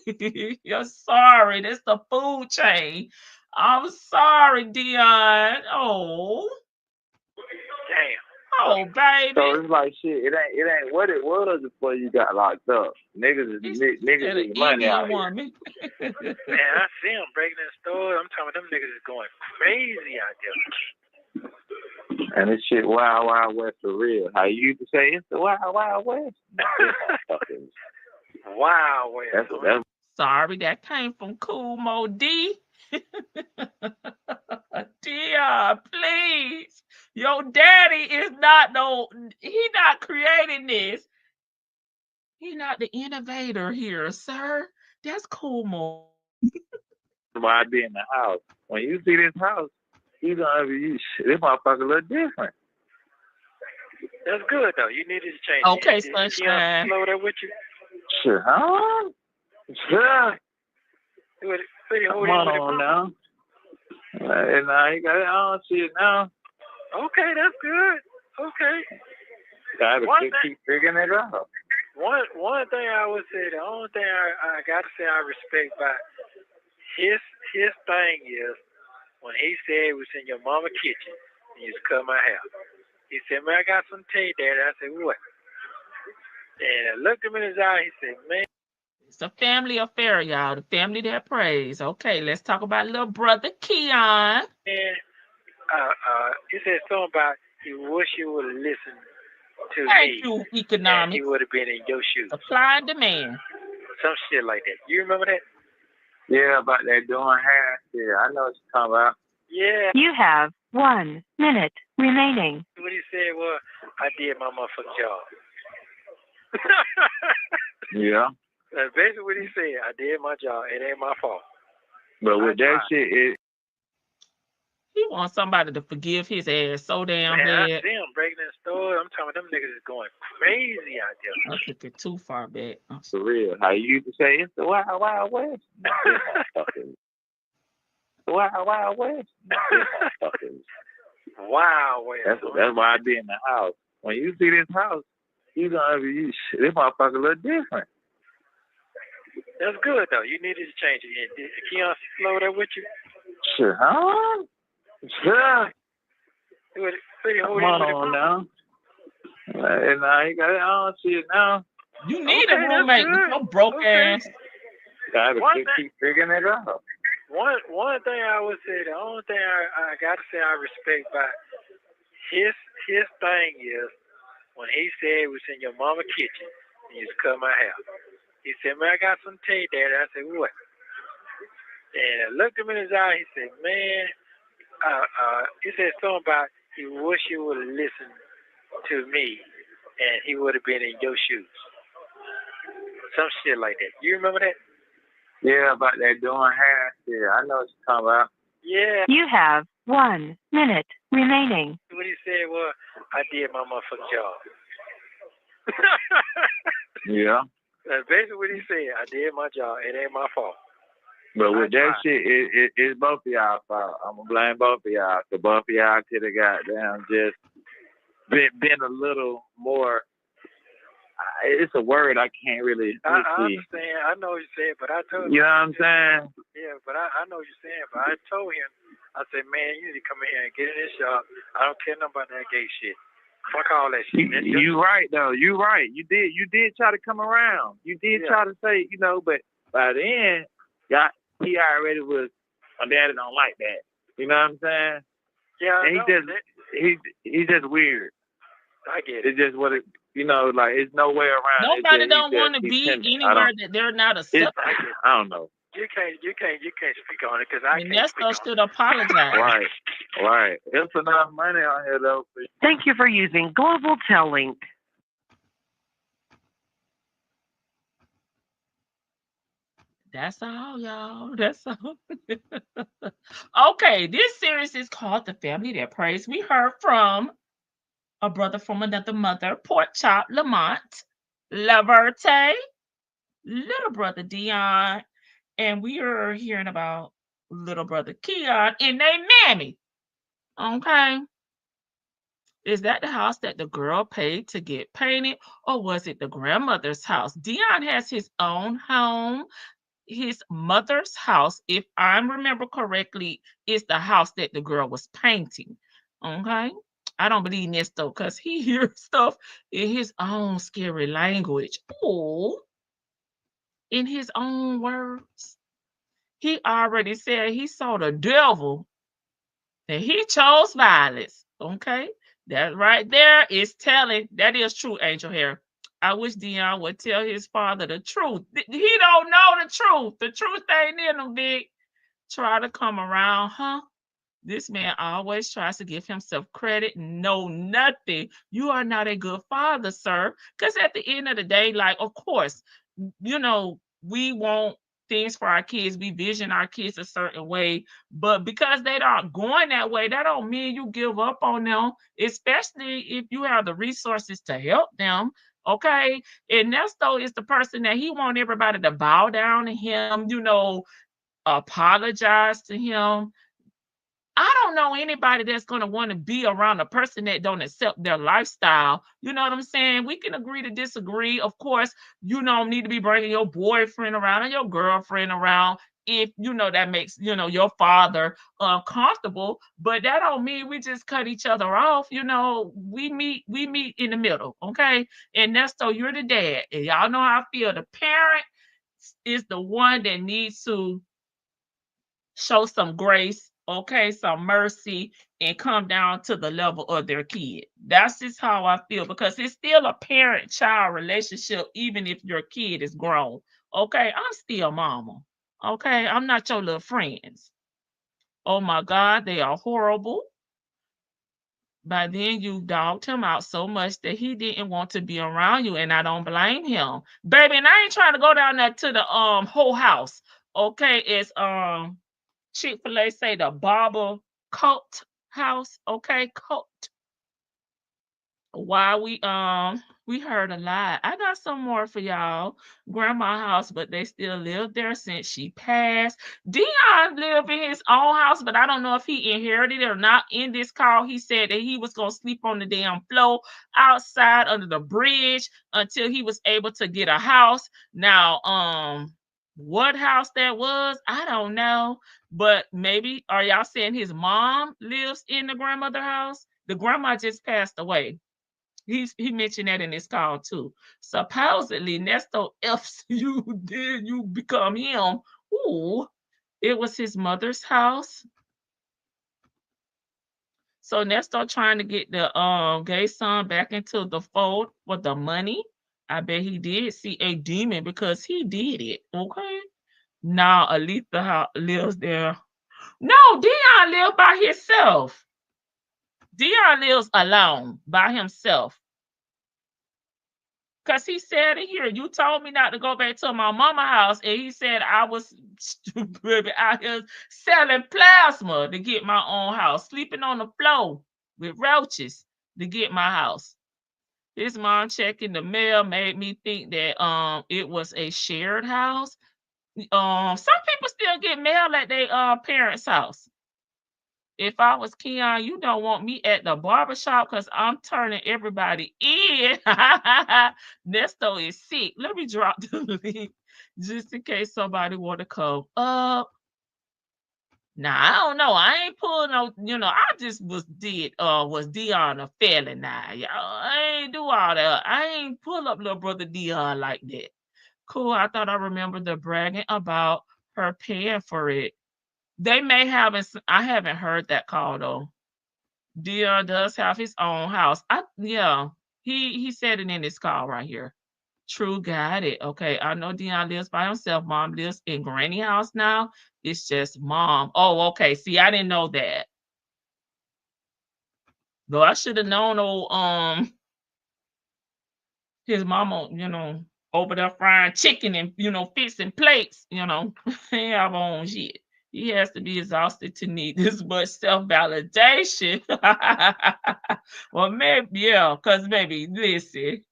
Speaker 2: You're sorry. That's the food chain. I'm sorry, Dion. Oh.
Speaker 3: Damn.
Speaker 2: Oh, baby.
Speaker 4: So it's like shit. It ain't what it was before you got locked up. Niggas is money out here.
Speaker 3: Man, I see them breaking in stores. I'm talking about them niggas is going crazy out there.
Speaker 4: And this shit wild, wild west for real. How you used to say it's the wild, wild west.
Speaker 3: Wild west.
Speaker 4: That's
Speaker 2: sorry, that came from Cool Mo D. Dion, please. Your daddy is he not creating this. He not the innovator here, sir. That's Cool Mo.
Speaker 4: Why I be in the house. When you see this house, you gonna be this motherfucker a little different.
Speaker 3: That's good though. You needed to change.
Speaker 2: Okay, sunshine.
Speaker 3: Slow that with you.
Speaker 4: Sure, huh? Sure.
Speaker 3: Come
Speaker 4: on now. And I don't see it now.
Speaker 3: Okay, that's good. Okay.
Speaker 4: Gotta keep figuring it out.
Speaker 3: One thing I would say, the only thing I gotta say I respect about his thing is when he said it was in your mama kitchen and you just cut my hair. He said, man, I got something to tell you, Daddy. I said, what? And I looked him in his eye. He said, man.
Speaker 2: It's a family affair, y'all. The family that prays. Okay, let's talk about little brother Keon.
Speaker 3: And he said something about he wish you would have listened to
Speaker 2: Thank
Speaker 3: me.
Speaker 2: you, economics.
Speaker 3: He would have been in your shoes.
Speaker 2: Supply and demand.
Speaker 3: Some shit like that. You remember that?
Speaker 4: Yeah, about that doing hair. Yeah, I know what you're talking about.
Speaker 3: Yeah.
Speaker 6: You have 1 minute remaining.
Speaker 3: What he said was, I did my motherfucking job.
Speaker 4: Yeah.
Speaker 3: That's basically what he said. I did my job. It ain't my fault.
Speaker 4: But with that shit,
Speaker 2: he wants somebody to forgive his ass so damn bad.
Speaker 3: I see him breaking in stores. I'm talking about them niggas is going crazy out there.
Speaker 2: I took it too far back.
Speaker 4: For real. How you used to say it's the wild, wild west. The wild, wild west.
Speaker 3: Wild west.
Speaker 4: That's why I be in the house. When you see this house, you gonna be this motherfucker a little different.
Speaker 3: That's good though. You needed to change it. Did Keon slow that with you?
Speaker 4: Sure, huh? Sure. Come on now. And I don't see it now.
Speaker 2: You need a roommate with your broke ass.
Speaker 4: Gotta keep figuring it out.
Speaker 3: One thing I would say, the only thing I gotta say I respect about his thing is when he said it was in your mama kitchen and you just cut my hair. He said, man, I got something to tell you, Daddy. I said, what? And I looked him in his eye. He said, man, he said something about he wish you would have listened to me and he would have been in your shoes. Some shit like that. You remember that?
Speaker 4: Yeah, about that doing hair. Yeah, I know what you're talking about.
Speaker 3: Yeah.
Speaker 6: You have 1 minute remaining.
Speaker 3: What he said was, I did my motherfucking job.
Speaker 4: Yeah.
Speaker 3: That's basically what he said. I did my job. It ain't my fault.
Speaker 4: But with that shit, it's both of y'all fault. I'm gonna blame both of y'all. So both of y'all could have got down just been a little more. It's a word I can't really.
Speaker 3: I understand. I know what you said, but I told him.
Speaker 4: You know what I'm saying?
Speaker 3: Yeah, but I know what you're saying. But I told him, I said, man, you need to come in here and get in this shop. I don't care nothing about that gay shit. Fuck all that shit.
Speaker 4: You right though. You right. You did try to come around. You did try to say, but by then, he already was. My daddy don't like that. You know what I'm saying?
Speaker 3: Yeah.
Speaker 4: And he's just weird.
Speaker 3: I get it.
Speaker 4: It's just what it. Like it's no way around.
Speaker 2: Nobody don't want to be anywhere that they're not accepted.
Speaker 4: I don't know.
Speaker 3: You can't speak on it because I can't
Speaker 2: Ernesto
Speaker 3: speak
Speaker 2: should apologize.
Speaker 4: Right. There's enough money on here though.
Speaker 6: Thank you for using Global Tellink.
Speaker 2: That's all, y'all. That's all. Okay, this series is called The Family That Prays. We heard from a brother from another mother, Pork Chop Lamont, Laverte, little brother Dion, and we are hearing about little brother Keon and they mammy. Okay. Is that the house that the girl paid to get painted, or was it the grandmother's house? Dion has his own home. His mother's house, if I remember correctly, is the house that the girl was painting. Okay. I don't believe this though, because he hears stuff in his own scary language. Oh, in his own words. He already said he saw the devil and he chose violence. Okay. That right there is telling. That is true, Angel Hair. I wish Dion would tell his father the truth. He don't know the truth. The truth ain't in him, Big. Try to come around, huh? This man always tries to give himself credit. No, nothing. You are not a good father, sir. Because at the end of the day, like, of course, we want things for our kids. We vision our kids a certain way. But because they aren't going that way, that don't mean you give up on them, especially if you have the resources to help them. Okay. Ernesto is the person that he want everybody to bow down to him, apologize to him. I don't know anybody that's going to want to be around a person that don't accept their lifestyle. You know what I'm saying? We can agree to disagree. Of course, you don't need to be bringing your boyfriend around or your girlfriend around if, that makes, your father comfortable. But that don't mean we just cut each other off. We meet in the middle, okay? And Ernesto, you're the dad. And y'all know how I feel. The parent is the one that needs to show some grace, okay, some mercy, and come down to the level of their kid. That's just how I feel, because it's still a parent-child relationship, even if your kid is grown. Okay, I'm still mama. Okay, I'm not your little friends. Oh my God, they are horrible. By then you dogged him out so much that he didn't want to be around you, and I don't blame him. Baby, and I ain't trying to go down there to the whole house. Okay, it's Chick-fil-A say the barber cult house, okay, cult. Why we heard a lot. I got some more for y'all. Grandma house, but they still live there since she passed. Dion lived in his own house, but I don't know if he inherited it or not. In this call, he said that he was gonna sleep on the damn floor outside under the bridge until he was able to get a house. Now, what house that was, I don't know. But maybe, are y'all saying his mom lives in the grandmother house? The grandma just passed away. He mentioned that in his call too. Supposedly, Ernesto F's you become him. Ooh, it was his mother's house. So Ernesto trying to get the gay son back into the fold for the money. I bet he did see a demon because he did it. Okay. Now Aletha lives there. No, Dion lives by himself. Dion lives alone by himself. Because he said in here, you told me not to go back to my mama house. And he said I was baby, out here selling plasma to get my own house, sleeping on the floor with roaches to get my house. His mom checking the mail made me think that it was a shared house. Some people still get mail at their parents' house. If I was Keon, you don't want me at the barbershop because I'm turning everybody in. Nesto is sick. Let me drop the link just in case somebody want to come up. Now I don't know. I ain't pulling no. I just was Dion a felon now, y'all. I ain't do all that. I ain't pull up little brother Dion like that. Cool. I thought I remembered the bragging about her paying for it. They may haven't. I haven't heard that call though. Dion does have his own house. He said it in this call right here. True, got it. Okay, I know Dion lives by himself. Mom lives in Granny house now. It's just mom. Oh, okay. See, I didn't know that. Though I should have known. His mama, over there frying chicken and fixing plates. He have on shit. He has to be exhausted to need this much self-validation. Well, maybe, because maybe, listen.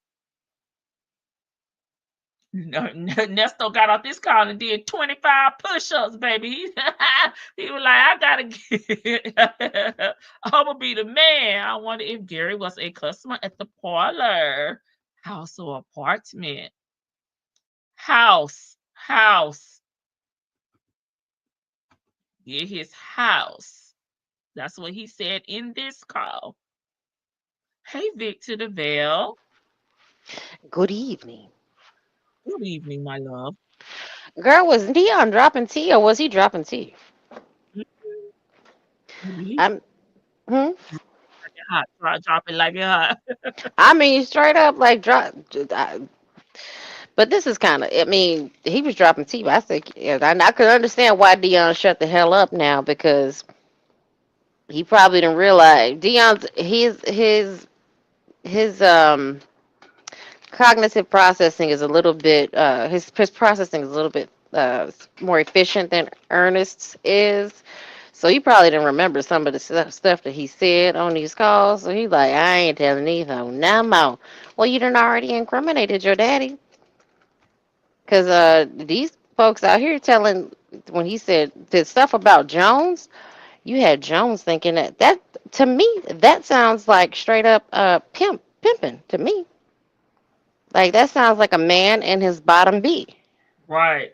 Speaker 2: Nesto got off this call and did 25 push-ups, baby. He was like, I gotta get I'm gonna be the man. I wonder if Gary was a customer at the parlor. House or apartment? House. Get his house. That's what he said in this call. Hey, Victor DeVale.
Speaker 7: Good evening.
Speaker 2: Good evening, my love.
Speaker 7: Girl, was Dion dropping tea or was he dropping tea? I'm hmm?
Speaker 2: Hot. Drop it like it hot.
Speaker 7: I mean straight up like but this is kind of, I mean, he was dropping tea, but I said, yeah, I could understand why Dion shut the hell up now because he probably didn't realize Dion's his cognitive processing is a little bit his processing is a little bit more efficient than Ernest's is. So he probably didn't remember some of the stuff that he said on these calls. So he's like, I ain't telling these no more. Well, you done already incriminated your daddy. Because these folks out here telling, when he said the stuff about Jones, you had Jones thinking that to me, that sounds like straight up pimping to me. Like that sounds like a man and his bottom B.
Speaker 2: Right.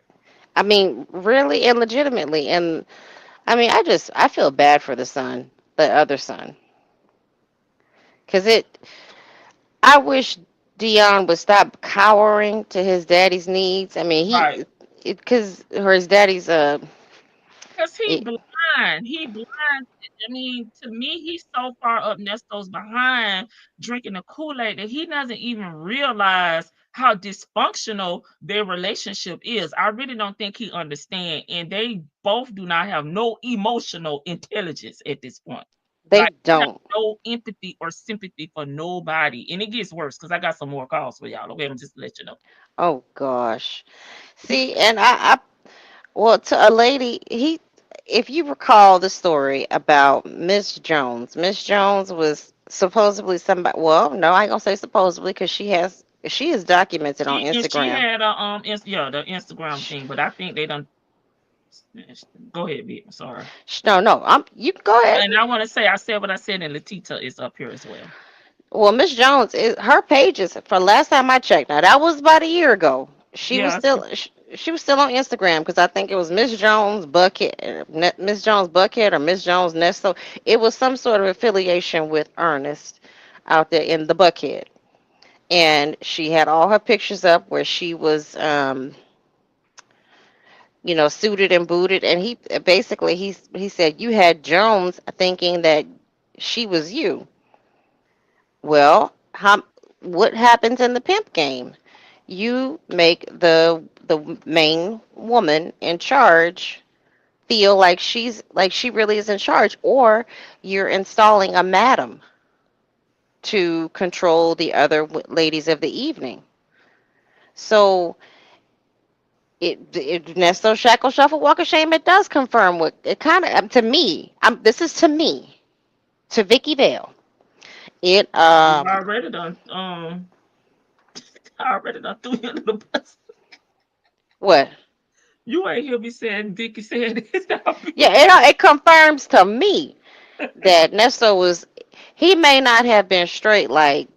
Speaker 7: I mean, really and legitimately. And I mean, I feel bad for the other son. Because I wish Dion would stop cowering to his daddy's needs. I mean, or his daddy's,
Speaker 2: Because he blind. He blind. I mean, to me, he's so far up Nesto's behind drinking the Kool-Aid that he doesn't even realize how dysfunctional their relationship is. I really don't think he understands. And they both do not have no emotional intelligence at this point.
Speaker 7: They don't.
Speaker 2: No empathy or sympathy for nobody. And it gets worse because I got some more calls for y'all. Okay, I'm just let you know.
Speaker 7: Oh, gosh. See, and well, to a lady, if you recall the story about Miss Jones was supposedly somebody. Well, no, I ain't gonna say supposedly because she is documented on Instagram.
Speaker 2: She had the Instagram thing, but I think they done. Go ahead, B. I'm sorry.
Speaker 7: No, you can go ahead.
Speaker 2: And I want to say I said what I said, and Latita is up here as well.
Speaker 7: Well, Miss Jones, her pages for last time I checked. Now that was about a year ago. She was still on Instagram because I think it was Miss Jones Buckhead, or Miss Jones Nesto. It was some sort of affiliation with Ernest out there in the Buckhead, and she had all her pictures up where she was, suited and booted. And he said you had Jones thinking that she was you. Well, what happens in the pimp game? You make the main woman in charge feel like she really is in charge, or you're installing a madam to control the other ladies of the evening. So Nesto Shackle Shuffle Walk of Shame, it does confirm what it kind of to me. This is to me, to Vicky Vale. It
Speaker 2: You already done I already done threw you under the bus.
Speaker 7: what?
Speaker 2: You ain't hear me saying Vicky said this.
Speaker 7: Yeah, it confirms to me that Nesto was. He may not have been straight like,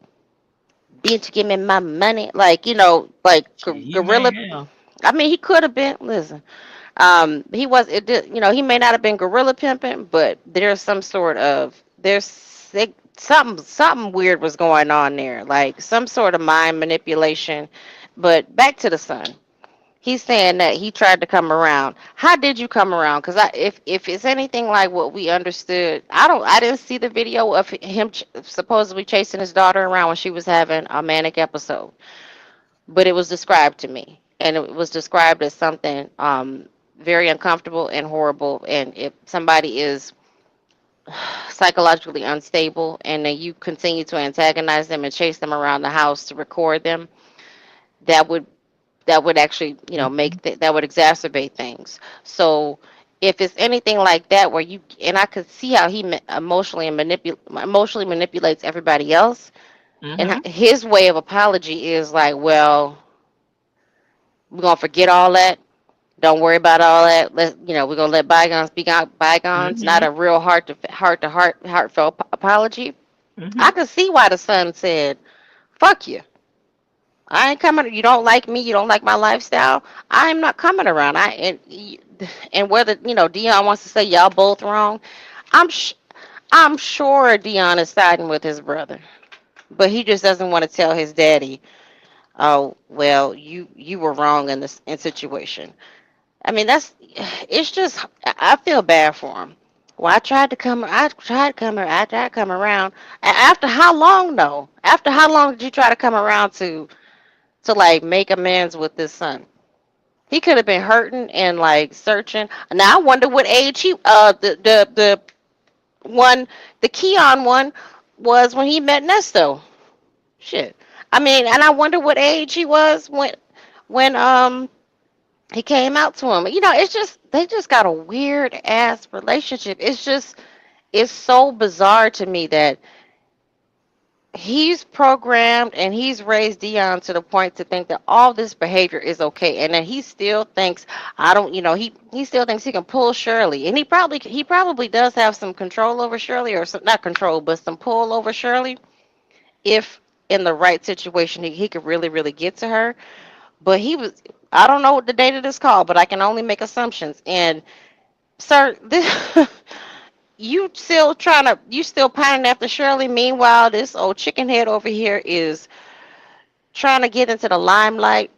Speaker 7: bitch, give me my money, like like
Speaker 2: He may
Speaker 7: gorilla.
Speaker 2: have.
Speaker 7: I mean, he could have been. Listen, he was. It did. He may not have been gorilla pimping, but there's some sort of something weird was going on there, like some sort of mind manipulation. But back to the son. He's saying that he tried to come around. How did you come around? Because if it's anything like what we understood, I didn't see the video of him supposedly chasing his daughter around when she was having a manic episode, but it was described to me, and it was described as something very uncomfortable and horrible. And if somebody is psychologically unstable, and then you continue to antagonize them and chase them around the house to record them, that would actually
Speaker 2: Mhm.
Speaker 7: that would exacerbate things. So if it's anything like that where you and I could see how he emotionally manipulates everybody else, and
Speaker 2: Mhm.
Speaker 7: his way of apology is like, well, we're gonna forget all that, don't worry about all that, we're gonna let bygones be bygones, not
Speaker 2: Mhm.
Speaker 7: a real heartfelt apology. I
Speaker 2: Mhm.
Speaker 7: could see why the son said, fuck you, I ain't coming. You don't like me. You don't like my lifestyle. I'm not coming around. And whether Dion wants to say y'all both wrong, I'm sh- I'm sure Dion is siding with his brother, but he just doesn't want to tell his daddy. Oh well, you were wrong in this situation. I mean it's just I feel bad for him. Well, I tried to come around. After how long though? After how long did you try to come around to like make amends with this son? He could have been hurting and like searching. Now I wonder what age he the one the Keon one was when he met Nesto. Shit. I mean, and I wonder what age he was when he came out to him. It's just they just got a weird ass relationship. It's so bizarre to me that he's programmed and he's raised Dion to the point to think that all this behavior is okay, and then he still thinks I don't, he still thinks he can pull Shirley, and he probably does have some control over Shirley, or some, not control, but some pull over Shirley if in the right situation he could really get to her. But I don't know what the date of this call, but I can only make assumptions. And sir, this. You still pining after Shirley. Meanwhile, this old chicken head over here is trying to get into the limelight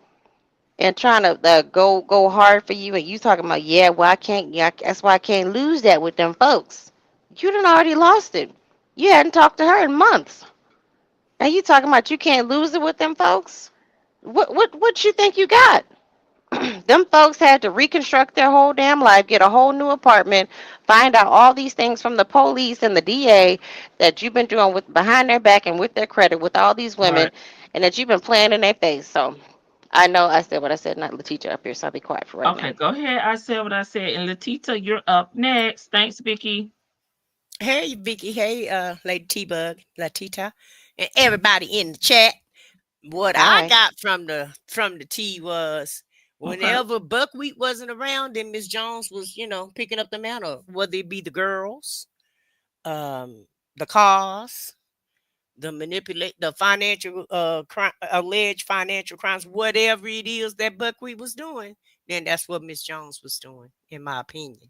Speaker 7: and trying to go hard for you, and you talking about, yeah, well, I can't, yeah, that's why I can't lose that with them folks. You done already lost it. You hadn't talked to her in months, and you talking about you can't lose it with them folks. What you think you got? Them folks had to reconstruct their whole damn life, get a whole new apartment, find out all these things from the police and the DA that you've been doing with behind their back and with their credit with all these women,
Speaker 2: Right.
Speaker 7: and that you've been playing in their face. So I know I said what I said, not Letitia up here, so I'll be quiet for right
Speaker 2: Okay,
Speaker 7: now.
Speaker 2: go ahead. I said what I said. And Latita, you're up next. Thanks, Vicky.
Speaker 8: Hey, Vicky. Hey, Lady T Bug, Latita, and everybody in the chat. What I
Speaker 7: Hi.
Speaker 8: got from the tea was
Speaker 2: Okay.
Speaker 8: whenever Buckwheat wasn't around, then Miss Jones was, picking up the mantle, whether it be the girls, the cars, the financial alleged financial crimes, whatever it is that Buckwheat was doing, then that's what Miss Jones was doing, in my opinion.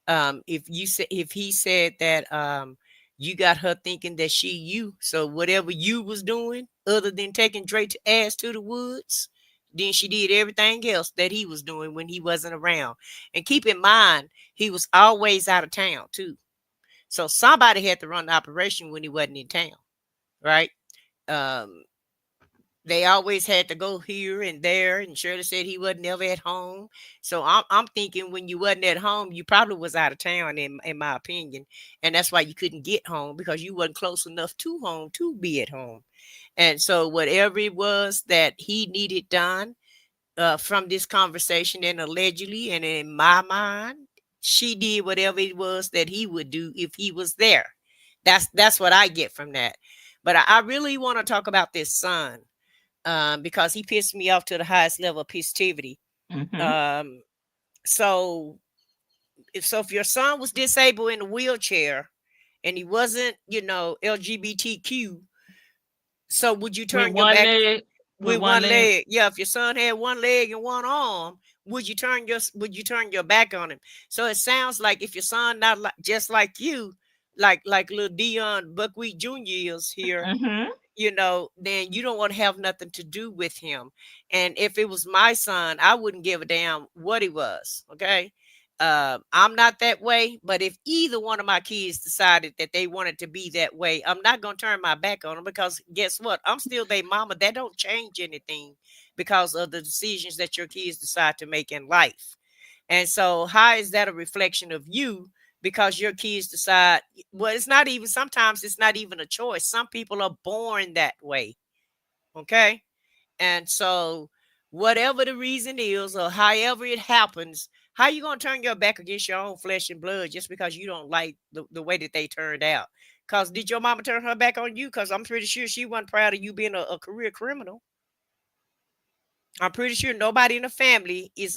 Speaker 8: If he said that you got her thinking that she you, so whatever you was doing other than taking Drake's ass to the woods, then she did everything else that he was doing when he wasn't around. And keep in mind, he was always out of town too, so somebody had to run the operation when he wasn't in town, right? um they always had to go here and there, and Shirley said he wasn't never at home. So I'm thinking when you wasn't at home, you probably was out of town, in my opinion, and that's why you couldn't get home, because you wasn't close enough to home to be at home. And so whatever it was that he needed done, from this conversation, and allegedly, and in my mind, she did whatever it was that he would do if he was there. That's what I get from that. But I really want to talk about this son, because he pissed me off to the highest level of positivity.
Speaker 2: Mm-hmm.
Speaker 8: So if your son was disabled in a wheelchair and he wasn't, LGBTQ, so would you
Speaker 2: With
Speaker 8: turn your
Speaker 2: one
Speaker 8: back
Speaker 2: leg.
Speaker 8: with one leg? Yeah, if your son had one leg and one arm, would you turn your back on him? So it sounds like if your son not just like you, like little Dion Buckwheat Jr. is here,
Speaker 2: Mm-hmm.
Speaker 8: Then you don't want to have nothing to do with him. And if it was my son, I wouldn't give a damn what he was. Okay. I'm not that way, but if either one of my kids decided that they wanted to be that way, I'm not going to turn my back on them, because guess what? I'm still their mama. That don't change anything because of the decisions that your kids decide to make in life. And so how is that a reflection of you? Because your kids decide, well, it's not even, sometimes it's not even a choice. Some people are born that way. Okay. And so whatever the reason is, or however it happens, how you going to turn your back against your own flesh and blood just because you don't like the way that they turned out? Because did your mama turn her back on you? Because I'm pretty sure she wasn't proud of you being a career criminal. I'm pretty sure nobody in the family is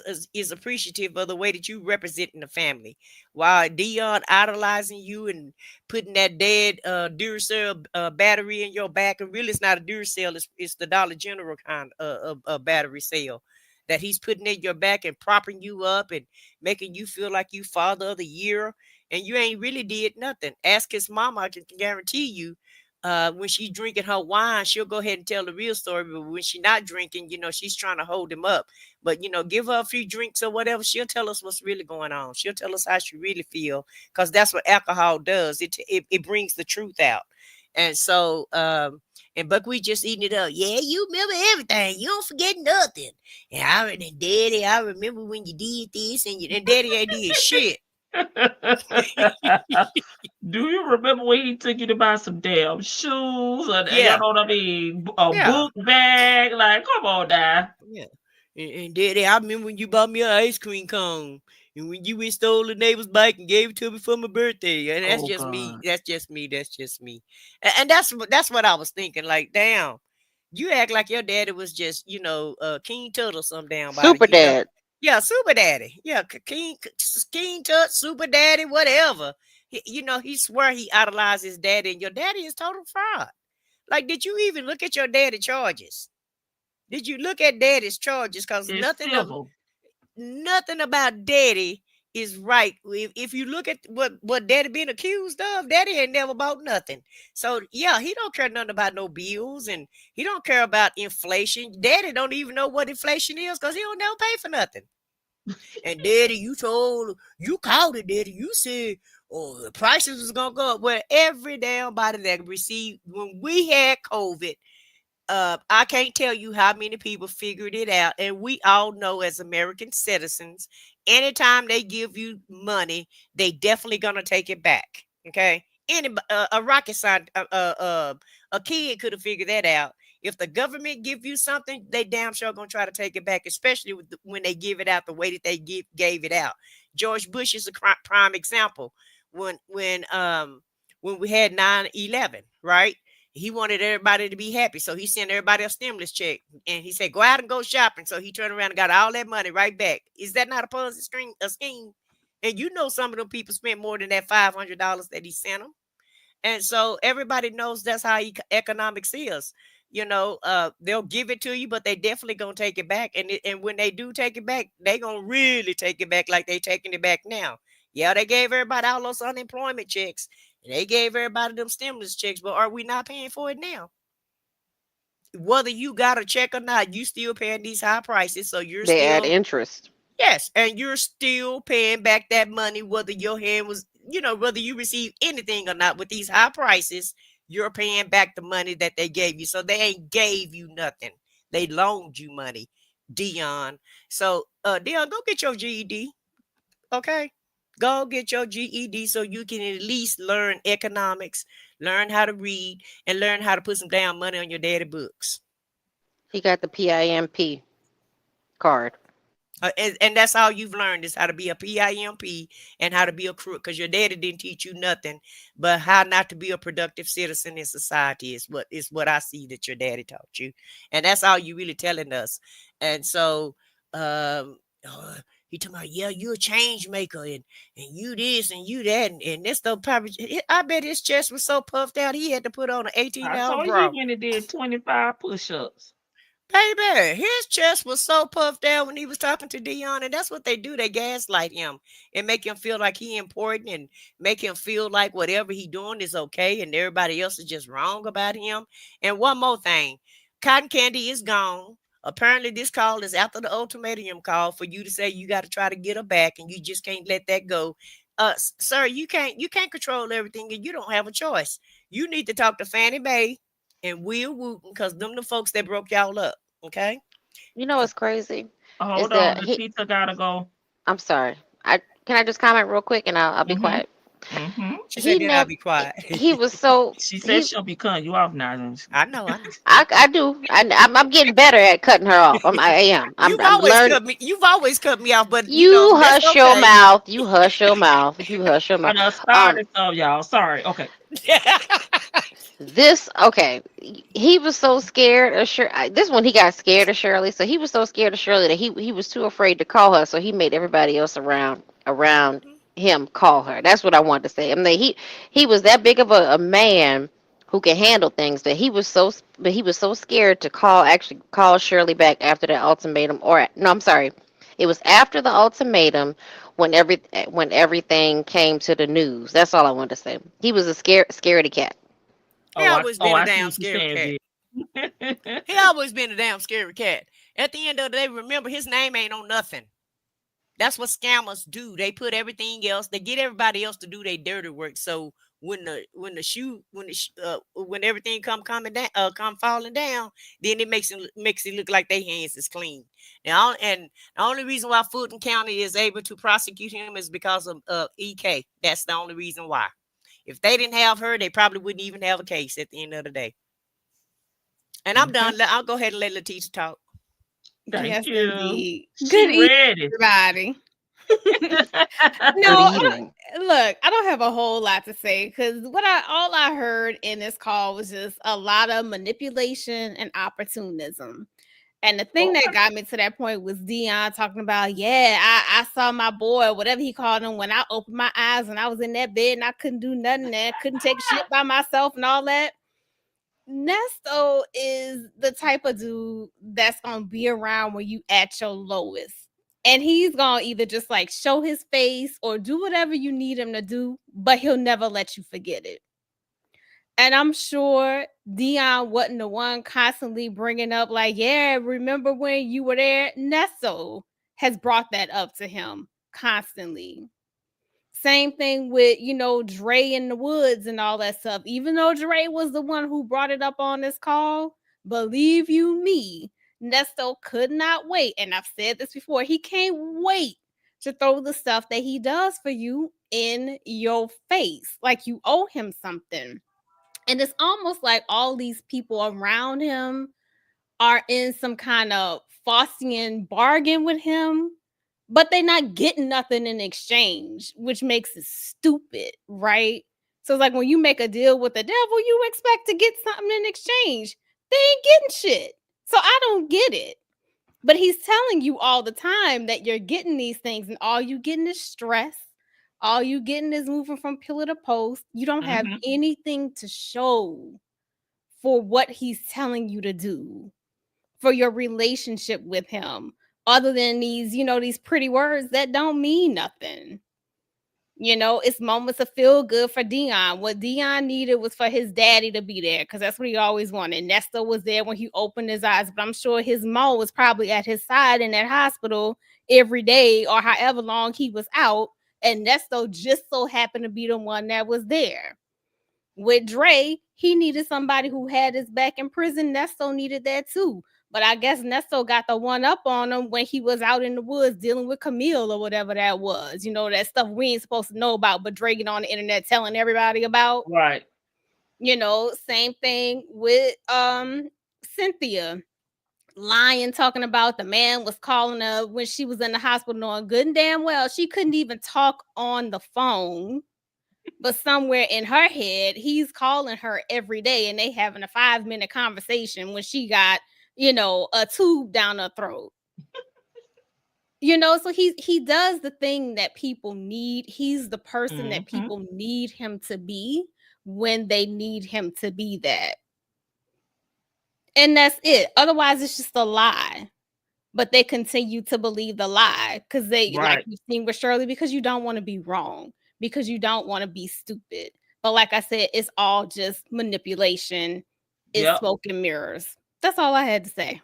Speaker 8: appreciative of the way that you represent in the family. While Dion idolizing you and putting that dead Duracell battery in your back, and really it's not a Duracell, it's the Dollar General kind of battery cell that he's putting in your back and propping you up and making you feel like you father of the year, and you ain't really did nothing. Ask his mama, I can guarantee you, when she's drinking her wine, she'll go ahead and tell the real story. But when she's not drinking, she's trying to hold him up. But give her a few drinks or whatever, she'll tell us what's really going on. She'll tell us how she really feel, because that's what alcohol does. It brings the truth out. And so, and Buckwheat just eating it up. Yeah, you remember everything. You don't forget nothing. And Daddy, I remember when you did this, and Daddy ain't did shit.
Speaker 2: Do you remember when he took you to buy some damn shoes, or you
Speaker 8: Yeah.
Speaker 2: know what I mean, a
Speaker 8: Yeah.
Speaker 2: book bag? Like, come on now.
Speaker 8: Yeah. And Daddy, I remember when you bought me an ice cream cone, and when you went stole the neighbor's bike and gave it to me for my birthday. And that's
Speaker 2: Oh
Speaker 8: just me.
Speaker 2: God.
Speaker 8: That's just me. That's just me. And that's what I was thinking. Like, damn, you act like your daddy was just, King Tut or some damn body.
Speaker 7: Super dad.
Speaker 8: Yeah, super daddy. Yeah, King Tut, super daddy, whatever. He swear he idolized his daddy, and your daddy is total fraud. Like, did you even look at your daddy charges? Did you look at daddy's charges? Because
Speaker 2: It's civil.
Speaker 8: nothing about daddy is right. If you look at what daddy being accused of, daddy ain't never bought nothing. So yeah, he don't care nothing about no bills, and he don't care about inflation. Daddy don't even know what inflation is, because he don't never pay for nothing. And daddy, you called it, daddy. You said, oh, the prices was gonna go up. Well, every damn body that received, when we had COVID, I can't tell you how many people figured it out. And we all know, as American citizens, anytime they give you money, they definitely gonna take it back. Okay. A rocket scientist, a kid could have figured that out. If the government give you something, they damn sure gonna try to take it back, especially when they give it out the way that they gave it out. George Bush is a prime example. When we had 9/11, right? He wanted everybody to be happy, so he sent everybody a stimulus check, and he said, "Go out and go shopping." So he turned around and got all that money right back. Is that not a Ponzi scheme? And some of them people spent more than that $500 that he sent them. And so everybody knows that's how economics is. They'll give it to you, but they definitely gonna take it back. And when they do take it back, they gonna really take it back like they taking it back now. Yeah, they gave everybody all those unemployment checks. And they gave everybody them stimulus checks, but are we not paying for it now? Whether you got a check or not, you still paying these high prices. So
Speaker 7: They add interest.
Speaker 8: yes, and you're still paying back that money, whether your hand was, whether you receive anything or not. With these high prices, you're paying back the money that they gave you. So they ain't gave you nothing. They loaned you money, Dion. So Dion, go get your GED. Okay. Go get your GED so you can at least learn economics, learn how to read, and learn how to put some damn money on your daddy books.
Speaker 7: He got the PIMP. card.
Speaker 8: And that's all you've learned is how to be a PIMP and how to be a crook, because your daddy didn't teach you nothing but how not to be a productive citizen in society is what I see that your daddy taught you. And that's all you really telling us. And so he talking about, yeah, you're a change maker and you this and you that and this stuff. Probably, I bet his chest was so puffed out he had to put on an 18-hour
Speaker 2: I told
Speaker 8: bra.
Speaker 2: you he went and did 25 push-ups.
Speaker 8: Baby, his chest was so puffed out when he was talking to Dion, and that's what they do. They gaslight him and make him feel like he important and make him feel like whatever he doing is okay and everybody else is just wrong about him. And one more thing, Cotton Candy is gone. Apparently, this call is after the ultimatum call for you to say you got to try to get her back, and you just can't let that go. Sir, you can't control everything, and you don't have a choice. You need to talk to Fannie Mae and Will Wooten, because them the folks that broke y'all up. Okay.
Speaker 7: You know what's crazy?
Speaker 2: Hold on, the pizza gotta go.
Speaker 7: I'm sorry. Can I just comment real quick and I'll be quiet.
Speaker 8: She said I'll be quiet.
Speaker 7: He was so.
Speaker 2: She said she'll be cutting you off now.
Speaker 8: I know.
Speaker 7: I do. I'm getting better at cutting her off. I am.
Speaker 8: You've always cut me off, but
Speaker 7: you hush your mouth. You hush your mouth. You hush your mouth.
Speaker 2: I started y'all. Sorry. Okay.
Speaker 7: He was so scared of Shirley. This one, he got scared of Shirley, so he was so scared of Shirley that he was too afraid to call her, so he made everybody else around him call her. That's what I wanted to say. I mean, he was that big of a man who can handle things that he was so scared to call Shirley back after the ultimatum. It was after the ultimatum when everything came to the news. That's all I wanted to say. He was a scaredy cat.
Speaker 8: He always been a damn scary cat. He always been a damn scary cat. At the end of the day, remember, his name ain't on nothing. That's what scammers do. They put everything else. They get everybody else to do their dirty work. So when everything come falling down, then it makes it look like their hands is clean. Now, and the only reason why Fulton County is able to prosecute him is because of EK. That's the only reason why. If they didn't have her, they probably wouldn't even have a case at the end of the day. And I'm done. I'll go ahead and let Letitia talk.
Speaker 2: Thank you.
Speaker 9: Good evening, everybody. Look, I don't have a whole lot to say because all I heard in this call was just a lot of manipulation and opportunism. And the thing that got me to that point was Dion talking about, I saw my boy, whatever he called him, when I opened my eyes and I was in that bed and I couldn't do nothing and I couldn't take shit by myself and all that. Nesto is the type of dude that's going to be around when you at your lowest. And he's going to either just like show his face or do whatever you need him to do, but he'll never let you forget it. And I'm sure Dion wasn't the one constantly bringing up like, remember when you were there? Nesto has brought that up to him constantly. Same thing with, Dre in the woods and all that stuff. Even though Dre was the one who brought it up on this call, believe you me, Nesto could not wait. And I've said this before. He can't wait to throw the stuff that he does for you in your face. Like you owe him something. And it's almost like all these people around him are in some kind of Faustian bargain with him, but they're not getting nothing in exchange, which makes it stupid, right? So it's like when you make a deal with the devil, you expect to get something in exchange. They ain't getting shit. So I don't get it. But he's telling you all the time that you're getting these things and all you getting is stress. All you getting is moving from pillar to post. You don't have anything to show for what he's telling you to do for your relationship with him, other than these, these pretty words that don't mean nothing. It's moments of feel good for Dion. What Dion needed was for his daddy to be there because that's what he always wanted. Nesto was there when he opened his eyes, but I'm sure his mom was probably at his side in that hospital every day or however long he was out. And Nesto just so happened to be the one that was there. With Dre, he needed somebody who had his back in prison. Nesto needed that too. But I guess Nesto got the one up on him when he was out in the woods dealing with Camille or whatever that was. That stuff we ain't supposed to know about, but Dre get on the internet telling everybody about.
Speaker 2: Right.
Speaker 9: Same thing with Cynthia. lying, talking about the man was calling her when she was in the hospital, knowing good and damn well she couldn't even talk on the phone. But somewhere in her head, he's calling her every day and they having a 5-minute conversation when she got, a tube down her throat. So he does the thing that people need. He's the person that people need him to be when they need him to be that. And that's it. Otherwise, it's just a lie. But they continue to believe the lie because like you've seen with Shirley, because you don't want to be wrong, because you don't want to be stupid. But like I said, it's all just manipulation. It's smoke and mirrors. That's all I had to say.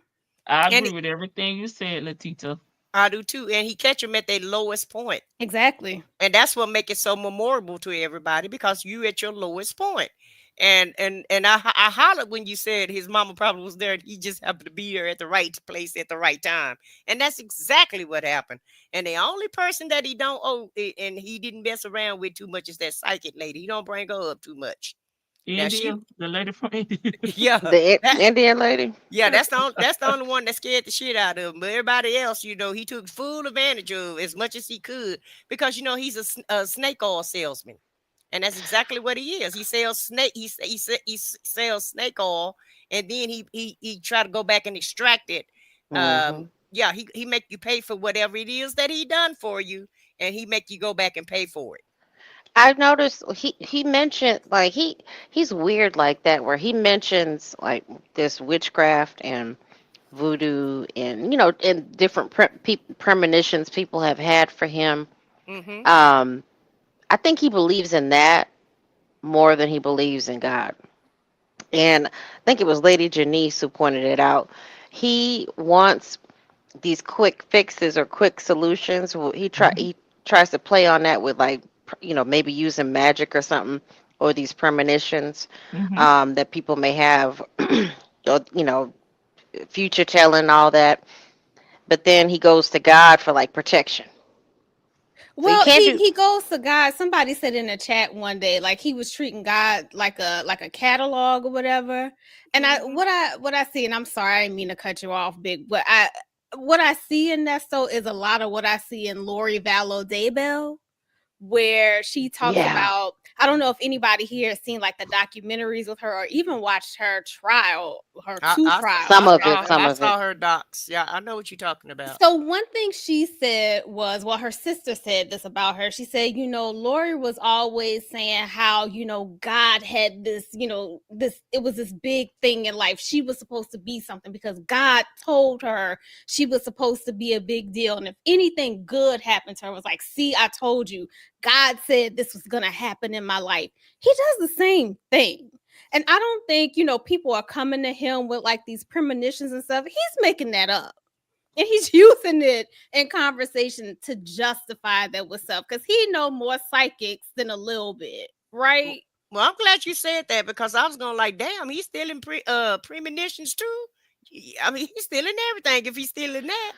Speaker 2: I agree with everything you said, Latita.
Speaker 8: I do too. And he catch them at their lowest point.
Speaker 9: Exactly.
Speaker 8: And that's what makes it so memorable to everybody, because you at your lowest point. And I hollered when you said his mama probably was there and he just happened to be there at the right place at the right time. And that's exactly what happened. And the only person that he don't owe and he didn't mess around with too much is that psychic lady. He don't bring her up too much.
Speaker 2: India, the lady from India.
Speaker 8: Yeah.
Speaker 7: The Indian lady.
Speaker 8: Yeah, that's the only one that scared the shit out of him. But everybody else, he took full advantage of as much as he could, because he's a snake oil salesman. And that's exactly what he is. He sells snake. He sells snake oil, and then he try to go back and extract it. Yeah, he make you pay for whatever it is that he done for you, and he make you go back and pay for it.
Speaker 7: I've noticed he mentioned, like, he's weird like that, where he mentions like this witchcraft and voodoo and and different premonitions people have had for him. I think he believes in that more than he believes in God. And I think it was Lady Janice who pointed it out. He wants these quick fixes or quick solutions. He tries to play on that with, like, maybe using magic or something, or these premonitions that people may have, future telling, all that. But then he goes to God for, like, protection.
Speaker 9: Well, he goes to God. Somebody said in the chat one day, like, he was treating God like a catalog or whatever. And what I see, and I'm sorry, I didn't mean to cut you off, Big, but what I see in Nesto is a lot of what I see in Lori Vallow Daybell, where she talks about, I don't know if anybody here has seen like the documentaries with her or even watched her trial, trials.
Speaker 7: Some of it.
Speaker 8: I saw her docs. Yeah, I know what you're talking about.
Speaker 9: So one thing she said was, well, her sister said this about her. She said, Lori was always saying how, God had this, it was this big thing in life. She was supposed to be something because God told her she was supposed to be a big deal. And if anything good happened to her, it was like, see, I told you. God said this was going to happen in my life. He does the same thing. And I don't think, people are coming to him with like these premonitions and stuff. He's making that up. And he's using it in conversation to justify that what's up. Because he know more psychics than a little bit, right?
Speaker 8: Well, I'm glad you said that, because I was going like, damn, he's stealing premonitions too. I mean, he's stealing everything if he's stealing that.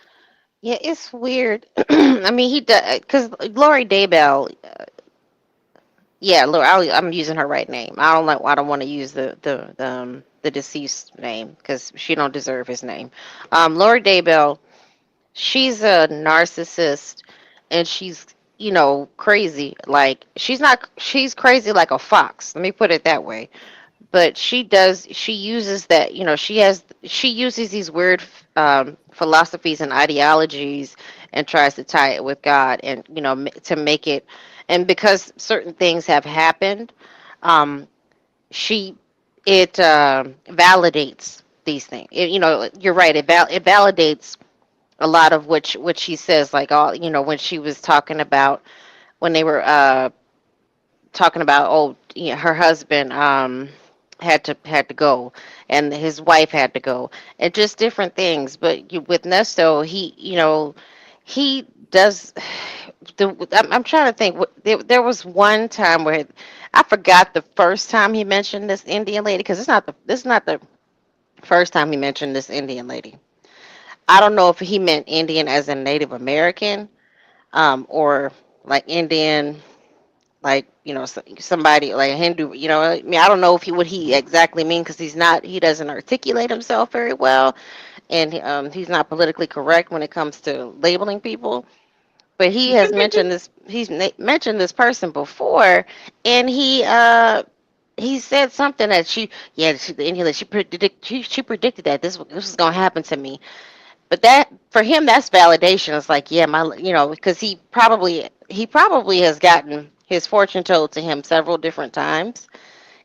Speaker 7: Yeah, it's weird. I mean, he does, because Lori Daybell. Lori, I'm using her right name. I don't want to use the deceased name because she don't deserve his name. Lori Daybell, she's a narcissist, and she's crazy. Like, she's crazy like a fox. Let me put it that way. But she uses that, she uses these weird philosophies and ideologies and tries to tie it with God and, to make it, and because certain things have happened, it validates these things. You're right. It validates a lot of what she says, like, all, when she was talking about, when they were talking about, her husband, had to go, and his wife had to go, and just different things. But with Nesto, he does. I'm trying to think. There was one time where I forgot the first time he mentioned this Indian lady, because this is not the first time he mentioned this Indian lady. I don't know if he meant Indian as in Native American, or like Indian, like, somebody like a Hindu, I mean, I don't know what he exactly mean, because he doesn't articulate himself very well. and he's not politically correct when it comes to labeling people. But he has mentioned this. Mentioned this person before, and he said something that she predicted that this was gonna happen to me. But that for him, that's validation. It's like, yeah, because he probably has gotten his fortune told to him several different times,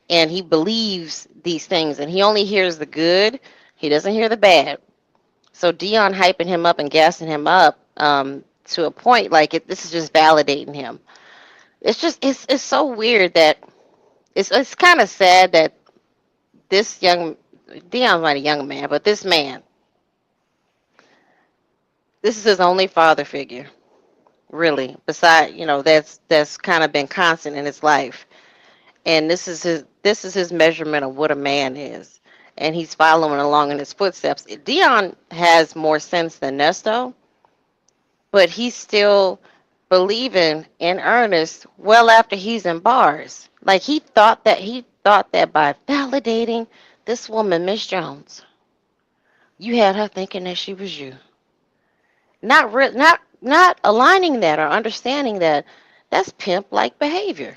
Speaker 7: and he believes these things, and he only hears the good. He doesn't hear the bad. So Dion hyping him up and gassing him up to a point like this is just validating him. It's so weird that it's kind of sad that this young Dion's not a young man, but this man, this is his only father figure, really. Beside, that's kind of been constant in his life, and this is his measurement of what a man is, and he's following along in his footsteps. Dion has more sense than Nesto, but he's still believing in Ernest well after he's in bars. Like he thought that by validating this woman, Miss Jones, you had her thinking that she was you. Not aligning that or understanding that that's pimp like behavior.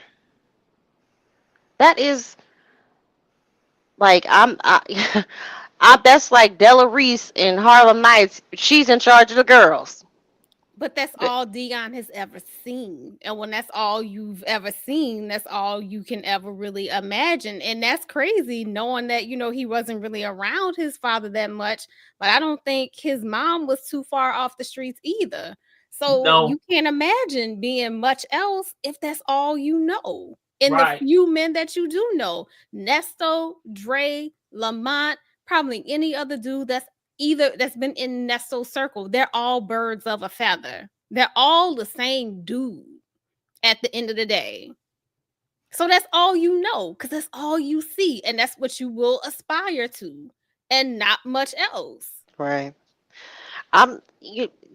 Speaker 7: That is like that's like Della Reese in Harlem Nights. She's in charge of the girls.
Speaker 9: But that's all Dion has ever seen. And when that's all you've ever seen, that's all you can ever really imagine. And that's crazy knowing that, he wasn't really around his father that much. But I don't think his mom was too far off the streets either. So you can't imagine being much else if that's all you know. And the few men that you do know, Nesto, Dre, Lamont, probably any other dude that's been in Nesto's circle, they're all birds of a feather. They're all the same dude at the end of the day. So that's all you know, because that's all you see, and that's what you will aspire to, and not much else.
Speaker 7: Right.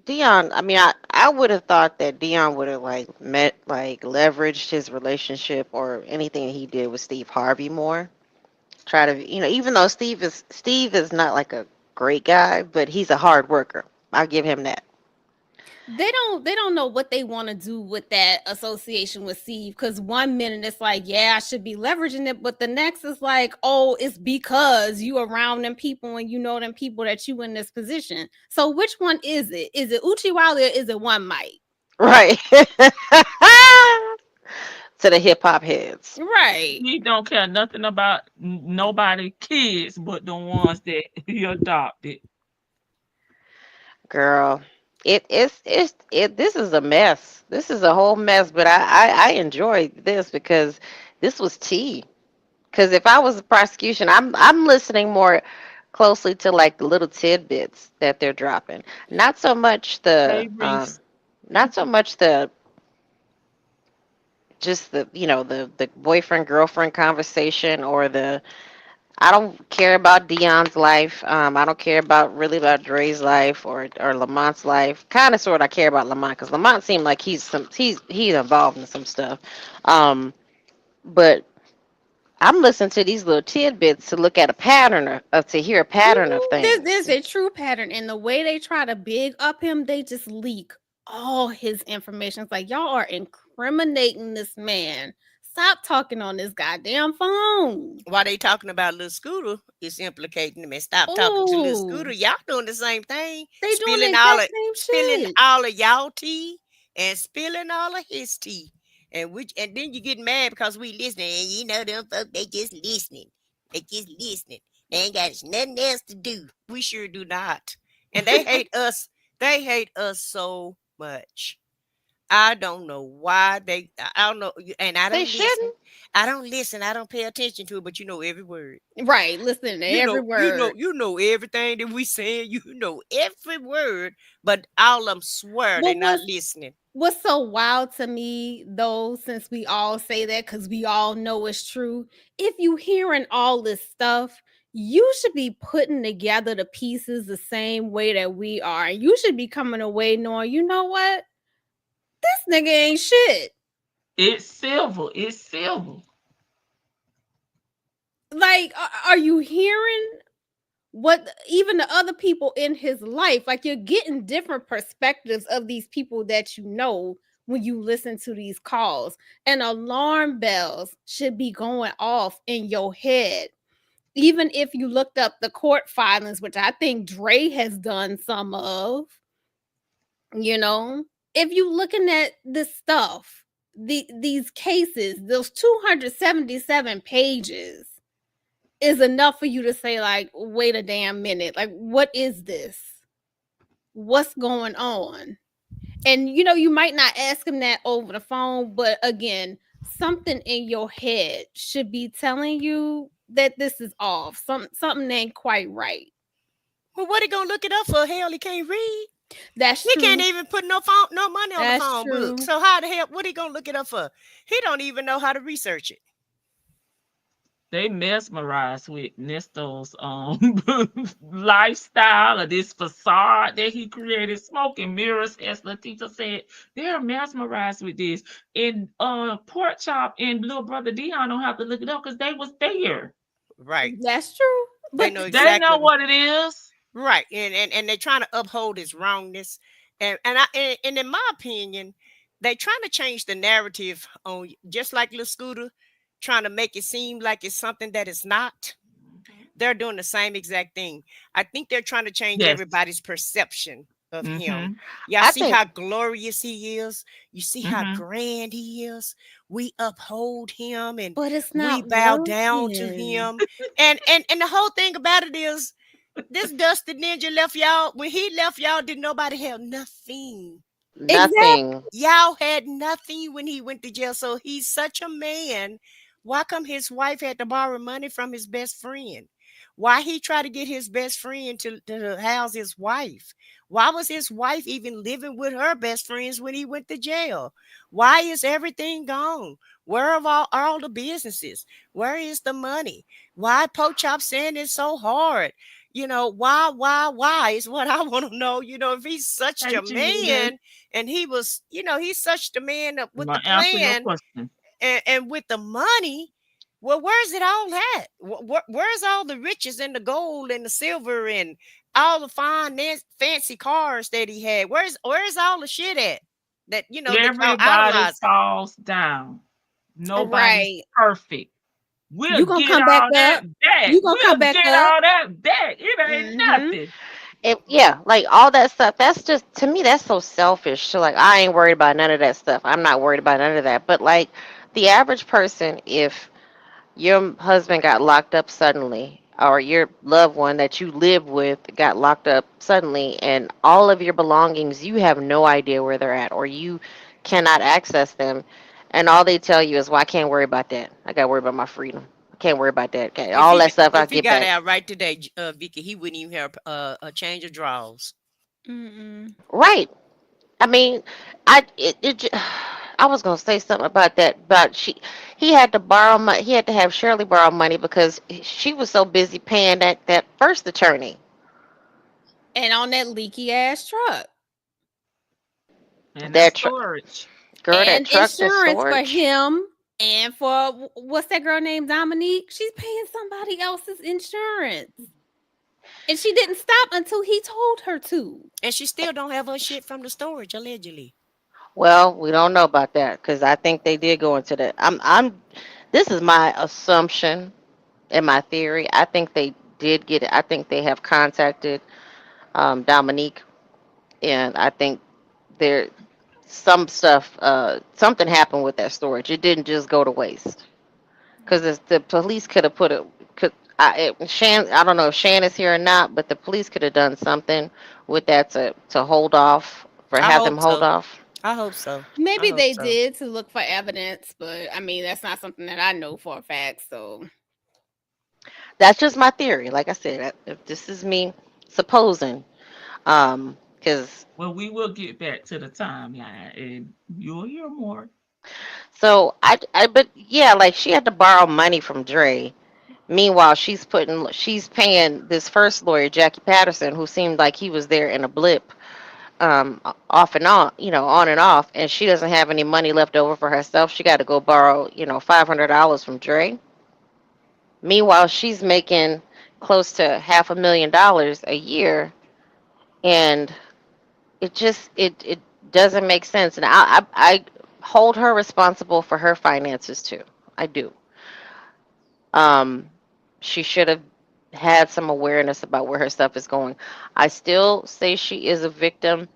Speaker 7: Dion. I mean, I would have thought that Dion would have leveraged his relationship or anything he did with Steve Harvey more. Try to, even though Steve is not like a great guy, but he's a hard worker. I'll give him that.
Speaker 9: They don't know what they want to do with that association with Steve, because 1 minute it's like, yeah, I should be leveraging it, but the next is like, oh, it's because you around them people and you know them people that you in this position. So which one is it? Is it Uchiwali or is it One Mike?
Speaker 7: Right. To the hip hop heads.
Speaker 9: Right.
Speaker 2: He don't care nothing about nobody kids but the ones that he adopted.
Speaker 7: Girl, this is a mess. This is a whole mess, but I enjoyed this because this was tea. Because if I was the prosecution, I'm listening more closely to like the little tidbits that they're dropping. Not so much the just the boyfriend girlfriend conversation or I don't care about Dion's life. I don't care about Dre's life or Lamont's life. Kind of sort I care about Lamont because Lamont seemed like he's involved in some stuff. But I'm listening to these little tidbits to look at a pattern to hear a pattern of things.
Speaker 9: There's a true pattern in the way they try to big up him. They just leak all his information. It's like, y'all are incriminating this man. Stop talking on this goddamn phone.
Speaker 8: While they talking about Lil Scooter, it's implicating them. And stop talking to Lil Scooter. Y'all doing the same thing.
Speaker 9: They doing the same
Speaker 8: spilling
Speaker 9: shit.
Speaker 8: all of y'all tea and spilling all of his tea. And then you get mad because we listening. And them folks, they just listening. They ain't got nothing else to do. We sure do not. And they hate us. They hate us so much. I don't know why I don't know. And I don't listen. I don't listen. I don't pay attention to it, but you know every word.
Speaker 9: Right. Listen to every word.
Speaker 8: You know everything that we saying. You know every word, but all of them swear they're not listening.
Speaker 9: What's so wild to me, though, since we all say that, because we all know it's true, if you hearing all this stuff, you should be putting together the pieces the same way that we are. You should be coming away knowing, you know what? This nigga ain't shit.
Speaker 2: It's silver.
Speaker 9: Like, are you hearing what even the other people in his life. Like, you're getting different perspectives of these people that you know when you listen to these calls. And alarm bells should be going off in your head. Even if you looked up the court filings, which I think Dre has done some of, you know, if you looking at this stuff, these cases, those 277 pages is enough for you to say, like, wait a damn minute, like, what is this? What's going on? And you know, you might not ask him that over the phone, but again, something in your head should be telling you that this is off. Something ain't quite right.
Speaker 8: Well, what he gonna look it up for? Hell, he can't read.
Speaker 9: That's
Speaker 8: He
Speaker 9: true.
Speaker 8: can't even put no money on
Speaker 9: That's
Speaker 8: the phone
Speaker 9: true.
Speaker 8: book. So how the hell, what he gonna look it up for? He don't even know how to research it.
Speaker 2: They mesmerized with Nesto's lifestyle or this facade that he created, smoke and mirrors, as Letitia said. They're mesmerized with this. And Pork Chop and Little Brother Dion don't have to look it up because they was there.
Speaker 8: Right.
Speaker 9: That's true.
Speaker 8: They
Speaker 9: But
Speaker 8: know exactly.
Speaker 2: They know what it is.
Speaker 8: Right. And they're trying to uphold his wrongness. And in my opinion, they trying to change the narrative on, just like Lil Scooter, trying to make it seem like it's something that it's not. They're doing the same exact thing. I think they're trying to change everybody's perception of him. Y'all see how glorious he is. You see how grand he is. We uphold him and
Speaker 9: but it's not
Speaker 8: we bow
Speaker 9: working
Speaker 8: down to him. And the whole thing about it is, this Dusty Ninja left y'all. When he left y'all, did nobody have nothing?
Speaker 7: Nothing.
Speaker 8: Y'all had nothing when he went to jail. So he's such a man. Why come his wife had to borrow money from his best friend? Why he tried to get his best friend to house his wife? Why was his wife even living with her best friends when he went to jail? Why is everything gone? Where are all the businesses? Where is the money? Why Pork Chop saying it's so hard? You know, why is what I want to know. You know, if he's such a man and he was, you know, he's such the man with the plan and with the money, well, where's it all at? Where's all the riches and the gold and the silver and all the fine fancy cars that he had? Where's all the shit at? That, you know,
Speaker 2: everybody falls down. Nobody's perfect. We'll
Speaker 9: gonna
Speaker 2: get
Speaker 9: come
Speaker 2: all
Speaker 9: back
Speaker 2: that
Speaker 9: up.
Speaker 2: back.
Speaker 9: You gonna come back
Speaker 2: get
Speaker 9: up.
Speaker 2: all that back. It ain't nothing.
Speaker 7: Yeah, like all that stuff, that's just, to me, that's so selfish. So like, I ain't worried about none of that stuff. I'm not worried about none of that. But like the average person, if your husband got locked up suddenly, or your loved one that you live with got locked up suddenly, and all of your belongings, you have no idea where they're at, or you cannot access them, and all they tell you is, well, I can't worry about that. I got to worry about my freedom. I can't worry about that. Okay, all that stuff I get back. If
Speaker 8: he got out right today, Vicky, he wouldn't even have a change of drawers.
Speaker 7: Right. I mean, I was gonna say something about that, but he had to borrow money. He had to have Shirley borrow money because she was so busy paying that first attorney.
Speaker 9: And on that leaky ass truck.
Speaker 2: And that storage.
Speaker 7: Girl,
Speaker 9: and
Speaker 7: that truck's
Speaker 9: insurance
Speaker 7: storage.
Speaker 9: for him and for what's that girl named Dominique? She's paying somebody else's insurance. And she didn't stop until he told her to.
Speaker 8: And she still don't have her shit from the storage, allegedly.
Speaker 7: Well, we don't know about that because I think they did go into that. This is my assumption and my theory. I think they did get it. I think they have contacted Dominique, and I think there some stuff. Something happened with that storage. It didn't just go to waste because the police could have put it. I don't know if Shan is here or not, but the police could have done something with that to hold off, have them hold off.
Speaker 8: I hope so.
Speaker 9: Maybe they did to look for evidence, but I mean, that's not something that I know for a fact. So
Speaker 7: that's just my theory. Like I said, if this is me supposing, because
Speaker 2: we will get back to the timeline and you'll hear more.
Speaker 7: So but yeah, like she had to borrow money from Dre. Meanwhile, she's paying this first lawyer, Jackie Patterson, who seemed like he was there in a blip. Off and on, on and off, and she doesn't have any money left over for herself. She got to go borrow, $500 from Dre. Meanwhile, she's making, close to $500,000 a year, and it doesn't make sense. And I hold her responsible for her finances too. I do. Um, she should have had some awareness about where her stuff is going. I still say she is a victim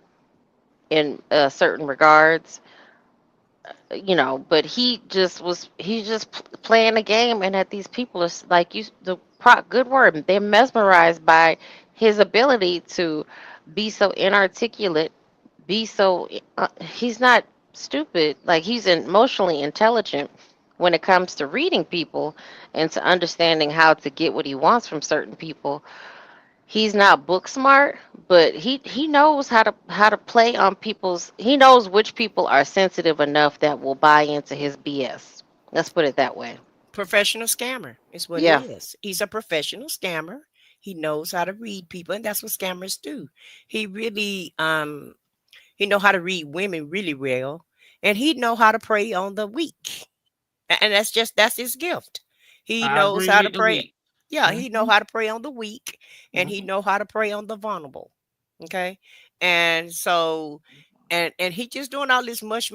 Speaker 7: in certain regards, but he's just playing a game, and that these people are like good word, they're mesmerized by his ability to be so inarticulate, be so he's not stupid, like he's emotionally intelligent when it comes to reading people and to understanding how to get what he wants from certain people. He's not book smart, but he knows how to play on people's. He knows which people are sensitive enough that will buy into his BS. Let's put it that way.
Speaker 8: Professional scammer is what
Speaker 7: Yeah.
Speaker 8: he is. He's a professional scammer. He knows how to read people, and that's what scammers do. He really he know how to read women really well, and he know how to prey on the weak. And that's his gift. He
Speaker 2: I
Speaker 8: knows
Speaker 2: agree
Speaker 8: how to
Speaker 2: with the
Speaker 8: prey.
Speaker 2: week.
Speaker 8: Yeah, he know
Speaker 2: Mm-hmm.
Speaker 8: how to prey on the weak, and he
Speaker 2: Mm-hmm.
Speaker 8: know how to prey on the vulnerable. Okay, and so and he just doing all this mush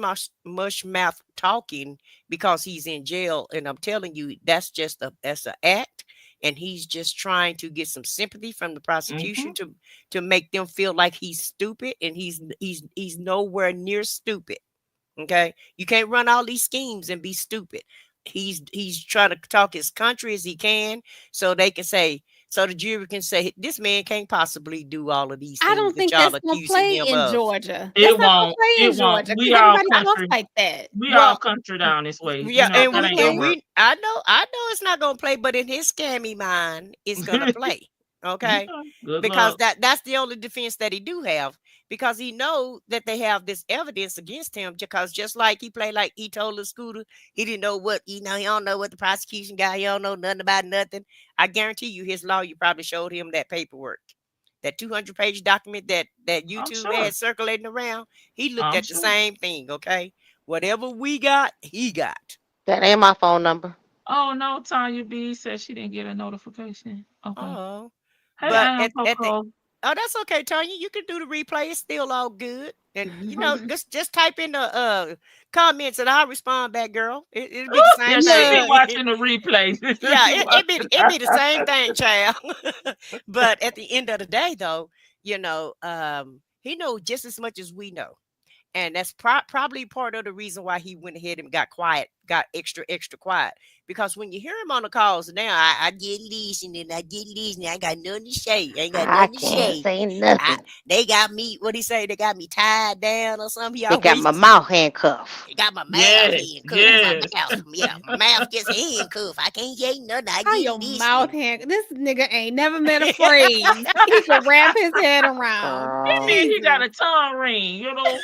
Speaker 8: mouth talking because he's in jail. And I'm telling you, that's an act, and he's just trying to get some sympathy from the prosecution
Speaker 2: Mm-hmm.
Speaker 8: to make them feel like he's stupid, and he's nowhere near stupid. Okay, you can't run all these schemes and be stupid. He's trying to talk as country as he can, so they can say, so the jury can say this man can't possibly do all of these
Speaker 9: I
Speaker 8: things
Speaker 9: don't
Speaker 8: that
Speaker 9: think
Speaker 8: y'all
Speaker 9: that's gonna
Speaker 8: accusing
Speaker 9: play
Speaker 8: him
Speaker 9: in
Speaker 8: of.
Speaker 9: Georgia. That's
Speaker 2: It
Speaker 9: not gonna
Speaker 2: won't.
Speaker 9: play in
Speaker 2: It won't.
Speaker 9: Georgia because everybody talks like that.
Speaker 2: We all
Speaker 8: Well,
Speaker 2: country down this way.
Speaker 8: yeah, and
Speaker 2: That
Speaker 8: we
Speaker 2: ain't
Speaker 8: and
Speaker 2: gonna work.
Speaker 8: we I know it's not gonna play, but in his scammy mind, it's gonna play.
Speaker 2: Okay.
Speaker 8: Okay.
Speaker 2: Good
Speaker 8: Because
Speaker 2: luck.
Speaker 8: that's the only defense that he do have, because he know that they have this evidence against him, because just like he played, like he told the scooter, he didn't know what, he don't know what the prosecution got, he don't know nothing about nothing. I guarantee you his lawyer probably showed him that paperwork, that 200-page document that
Speaker 2: I'm
Speaker 8: YouTube
Speaker 2: sure.
Speaker 8: had circulating around. He looked
Speaker 2: I'm
Speaker 8: at the
Speaker 2: sure.
Speaker 8: same thing. Okay, whatever we got, he got.
Speaker 7: That ain't my phone number.
Speaker 2: Oh no, Tanya B said she didn't get a notification. Okay.
Speaker 8: Oh,
Speaker 2: Hey,
Speaker 8: but
Speaker 2: I am
Speaker 8: at the
Speaker 2: Coco.
Speaker 8: oh, that's okay, Tanya. You can do the replay. It's still all good. And just type in the comments and I'll respond back, girl. It'll be the same
Speaker 2: Yeah, she be
Speaker 8: thing.
Speaker 9: Look,
Speaker 2: watching the replays.
Speaker 8: Yeah,
Speaker 2: She
Speaker 8: it be the same thing, child. But at the end of the day, though, he knows just as much as we know. And that's probably part of the reason why he went ahead and got quiet, got extra quiet. Because when you hear him on the calls now, I get listening, I get listening. I ain't got nothing to say. I ain't got
Speaker 7: I
Speaker 8: nothing to
Speaker 7: can't
Speaker 8: say.
Speaker 7: say nothing.
Speaker 8: They got me, what he say? They got me tied down or something. He
Speaker 7: They got
Speaker 8: always
Speaker 7: my mouth handcuffed.
Speaker 8: they got my mouth
Speaker 2: Yes,
Speaker 8: handcuffed. My
Speaker 2: yes.
Speaker 8: mouth, yeah, my mouth just handcuffed. I can't say nothing. I
Speaker 9: how
Speaker 8: get
Speaker 9: your mouth
Speaker 8: listening.
Speaker 9: hand. This nigga ain't never met a phrase he could wrap his head around.
Speaker 2: That
Speaker 7: Girl.
Speaker 2: mean he got
Speaker 9: Jesus.
Speaker 2: a tongue ring, you know.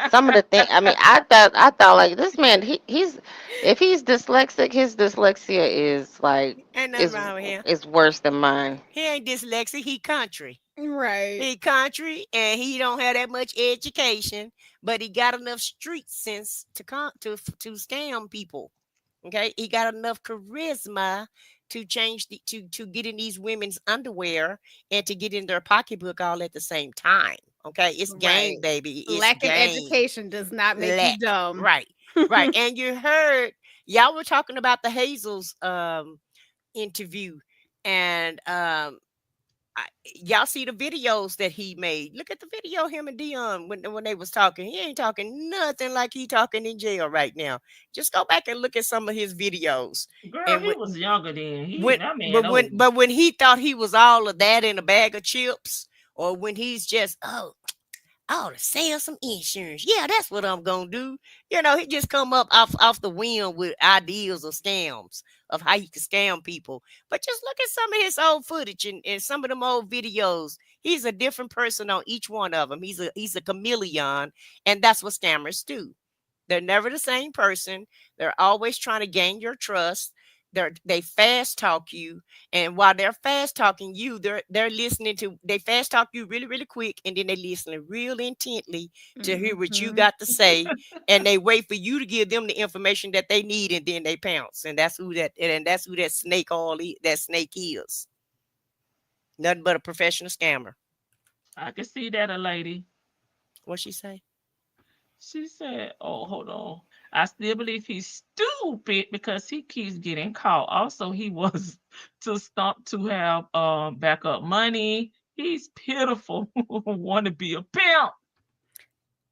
Speaker 7: Some of the thing, I mean, I thought like this man, if he's dyslexic, his dyslexia is like
Speaker 8: Ain't nothing
Speaker 7: is
Speaker 8: wrong with him.
Speaker 7: is worse than mine.
Speaker 8: He ain't dyslexic. He country.
Speaker 9: Right.
Speaker 8: He country, and he don't have that much education, but he got enough street sense to scam people. Okay, he got enough charisma to change to get in these women's underwear and to get in their pocketbook all at the same time. Okay, it's game,
Speaker 9: Right.
Speaker 8: baby. It's
Speaker 9: Lacking
Speaker 8: game.
Speaker 9: education does not make you
Speaker 8: Lack.
Speaker 9: dumb.
Speaker 8: Right, right. And you heard y'all were talking about the Hazel's interview, and y'all see the videos that he made. Look at the video him and Dion when they was talking. He ain't talking nothing like he talking in jail right now. Just go back and look at some of his videos.
Speaker 2: Girl,
Speaker 8: And
Speaker 2: he was younger then.
Speaker 8: when
Speaker 2: That man old.
Speaker 8: but when he thought he was all of that in a bag of chips, or when he's just I ought to sell some insurance. Yeah, that's what I'm gonna do. He just come up off the whim with ideas of scams of how you can scam people. But just look at some of his old footage and some of them old videos. He's a different person on each one of them. He's a chameleon, and that's what scammers do. They're never the same person. They're always trying to gain your trust. they fast talk you, and while they're fast talking you, they're listening to, they fast talk you really, really quick, and then they listening real intently to hear what you got to say, and they wait for you to give them the information that they need, and then they pounce. And that's who that snake that snake is. Nothing but a professional scammer.
Speaker 2: I can see that a lady.
Speaker 8: What she say?
Speaker 2: She said, "Oh, hold on. I still believe he's stupid because he keeps getting caught. Also, he was to have backup money. He's pitiful. Want to be a pimp."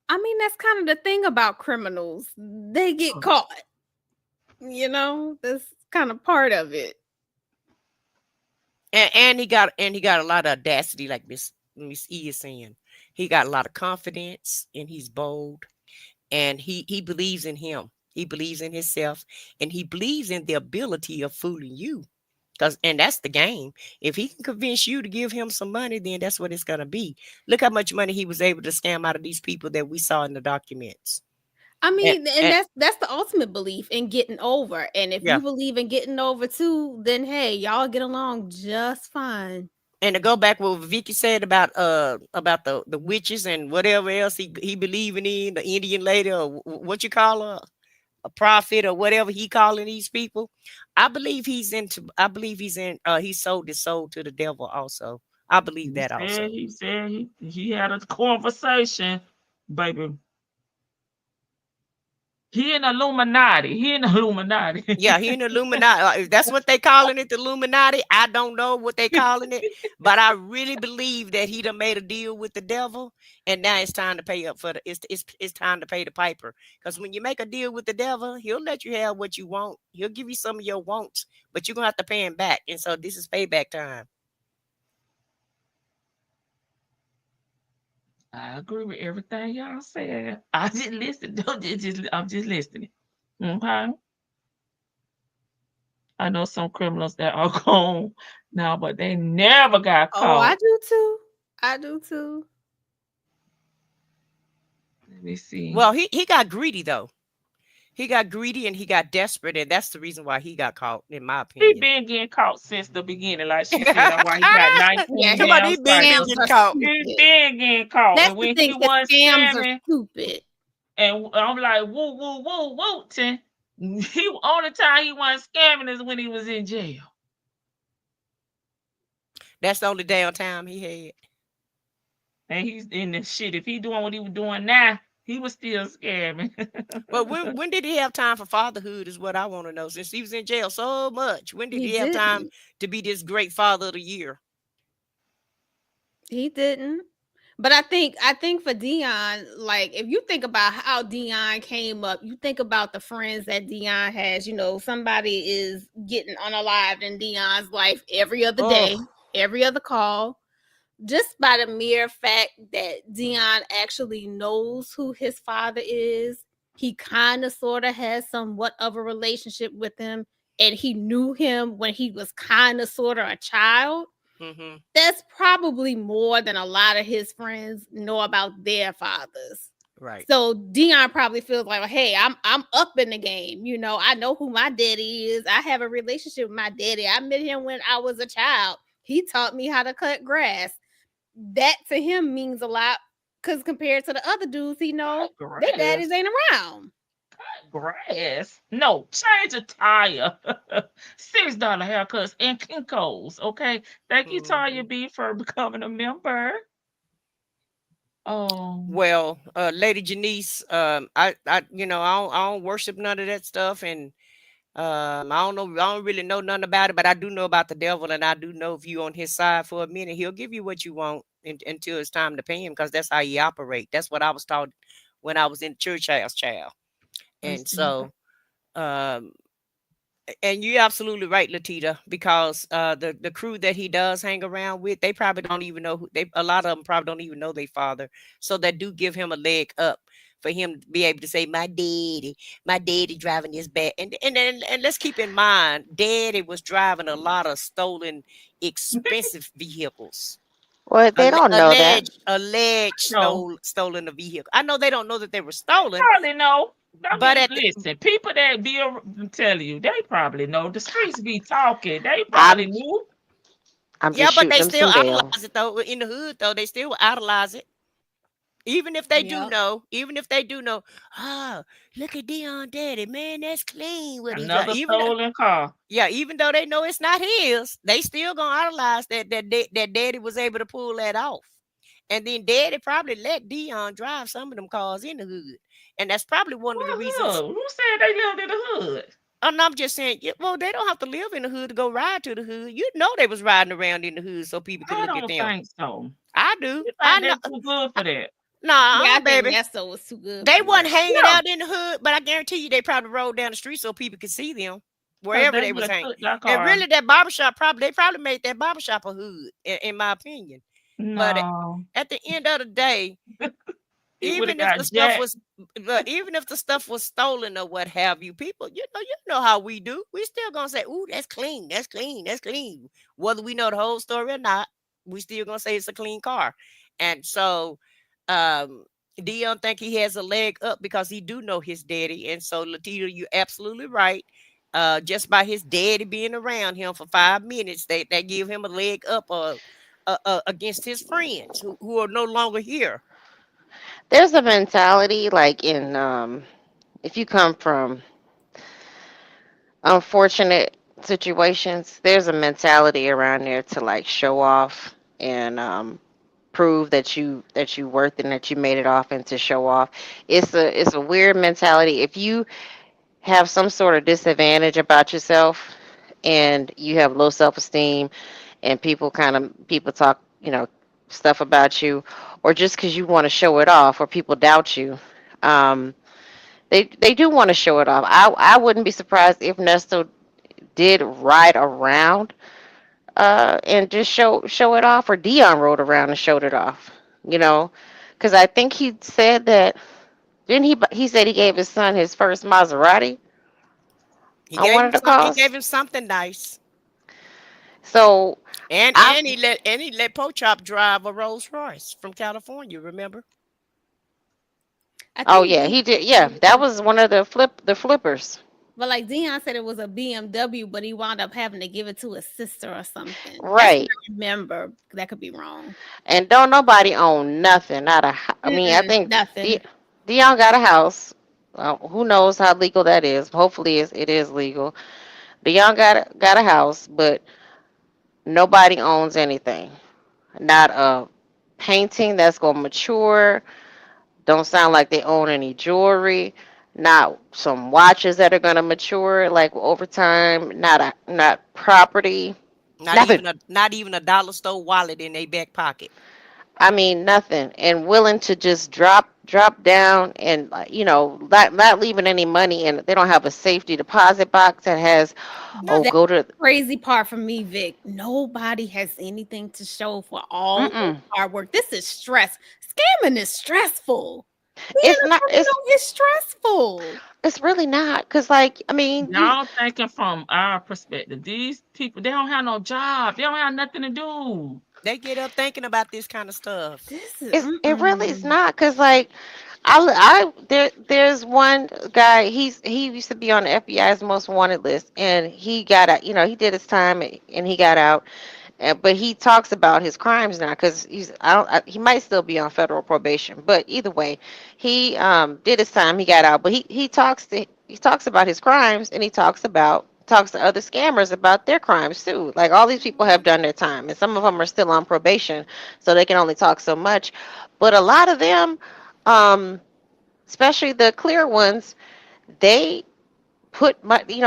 Speaker 9: I mean, that's kind of the thing about criminals. They get caught. You know, that's kind of part of it.
Speaker 8: And he got a lot of audacity, like Miss E is saying. He got a lot of confidence, and he's bold, and he believes in him. He believes in himself, and he believes in the ability of fooling you. And that's the game. If he can convince you to give him some money, then that's what it's gonna be. Look how much money he was able to scam out of these people that we saw in the documents.
Speaker 9: I mean, and that's the ultimate belief in getting over. And if you believe in getting over too, then hey, y'all get along just fine.
Speaker 8: And to go back what Vicky said about the witches and whatever else he believing in, the Indian lady, or what you call her, a prophet, or whatever he calling these people. I believe he sold his soul to the devil also. I believe that also.
Speaker 2: He said he had a conversation, baby. He in Illuminati.
Speaker 8: Yeah, he in Illuminati. If that's what they calling it, the Illuminati. I don't know what they calling it, but I really believe that he done made a deal with the devil, and now it's time to pay up for it's time to pay the piper. Because when you make a deal with the devil, he'll let you have what you want. He'll give you some of your wants, but you're gonna have to pay him back. And so this is payback time.
Speaker 2: I agree with everything y'all said. I just listen. I'm just listening. Okay. I know some criminals that are gone now, but they never got caught.
Speaker 9: Oh, I do too.
Speaker 2: Let me see.
Speaker 8: Well, he got greedy though. He got greedy and he got desperate, and that's the reason why he got caught, in my opinion.
Speaker 2: He been getting caught since the beginning, like she said. Why he got 19
Speaker 8: he been getting caught.
Speaker 2: He been getting caught.
Speaker 9: That's
Speaker 2: and when
Speaker 9: the thing,
Speaker 2: he was scamming,
Speaker 9: stupid.
Speaker 2: And I'm like, woo, woo, woo, woo. He only time he wasn't scamming is when he was in jail.
Speaker 8: That's the only downtime he had.
Speaker 2: And he's in the shit. If he doing what he was doing now, he was still scamming.
Speaker 8: But when did he have time for fatherhood is what I want to know. Since he was in jail so much, when did he have time to be this great father of the year?
Speaker 9: He didn't. But I think for Dion, like if you think about how Dion came up, you think about the friends that Dion has. You know, somebody is getting unalived in Dion's life every other day, every other call. Just by the mere fact that Dion actually knows who his father is, he kind of sort of has somewhat of a relationship with him, and he knew him when he was kind of sort of a child.
Speaker 8: Mm-hmm.
Speaker 9: That's probably more than a lot of his friends know about their fathers.
Speaker 8: Right.
Speaker 9: So Dion probably feels like, well, hey, I'm up in the game. You know, I know who my daddy is. I have a relationship with my daddy. I met him when I was a child. He taught me how to cut grass. That to him means a lot, because compared to the other dudes he knows, their daddies ain't around.
Speaker 2: Cut grass? No, change a tire. $6 haircuts and Kinko's. Okay, thank you, Tanya B, for becoming a member. Oh
Speaker 8: well, Lady Janice, I don't worship none of that stuff, and I don't really know nothing about it, but I do know about the devil, and I do know if you on his side for a minute, he'll give you what you want until it's time to pay him, because that's how he operate. That's what I was taught when I was in church house, child. And so, and you're absolutely right, Latita, because the crew that he does hang around with, they probably don't even know a lot of them probably don't even know their father, so that do give him a leg up for him to be able to say, my daddy driving this bad. And let's keep in mind, daddy was driving a lot of stolen, expensive vehicles.
Speaker 7: Well, they don't know that.
Speaker 8: Alleged stolen a vehicle. I know they don't know that they were stolen.
Speaker 2: Probably know. Listen, people that be telling you, they probably know. The streets be talking. They
Speaker 7: I'm
Speaker 2: probably knew.
Speaker 7: I'm
Speaker 8: Yeah,
Speaker 7: just
Speaker 8: but
Speaker 7: shooting
Speaker 8: they
Speaker 7: them
Speaker 8: still
Speaker 7: some bail.
Speaker 8: idolize it though. In the hood though, they still idolize it. Even if they do
Speaker 9: Yep.
Speaker 8: know, oh, look at Dion daddy, man, that's clean what he drive.
Speaker 2: Another stolen car.
Speaker 8: Yeah, even though they know it's not his, they still gonna idolize that daddy was able to pull that off. And then daddy probably let Dion drive some of them cars in the hood. And that's probably one of the reasons.
Speaker 2: Who said they lived in the hood?
Speaker 8: And I'm just saying, well, they don't have to live in the hood to go ride to the hood. You know they was riding around in the hood so people could
Speaker 2: I
Speaker 8: look at
Speaker 2: don't
Speaker 8: them.
Speaker 2: think so.
Speaker 8: I do.
Speaker 2: You
Speaker 8: I
Speaker 2: think
Speaker 8: know.
Speaker 2: they're too good for that?
Speaker 8: Nah,
Speaker 9: Yeah, I think
Speaker 8: baby.
Speaker 9: Ernesto was too good.
Speaker 8: They
Speaker 9: for
Speaker 8: wasn't
Speaker 9: it.
Speaker 8: hanging
Speaker 2: Yeah.
Speaker 8: out in the hood, but I guarantee you they probably rode down the street so people could see them wherever they was hanging. And really, that barbershop they probably made that barbershop a hood, in my opinion. But
Speaker 2: No.
Speaker 8: at the end of the day,
Speaker 2: He would've
Speaker 8: even if
Speaker 2: got
Speaker 8: the stuff
Speaker 2: jacked.
Speaker 8: was, even if the stuff was stolen or what have you, people, you know how we do. We still gonna say, "Ooh, that's clean, that's clean, that's clean." Whether we know the whole story or not, we still gonna say it's a clean car. And so, Dion think he has a leg up because he do know his daddy. And so, Latita, you're absolutely right. Just by his daddy being around him for 5 minutes, they give him a leg up against his friends who are no longer here.
Speaker 7: There's a mentality like in if you come from unfortunate situations, there's a mentality around there to like show off and prove that you worth it and that you made it off and to show off. It's a weird mentality. If you have some sort of disadvantage about yourself and you have low self-esteem and people talk, stuff about you, or just because you want to show it off or people doubt you, um, they do want to show it off. I wouldn't be surprised if Nesto did ride around and just show it off, or Dion rode around and showed it off, because I think he said that. Didn't he said he gave his son his first Maserati
Speaker 8: He
Speaker 7: on
Speaker 8: gave
Speaker 7: one
Speaker 8: him
Speaker 7: of the
Speaker 8: something. He
Speaker 7: calls.
Speaker 8: gave him something nice.
Speaker 7: So
Speaker 8: And
Speaker 7: I
Speaker 8: he let Po Chop drive a Rolls Royce from California. Remember?
Speaker 9: I
Speaker 7: oh
Speaker 9: think
Speaker 7: yeah, he did. Yeah, that was one of the flippers.
Speaker 9: but like Dion said, it was a BMW, but he wound up having to give it to his sister or something. That's what
Speaker 7: Right.
Speaker 9: I remember. That could be wrong.
Speaker 7: And don't nobody own nothing. I mean, I think
Speaker 9: Nothing.
Speaker 7: Dion got a house. Who knows how legal that is? Hopefully, it is legal. Dion got a house, but nobody owns anything. Not a painting that's gonna mature. Don't sound like they own any jewelry. Not some watches that are gonna mature like over time. Not property. Nothing.
Speaker 8: Not even a dollar store wallet in their back pocket.
Speaker 7: I mean, nothing, and willing to just drop down and not leaving any money, and they don't have a safety deposit box that has
Speaker 9: That's
Speaker 7: go to
Speaker 9: the crazy part for me, Vic. Nobody has anything to show for all the hard work. This is stress. Scamming is stressful. It's stressful.
Speaker 7: It's really not, because like I mean,
Speaker 2: y'all thinking from our perspective, these people, they don't have no job, they don't have nothing to do.
Speaker 8: They get up thinking about this kind of stuff.
Speaker 7: It really is not, because like there's one guy, he used to be on the FBI's most wanted list, and he got out, he did his time and he got out, but he talks about his crimes now, because he might still be on federal probation, but either way, he did his time, he got out, but he talks about his crimes, and he talks to other scammers about their crimes too. Like, all these people have done their time, and some of them are still on probation, so they can only talk so much. But a lot of them, especially the clear ones, they put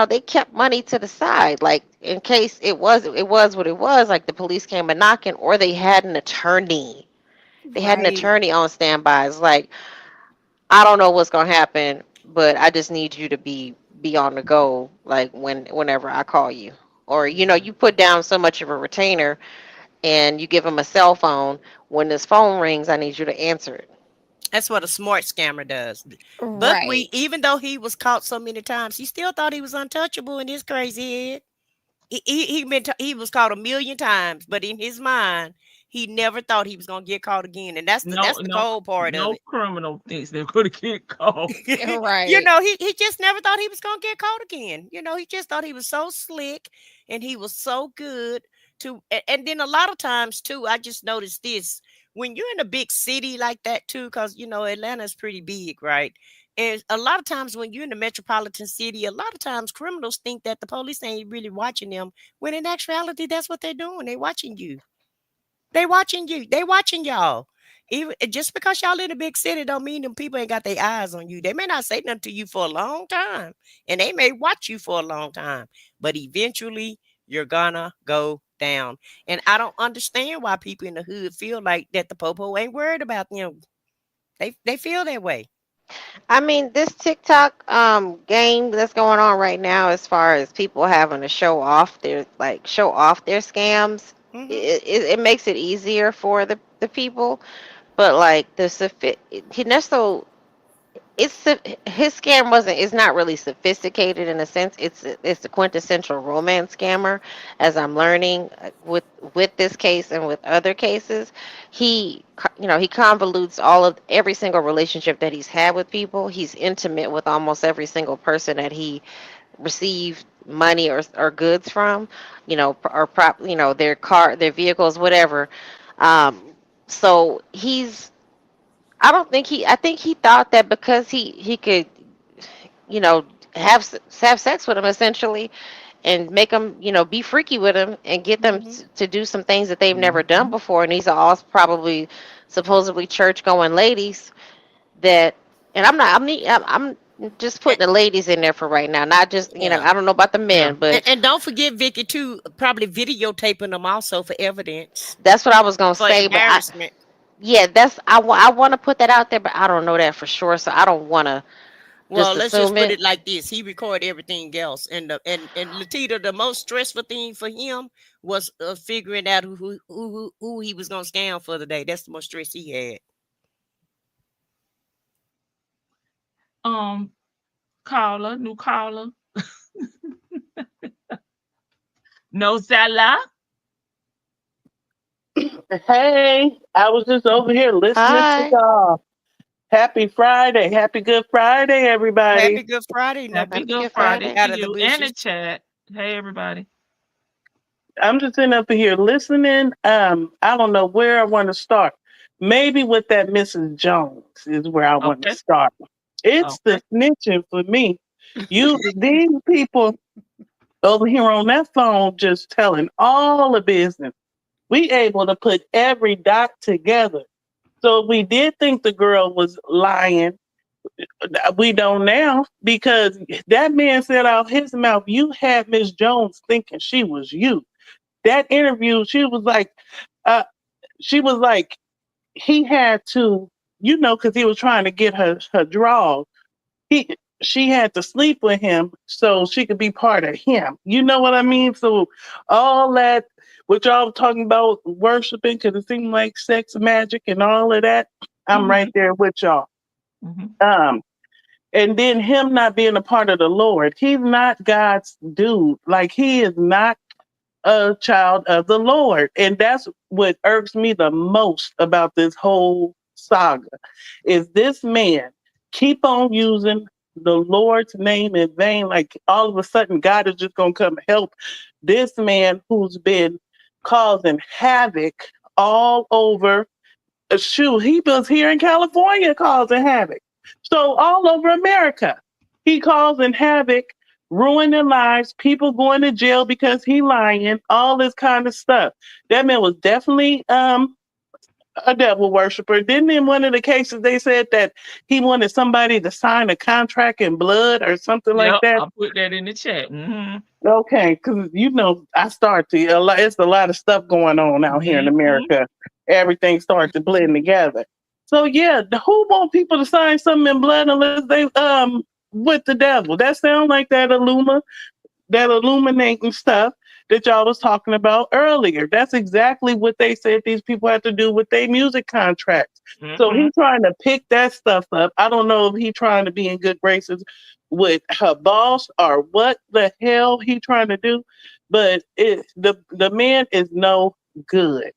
Speaker 7: they kept money to the side, like in case it was what it was, like the police came a knocking, or they had an attorney. They had an attorney on standby. It's like, I don't know what's gonna happen, but I just need you to be on the go, like whenever I call you. Or you put down so much of a retainer, and you give them a cell phone. When this phone rings, I need you to answer it.
Speaker 8: That's what a smart scammer does.
Speaker 9: Right.
Speaker 8: Buckwheat, even though he was caught so many times, he still thought he was untouchable in his crazy head. He was caught 1,000,000 times, but in his mind, he never thought he was gonna get caught again, and that's the cold part of
Speaker 2: No
Speaker 8: it.
Speaker 2: criminal thinks they're gonna get caught.
Speaker 9: Right.
Speaker 8: You know, he just never thought he was gonna get caught again. You know, he just thought he was so slick and he was so good to. And then a lot of times too, I just noticed this when you're in a big city like that too, because you know Atlanta's pretty big, right? And a lot of times when you're in the metropolitan city, a lot of times criminals think that the police ain't really watching them, when in actuality, that's what they're doing. They're watching you. They watching you. They watching y'all. Even just because y'all in a big city don't mean them people ain't got their eyes on you. They may not say nothing to you for a long time, and they may watch you for a long time, but eventually you're gonna go down. And I don't understand why people in the hood feel like that the popo ain't worried about them. They feel that way.
Speaker 7: I mean, this TikTok game that's going on right now, as far as people having to show off their scams, it makes it easier for the people. But like Ernesto, his scam is not really sophisticated in a sense. It's the quintessential romance scammer, as I'm learning with this case and with other cases. He convolutes every single relationship that he's had with people. He's intimate with almost every single person that he received money or goods from, their vehicles, whatever. So I think he thought that because he could, you know, have sex with them essentially, and make them, be freaky with them and get them to do some things that they've never done before. And these are all probably supposedly church going ladies that, and I'm just putting the ladies in there for right now, not just, I don't know about the men, but
Speaker 8: and don't forget Vicky too, probably videotaping them also for evidence.
Speaker 7: That's what I was gonna say.
Speaker 8: Embarrassment.
Speaker 7: I want to put that out there, but I don't know that for sure, so I don't want to.
Speaker 8: Well, let's just put it like this: he recorded everything else, and Latita, the most stressful thing for him was figuring out who he was gonna scam for the day. That's the most stress he had.
Speaker 2: New caller. No Zala.
Speaker 10: Hey, I was just over here listening to y'all. Happy Friday. Happy Good Friday, everybody.
Speaker 8: Happy Good Friday.
Speaker 2: Happy Good Friday to you and the chat. Hey, everybody.
Speaker 10: I'm just sitting up here listening. I don't know where I want to start. Maybe with that Mrs. Jones is where I want to start. It's the snitching for me. These people over here on that phone just telling all the business. We able to put every dot together. So we did think the girl was lying. We don't now, because that man said out his mouth, you had Miss Jones thinking she was you. That interview, she was like, he had to, because he was trying to get her draws. She had to sleep with him so she could be part of him. You know what I mean? So all that, what y'all talking about worshiping, because it seemed like sex magic and all of that, I'm right there with y'all. And then him not being a part of the Lord. He's not God's dude. Like, he is not a child of the Lord. And that's what irks me the most about this whole saga, is this man keep on using the Lord's name in vain. Like, all of a sudden God is just gonna come help this man who's been causing havoc all over. He was here in California causing havoc. So all over America, he causing havoc, ruining lives, people going to jail because he lying, all this kind of stuff. That man was definitely a devil worshiper. Didn't in one of the cases they said that he wanted somebody to sign a contract in blood or something like that?
Speaker 2: I'll put that in the chat.
Speaker 10: Okay, because I start to it's a lot of stuff going on out here in America. Everything starts to blend together. So yeah, who want people to sign something in blood unless they with the devil? That sounds like that illuminating stuff that y'all was talking about earlier. That's exactly what they said these people had to do with their music contracts. So he's trying to pick that stuff up. I don't know if he's trying to be in good graces with her boss or what the hell he trying to do, but the man is no good.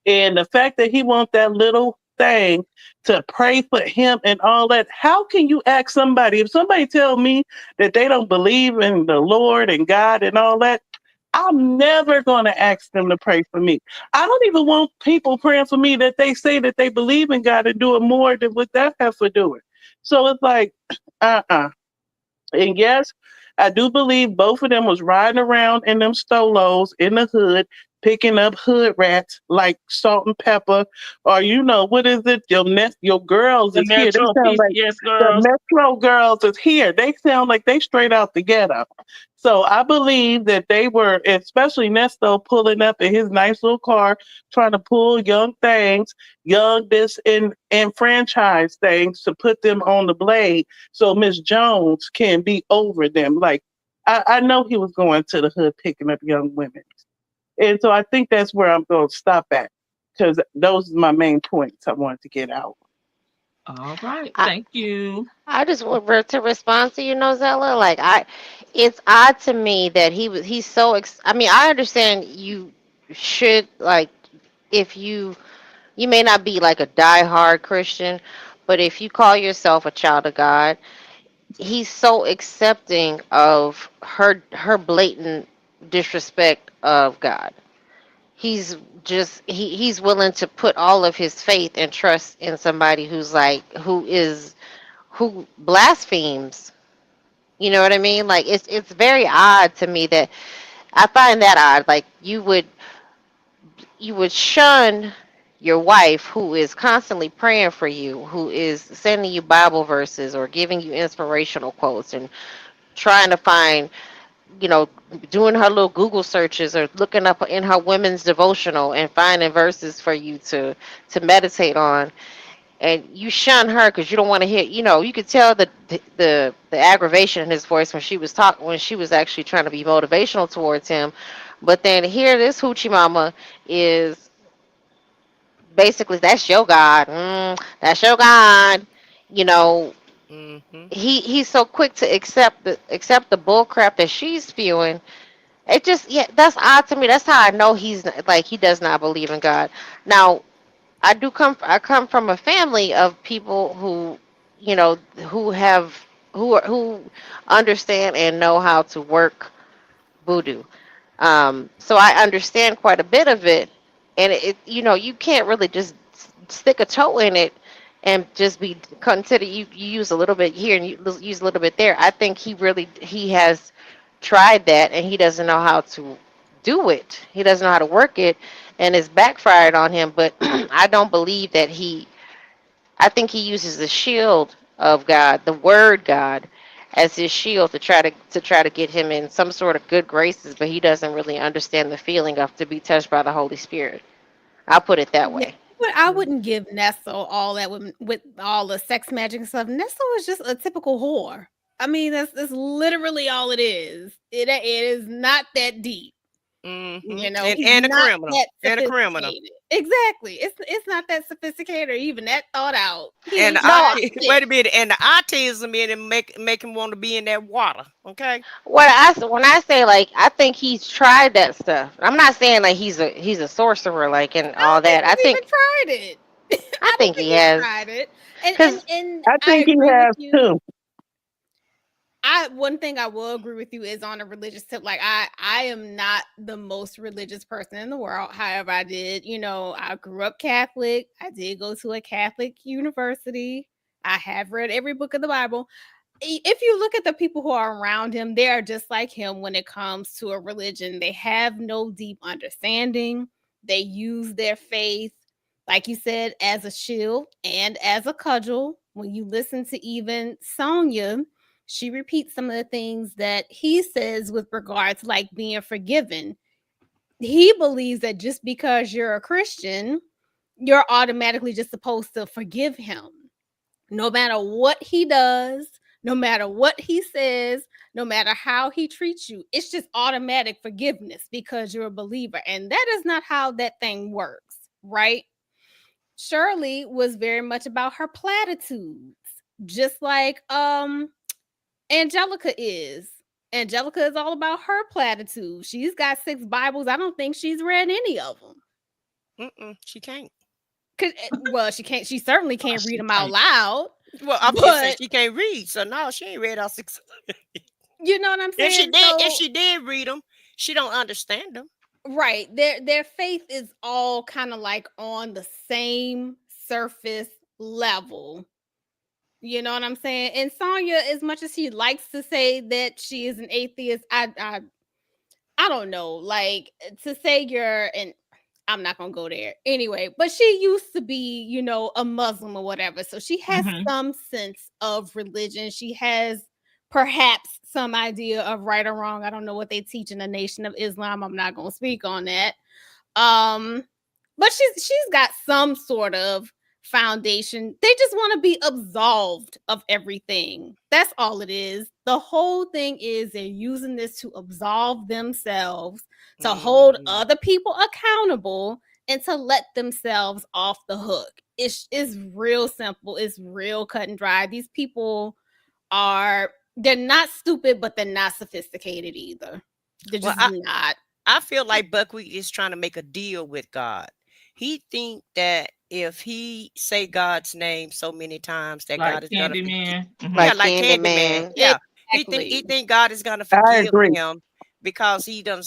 Speaker 10: And the fact that he wants that little thing to pray for him and all that, how can you ask somebody, if somebody tell me that they don't believe in the Lord and God and all that, I'm never going to ask them to pray for me. I don't even want people praying for me that they say that they believe in God and do it more than what that has to do it. So it's like, And yes, I do believe both of them was riding around in them stolos in the hood, picking up hood rats like salt and pepper, or what is it? Your girls
Speaker 2: The
Speaker 10: is here. They
Speaker 2: Metro
Speaker 10: sound like
Speaker 2: PCS
Speaker 10: the
Speaker 2: girls.
Speaker 10: Metro girls is here. They sound like they straight out the ghetto. So I believe that they were, especially Nesto, pulling up in his nice little car, trying to pull young things, young this and franchise things to put them on the blade so Miss Jones can be over them. Like, I know he was going to the hood picking up young women. And so I think that's where I'm going to stop at, because those are my main points I wanted to get out.
Speaker 2: All right.
Speaker 7: I,
Speaker 2: Thank you.
Speaker 7: I just want to respond to Zella. Like it's odd to me that he's so. I mean, I understand you should like if you may not be like a diehard Christian, but if you call yourself a child of God, he's so accepting of her blatant disrespect of God. He's he's willing to put all of his faith and trust in somebody who blasphemes. You know what I mean? Like it's very odd to me that I find that odd. Like you would shun your wife who is constantly praying for you, who is sending you Bible verses or giving you inspirational quotes and trying to find, you know, doing her little Google searches or looking up in her women's devotional and finding verses for you to meditate on. And you shun her because you don't want to hear. You could tell the aggravation in his voice when she was actually trying to be motivational towards him. But then here, this hoochie mama is basically, that's your God. That's your God. You know,
Speaker 8: Mm-hmm.
Speaker 7: he's so quick to accept the bull crap that she's spewing. It just, yeah, that's odd to me. That's how I know he does not believe in God. Now, I come from a family of people who, who have who understand and know how to work voodoo. So I understand quite a bit of it, and you can't really just stick a toe in it and just be consider you use a little bit here and you use a little bit there. I think he has tried that and he doesn't know how to do it. He doesn't know how to work it, and it's backfired on him. But I don't believe that I think he uses the shield of God, the word God, as his shield to try to get him in some sort of good graces, but he doesn't really understand the feeling of to be touched by the Holy Spirit. I'll put it that
Speaker 9: Yeah,
Speaker 7: way.
Speaker 9: but I wouldn't give Nestle all that with all the sex magic and stuff. Nestle is just a typical whore. I mean, that's literally all it is. It is not that deep.
Speaker 8: Mm-hmm.
Speaker 9: He's
Speaker 8: And a
Speaker 9: not
Speaker 8: criminal.
Speaker 9: that
Speaker 8: And a criminal.
Speaker 9: sophisticated. Exactly. It's not that sophisticated or even that thought out.
Speaker 8: And
Speaker 9: He's
Speaker 7: No,
Speaker 8: wait a minute. And the autism in him make him want to be in that water. Okay.
Speaker 7: when I say like I think he's tried that stuff. I'm not saying like he's a sorcerer like and
Speaker 9: I don't
Speaker 7: all
Speaker 9: think
Speaker 7: that.
Speaker 9: he's even tried it.
Speaker 7: I
Speaker 9: I don't
Speaker 7: think
Speaker 9: think
Speaker 7: he
Speaker 9: he's
Speaker 7: has
Speaker 9: tried it. And and
Speaker 7: because
Speaker 9: and
Speaker 10: I
Speaker 9: I
Speaker 10: think he
Speaker 9: agree with
Speaker 10: has
Speaker 9: you.
Speaker 10: too.
Speaker 9: One thing I will agree with you is on a religious tip. Like I am not the most religious person in the world. However, I grew up Catholic. I did go to a Catholic university. I have read every book of the Bible. If you look at the people who are around him, they are just like him when it comes to a religion. They have no deep understanding. They use their faith, like you said, as a shield and as a cudgel. When you listen to even Sonia, she repeats some of the things that he says with regards to like being forgiven. He believes that just because you're a Christian, you're automatically just supposed to forgive him. No matter what he does, no matter what he says, no matter how he treats you, it's just automatic forgiveness because you're a believer. And that is not how that thing works, right? Shirley was very much about her platitudes, just like Angelica is. Angelica is all about her platitudes. She's got 6 Bibles. I don't think she's read any of them.
Speaker 8: She can't.
Speaker 9: Well, she can't. She certainly can't
Speaker 2: she
Speaker 9: read them out
Speaker 2: can't.
Speaker 9: loud.
Speaker 8: Well, I'm just saying
Speaker 9: But
Speaker 8: she can't read, so no, she ain't read all 6.
Speaker 9: you know what I'm
Speaker 8: If she
Speaker 9: saying?
Speaker 8: did, if
Speaker 9: So
Speaker 8: she did read them, she don't understand them.
Speaker 9: right, their faith is all kind of like on the same surface level. You know what I'm saying? And Sonya, as much as she likes to say that she is an atheist, I don't know. Like to say you're an I'm not gonna go there anyway, but she used to be, a Muslim or whatever. So she has
Speaker 2: Mhm.
Speaker 9: some sense of religion. She has perhaps some idea of right or wrong. I don't know what they teach in the Nation of Islam. I'm not gonna speak on that. Um, but she's got some sort of foundation. They just want to be absolved of everything. That's all it is. The whole thing is they're using this to absolve themselves, to hold other people accountable, and to let themselves off the hook. It's real simple. It's real cut and dry. These people they're not stupid, but they're not sophisticated either. They're
Speaker 8: Well,
Speaker 9: just not.
Speaker 8: I feel like Buckwheat is trying to make a deal with God. He think that if he say God's name so many times that God
Speaker 2: Like
Speaker 8: is gonna forgive.
Speaker 2: Candyman.
Speaker 8: Yeah,
Speaker 7: Like
Speaker 8: like Candyman.
Speaker 7: Candyman.
Speaker 8: Yeah,
Speaker 9: Exactly.
Speaker 8: he think God is gonna
Speaker 10: I
Speaker 8: forgive
Speaker 10: agree.
Speaker 8: him because he done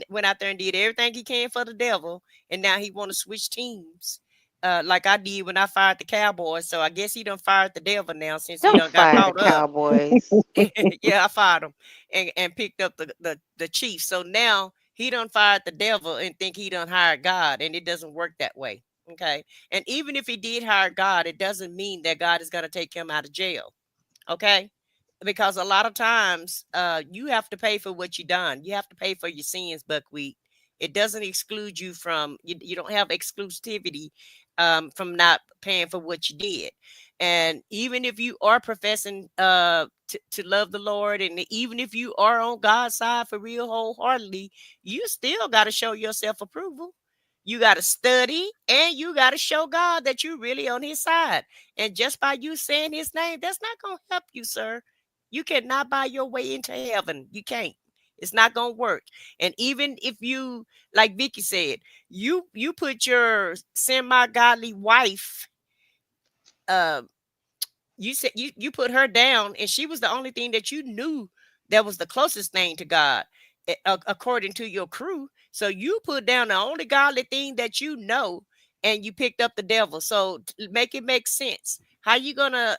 Speaker 8: went out there and did everything he can for the devil, and now he want to switch teams. Like I did when I fired the Cowboys. So I guess he done fired the devil now since he
Speaker 7: Don't
Speaker 8: done got
Speaker 7: fire the
Speaker 8: caught up.
Speaker 7: Cowboys.
Speaker 8: Yeah, I fired him and picked up the Chiefs. So now he done fired the devil and think he done hired God, and it doesn't work that way. Okay. And even if he did hire God, it doesn't mean that God is going to take him out of jail. Okay. Because a lot of times you have to pay for what you done. You have to pay for your sins, Buckwheat. It doesn't exclude you from you don't have exclusivity from not paying for what you did. And even if you are professing to love the Lord, and even if you are on God's side for real wholeheartedly, you still got to show yourself approval. You got to study, and you got to show God that you're really on his side. And just by you saying his name, that's not going to help you, sir. You cannot buy your way into heaven. You can't. It's not going to work. And even if you, like Vicky said, you put your semi-godly wife, uh, you said you put her down, and she was the only thing that you knew that was the closest thing to God, according to your crew. So you put down the only godly thing that you know, and you picked up the devil. So make it make sense. How you gonna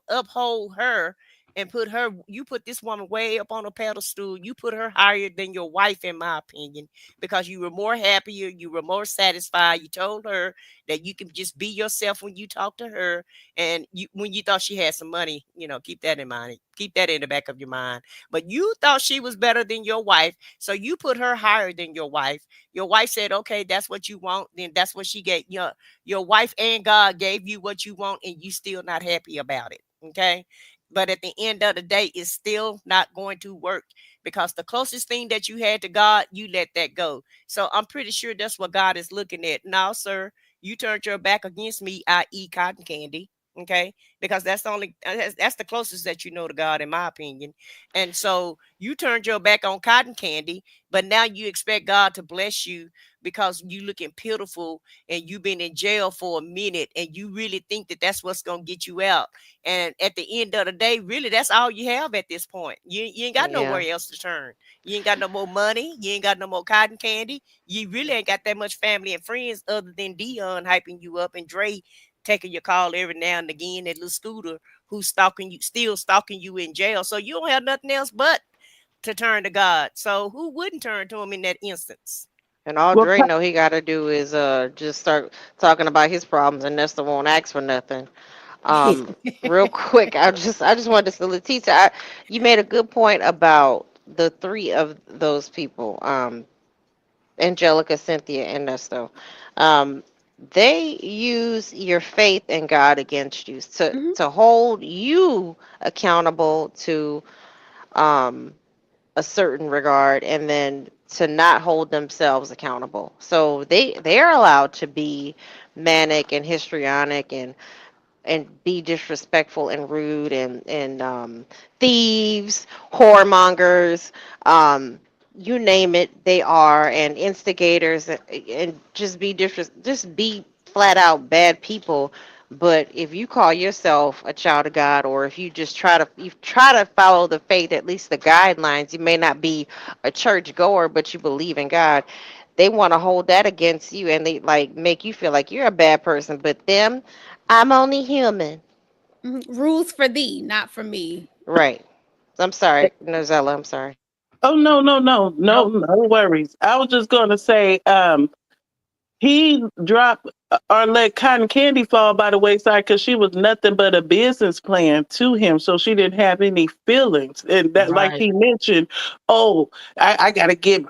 Speaker 8: uphold her and you put this woman way up on a pedestal? You put her higher than your wife, in my opinion, because you were more happier, you were more satisfied. You told her that you can just be yourself when you talk to her, and when you thought she had some money, keep that in mind. Keep that in the back of your mind. But you thought she was better than your wife, so you put her higher than your wife. Your wife said, "Okay, that's what you want." Then that's what she gave. Your wife and God gave you what you want, and you still not happy about it. Okay. But at the end of the day, it's still not going to work, because the closest thing that you had to God, you let that go. So I'm pretty sure that's what God is looking at. Now, sir, you turned your back against me, i.e., cotton candy. Okay, because that's the closest that you know to God, in my opinion. And so you turned your back on cotton candy, but now you expect God to bless you because you looking pitiful, and you've been in jail for a minute, and you really think that that's what's going to get you out. And at the end of the day, really, that's all you have at this point. You ain't got
Speaker 7: Yeah.
Speaker 8: nowhere else to turn. You ain't got no more money. You ain't got no more cotton candy. You really ain't got that much family and friends other than Dion hyping you up, and Dre taking your call every now and again, that little Scooter who's still stalking you in jail. So you don't have nothing else but to turn to God. So who wouldn't turn to him in that instance?
Speaker 7: And all
Speaker 10: Well,
Speaker 7: Dre know he got to do is just start talking about his problems, and Nesta won't ask for nothing. Real quick, I just wanted to say, Letitia, you made a good point about the three of those people, Angelica, Cynthia, and Nesto. Um, they use your faith in God against you to hold you accountable to um, a certain regard, and then to not hold themselves accountable. So they're allowed to be manic and histrionic and be disrespectful and rude and thieves, whoremongers, um, you name it, they are, and instigators, and just be flat out bad people. But if you call yourself a child of God, or if you try to follow the faith, at least the guidelines, you may not be a church goer, but you believe in God. They want to hold that against you, and they like make you feel like you're a bad person. But them, I'm only human.
Speaker 9: Rules for thee, not for me.
Speaker 7: Right. I'm sorry, Nozella. I'm sorry.
Speaker 10: Oh
Speaker 2: Nope.
Speaker 10: no worries. I was just gonna say, he dropped or let Cotton Candy fall by the wayside because she was nothing but a business plan to him. So she didn't have any feelings. And that, like
Speaker 2: Right.
Speaker 10: he mentioned, oh, I gotta get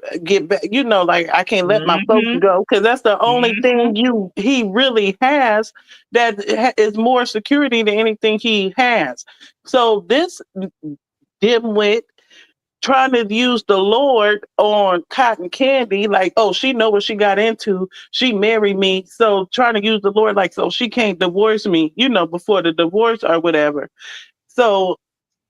Speaker 10: back. You know, like I can't let my folks
Speaker 2: Mm-hmm.
Speaker 10: go because that's the only
Speaker 2: Mm-hmm.
Speaker 10: thing he really has that is more security than anything he has. So this dimwit trying to use the Lord on Cotton Candy, like, oh, she know what she got into. She married me. So trying to use the Lord like, so she can't divorce me, before the divorce or whatever. So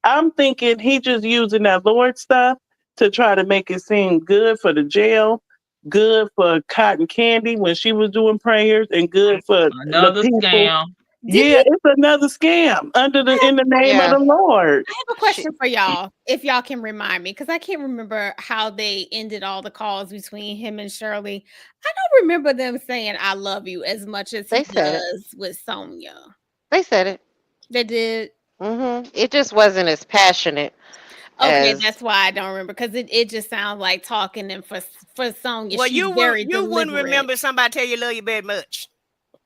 Speaker 10: I'm thinking he just using that Lord stuff to try to make it seem good for the jail, good for Cotton Candy when she was doing prayers, and good for the
Speaker 2: Another
Speaker 10: people.
Speaker 2: scam.
Speaker 9: Did
Speaker 10: Yeah,
Speaker 9: he?
Speaker 10: it's another scam in the name of
Speaker 7: Yeah.
Speaker 10: the Lord.
Speaker 9: I have a
Speaker 7: She,
Speaker 9: question for y'all, if y'all can remind me, because I can't remember how they ended all the calls between him and Shirley. I don't remember them saying "I love you" as much as he
Speaker 7: they said it.
Speaker 9: does with Sonia.
Speaker 7: They said it.
Speaker 9: They did.
Speaker 7: It just wasn't as passionate
Speaker 9: Okay,
Speaker 7: as
Speaker 9: that's why I don't remember, because it just sounds like talking, and for Sonya,
Speaker 8: Well,
Speaker 9: she's very
Speaker 8: you wouldn't
Speaker 9: deliberate.
Speaker 8: remember somebody tell you love you very much.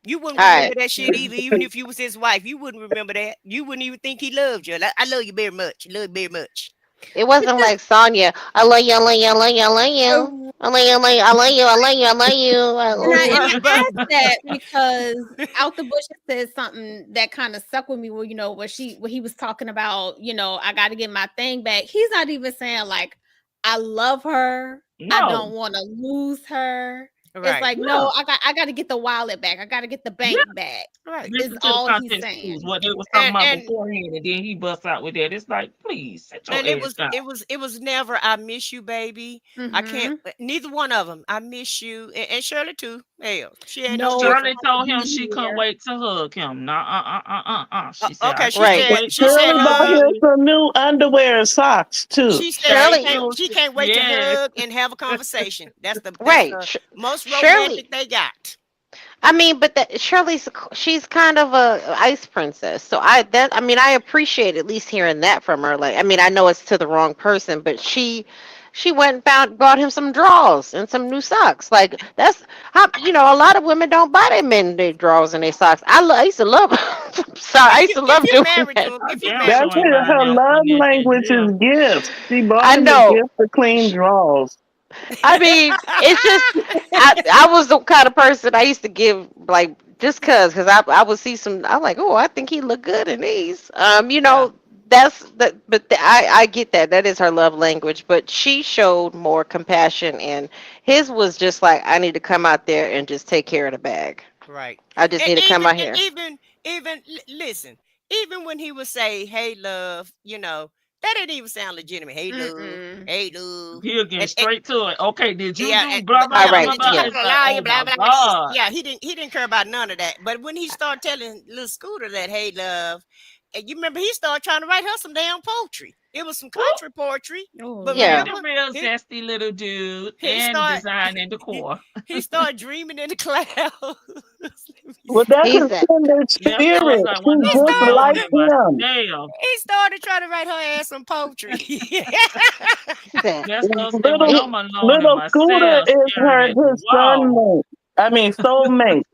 Speaker 8: You wouldn't
Speaker 7: all
Speaker 8: remember
Speaker 7: right.
Speaker 8: that shit either, even if you was his wife. You wouldn't remember that. You wouldn't even think he loved you. Like, I love you very much. Love you very much.
Speaker 7: It wasn't like Sonya. I love you. I love you. I love you. I love you.
Speaker 9: Uh,
Speaker 7: I love you. I love you. I love you. I love you. I love you. I
Speaker 9: And
Speaker 7: love
Speaker 9: I
Speaker 7: you.
Speaker 9: and I asked that because Out the Bush said something that kind of stuck with me, where where he was talking about, I got to get my thing back. He's not even saying like, I love her, I
Speaker 2: No.
Speaker 9: don't want to lose her. It's
Speaker 8: Right.
Speaker 9: like, no,
Speaker 2: No.
Speaker 9: I got to get the wallet back, I got to get the
Speaker 2: Yeah.
Speaker 9: bank back.
Speaker 8: Right.
Speaker 9: Is
Speaker 2: Listen to the
Speaker 9: all he's
Speaker 2: context clues,
Speaker 9: saying.
Speaker 2: what they was talking
Speaker 8: And
Speaker 2: about
Speaker 8: and
Speaker 2: beforehand, and then he busts out with that. It's like, please sit your
Speaker 8: and
Speaker 2: ass down.
Speaker 8: it was never I miss you, baby. I can't.
Speaker 9: Mm-hmm.
Speaker 8: Neither one of them. I miss you, and Shirley too. Hell, she ain't no
Speaker 9: No, I
Speaker 8: different.
Speaker 2: Shirley
Speaker 9: want to
Speaker 2: told him
Speaker 9: be
Speaker 2: she couldn't
Speaker 9: here.
Speaker 2: wait to hug him. No, She said, I
Speaker 8: Okay,
Speaker 2: can't
Speaker 7: Right.
Speaker 2: wait to
Speaker 8: she said
Speaker 10: Shirley
Speaker 2: hug
Speaker 10: bought him
Speaker 2: you.
Speaker 10: some new underwear and socks too.
Speaker 8: she said
Speaker 2: Thank
Speaker 7: Shirley.
Speaker 2: you.
Speaker 8: she can't wait to
Speaker 2: Yes.
Speaker 8: hug and have a conversation. That's
Speaker 7: Right.
Speaker 8: the most
Speaker 7: Shirley.
Speaker 8: romantic they got.
Speaker 7: I mean, but she's kind of a ice princess. So I appreciate at least hearing that from her. Like, I mean, I know it's to the wrong person, but she went and bought him some drawers and some new socks. Like, that's how, a lot of women don't buy their men their drawers and their socks. I used to love sorry, I used to
Speaker 8: If
Speaker 7: love
Speaker 8: you
Speaker 7: doing
Speaker 8: married
Speaker 7: that.
Speaker 8: to him,
Speaker 2: I
Speaker 8: if you
Speaker 2: damn
Speaker 8: married
Speaker 10: That's
Speaker 2: sure
Speaker 8: to
Speaker 2: ain't
Speaker 8: him,
Speaker 2: buying
Speaker 10: her
Speaker 2: them
Speaker 10: love
Speaker 2: some
Speaker 10: language
Speaker 2: naked.
Speaker 10: is gifts. She bought
Speaker 7: I
Speaker 10: him a
Speaker 7: know.
Speaker 10: gift for clean drawers.
Speaker 7: I mean, it's just I was the kind of person I used to give like just cause I would see some I'm like, oh, I think he look good in these.
Speaker 8: yeah,
Speaker 7: That's that, but I get that. That is her love language, but she showed more compassion, and his was just like, I need to come out there and just take care of the bag.
Speaker 8: right.
Speaker 7: I just
Speaker 8: And
Speaker 7: need to come out here.
Speaker 8: listen, even when he would say, "Hey, love," that didn't even sound legitimate.
Speaker 9: Mm-mm.
Speaker 8: Hey, love,"
Speaker 2: He'll get
Speaker 8: and
Speaker 2: straight to it. Okay, did you
Speaker 8: yeah,
Speaker 2: do blah blah
Speaker 7: All
Speaker 8: yeah,
Speaker 2: blah
Speaker 8: but
Speaker 2: blah
Speaker 7: right,
Speaker 8: did you
Speaker 2: blah?
Speaker 8: tell
Speaker 7: yeah.
Speaker 8: him
Speaker 2: It's
Speaker 8: to
Speaker 2: like,
Speaker 8: lie?
Speaker 2: oh
Speaker 8: Blah
Speaker 2: my
Speaker 8: blah this.
Speaker 2: God.
Speaker 8: Yeah, he didn't care about none of that. But when he started telling little Scooter that, "Hey, love," and you remember he started trying to write her some damn poetry. It was some country poetry, but
Speaker 9: Oh,
Speaker 2: He's
Speaker 7: Yeah.
Speaker 2: a
Speaker 8: remember
Speaker 2: real
Speaker 8: he
Speaker 2: zesty little dude
Speaker 8: he
Speaker 2: and
Speaker 8: started
Speaker 2: design and
Speaker 8: he,
Speaker 2: decor.
Speaker 8: he started dreaming in the clouds. Let me
Speaker 10: Well,
Speaker 8: see.
Speaker 10: that's
Speaker 7: He's
Speaker 10: his
Speaker 7: that.
Speaker 10: kindred
Speaker 2: That sounds
Speaker 10: spirit.
Speaker 2: like
Speaker 10: She
Speaker 2: one of
Speaker 8: He
Speaker 2: those
Speaker 10: just
Speaker 8: started
Speaker 10: like
Speaker 2: real niggas.
Speaker 10: him.
Speaker 2: Damn.
Speaker 8: he started trying to write her ass some poetry.
Speaker 7: He's that.
Speaker 2: That's gonna say when
Speaker 10: Little
Speaker 2: I'm alone in
Speaker 10: little Scooter
Speaker 2: myself,
Speaker 10: is
Speaker 2: staring at the
Speaker 10: his
Speaker 2: wall.
Speaker 10: soulmate. I mean soulmate.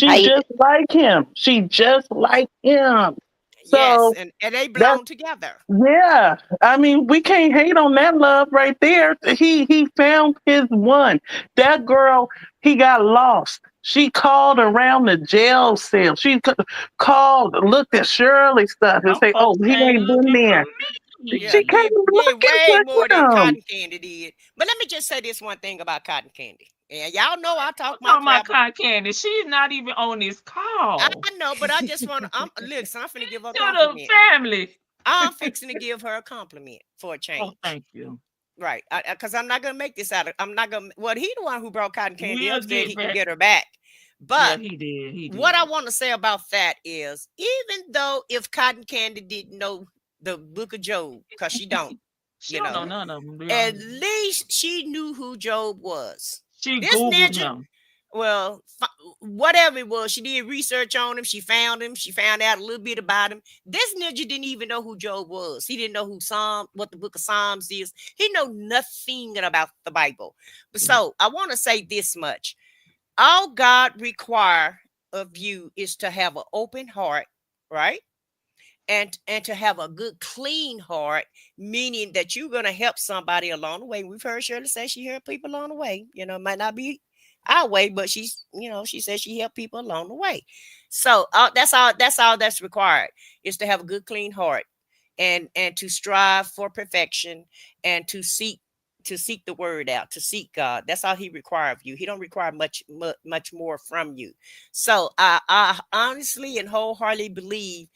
Speaker 7: How
Speaker 10: She
Speaker 7: you
Speaker 10: just like him. She just like him.
Speaker 8: Yes,
Speaker 10: So
Speaker 8: and they
Speaker 10: that's
Speaker 8: belong together.
Speaker 10: yeah. I mean, we can't hate on that love right there. He found his one. That girl, he got lost. She called around the jail cell. Called, looked at Shirley stuff and
Speaker 2: Some
Speaker 10: say, "Oh,
Speaker 2: folks
Speaker 10: he
Speaker 2: came
Speaker 10: ain't been
Speaker 2: looking for
Speaker 10: there."
Speaker 8: Yeah,
Speaker 10: She
Speaker 2: me.
Speaker 10: came
Speaker 8: did
Speaker 10: looking
Speaker 8: way more
Speaker 10: for
Speaker 8: than
Speaker 10: him.
Speaker 8: Cotton Candy did. But let me just say this one thing about Cotton Candy. And y'all know I
Speaker 2: I'm
Speaker 8: talk my
Speaker 2: talking about
Speaker 8: crap.
Speaker 2: cotton candy. She's not even on this
Speaker 8: I
Speaker 2: call.
Speaker 8: know, but I just want to. Listen, I'm finna give her a
Speaker 2: To the
Speaker 8: compliment.
Speaker 2: family.
Speaker 8: I'm fixing to give her a compliment for a
Speaker 2: Oh,
Speaker 8: change.
Speaker 2: thank you.
Speaker 8: Right. Because I'm not gonna make this out of. I'm not gonna. Well, he the one who brought Cotton Candy
Speaker 2: We'll
Speaker 8: up, said
Speaker 2: get
Speaker 8: he can
Speaker 2: back.
Speaker 8: get her back.
Speaker 2: Yeah,
Speaker 8: But
Speaker 2: he did. He
Speaker 8: what I
Speaker 2: did.
Speaker 8: want to say about that is, even though if Cotton Candy didn't know the Book of Job, because she don't,
Speaker 2: She
Speaker 8: you
Speaker 2: don't know
Speaker 8: know,
Speaker 2: none of them. To be
Speaker 8: at
Speaker 2: honest.
Speaker 8: least she knew who Job was.
Speaker 2: She
Speaker 8: This
Speaker 2: Googled
Speaker 8: ninja,
Speaker 2: him.
Speaker 8: well, whatever it was, she did research on him. She found him. She found out a little bit about him. This ninja didn't even know who Job was. He didn't know what the book of Psalms is. He know nothing about the Bible. So I want to say this much. All God require of you is to have an open heart, right? And to have a good clean heart, meaning that you're going to help somebody along the way. We've heard Shirley say she helped people along the way. It might not be our way, but she says she helped people along the way. So that's all that's required, is to have a good clean heart, and to strive for perfection, and to seek the word out, to seek God. That's all he requires of you. He don't require much more from you. So I honestly and wholeheartedly believe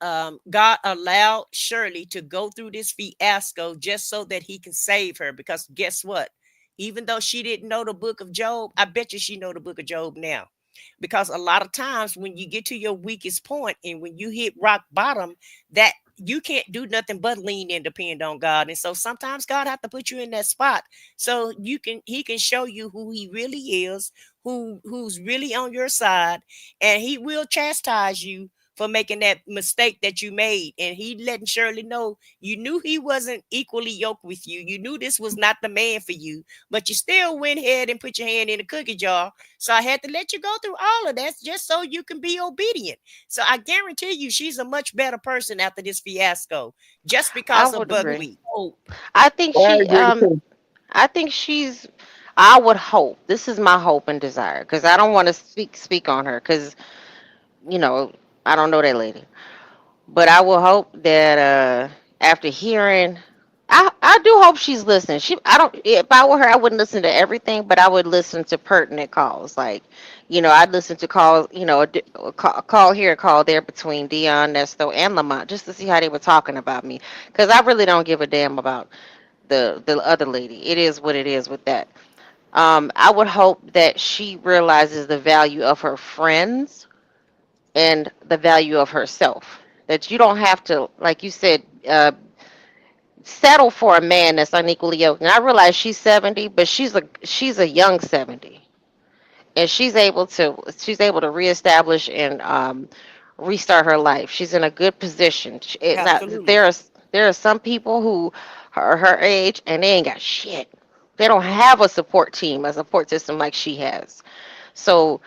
Speaker 8: God allowed Shirley to go through this fiasco just so that he can save her. Because guess what? Even though she didn't know the book of Job, I bet you she know the book of Job now. Because a lot of times when you get to your weakest point and when you hit rock bottom, that you can't do nothing but lean and depend on God. And so sometimes God have to put you in that spot so he can show you who he really is, who's really on your side, and he will chastise you for making that mistake that you made. And he letting Shirley know you knew he wasn't equally yoked with you. You knew this was not the man for you, but you still went ahead and put your hand in the cookie jar. So I had to let you go through all of that just so you can be obedient. So I guarantee you she's a much better person after this fiasco, just
Speaker 7: I
Speaker 8: because of
Speaker 7: would agree.
Speaker 8: buckwheat.
Speaker 7: I think
Speaker 10: I
Speaker 7: she
Speaker 10: agree too.
Speaker 7: I think she's I would hope. This is my hope and desire, because I don't want to speak on her, because you know, I don't know that lady. But I will hope that after hearing, I do hope she's listening. I don't, if I were her, I wouldn't listen to everything, but I would listen to pertinent calls. Like, I'd listen to calls, a call here, a call there between Dion, Nesto, and Lamont, just to see how they were talking about me. Because I really don't give a damn about the other lady. It is what it is with that. I would hope that she realizes the value of her friends and the value of herself. That you don't have to, like you said, settle for a man that's unequally yoked. And I realize she's 70, but she's a young 70, and she's able to reestablish and restart her life. She's in a good position. Now,
Speaker 8: Absolutely.
Speaker 7: there are some people who are her age and they ain't got shit. They don't have a support system like she has. So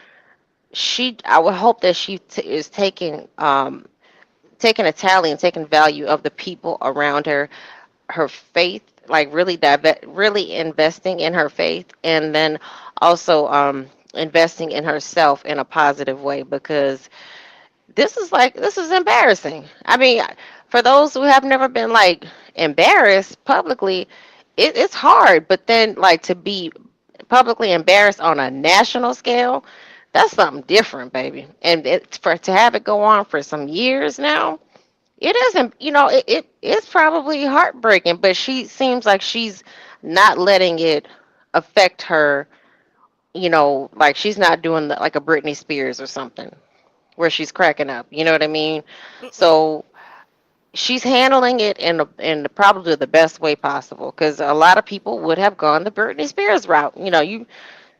Speaker 7: I would hope that she is taking a tally and taking value of the people around her, her faith, like really investing in her faith, and then also investing in herself in a positive way, because this is embarrassing. I mean, for those who have never been like embarrassed publicly, it's hard. But then, like, to be publicly embarrassed on a national scale, that's something different, baby. And to have it go on for some years now, it isn't. It's probably heartbreaking. But she seems like she's not letting it affect her. Like she's not doing like a Britney Spears or something where she's cracking up. You know what I mean?
Speaker 8: Mm-mm.
Speaker 7: So she's handling it in probably the best way possible, because a lot of people would have gone the Britney Spears route. You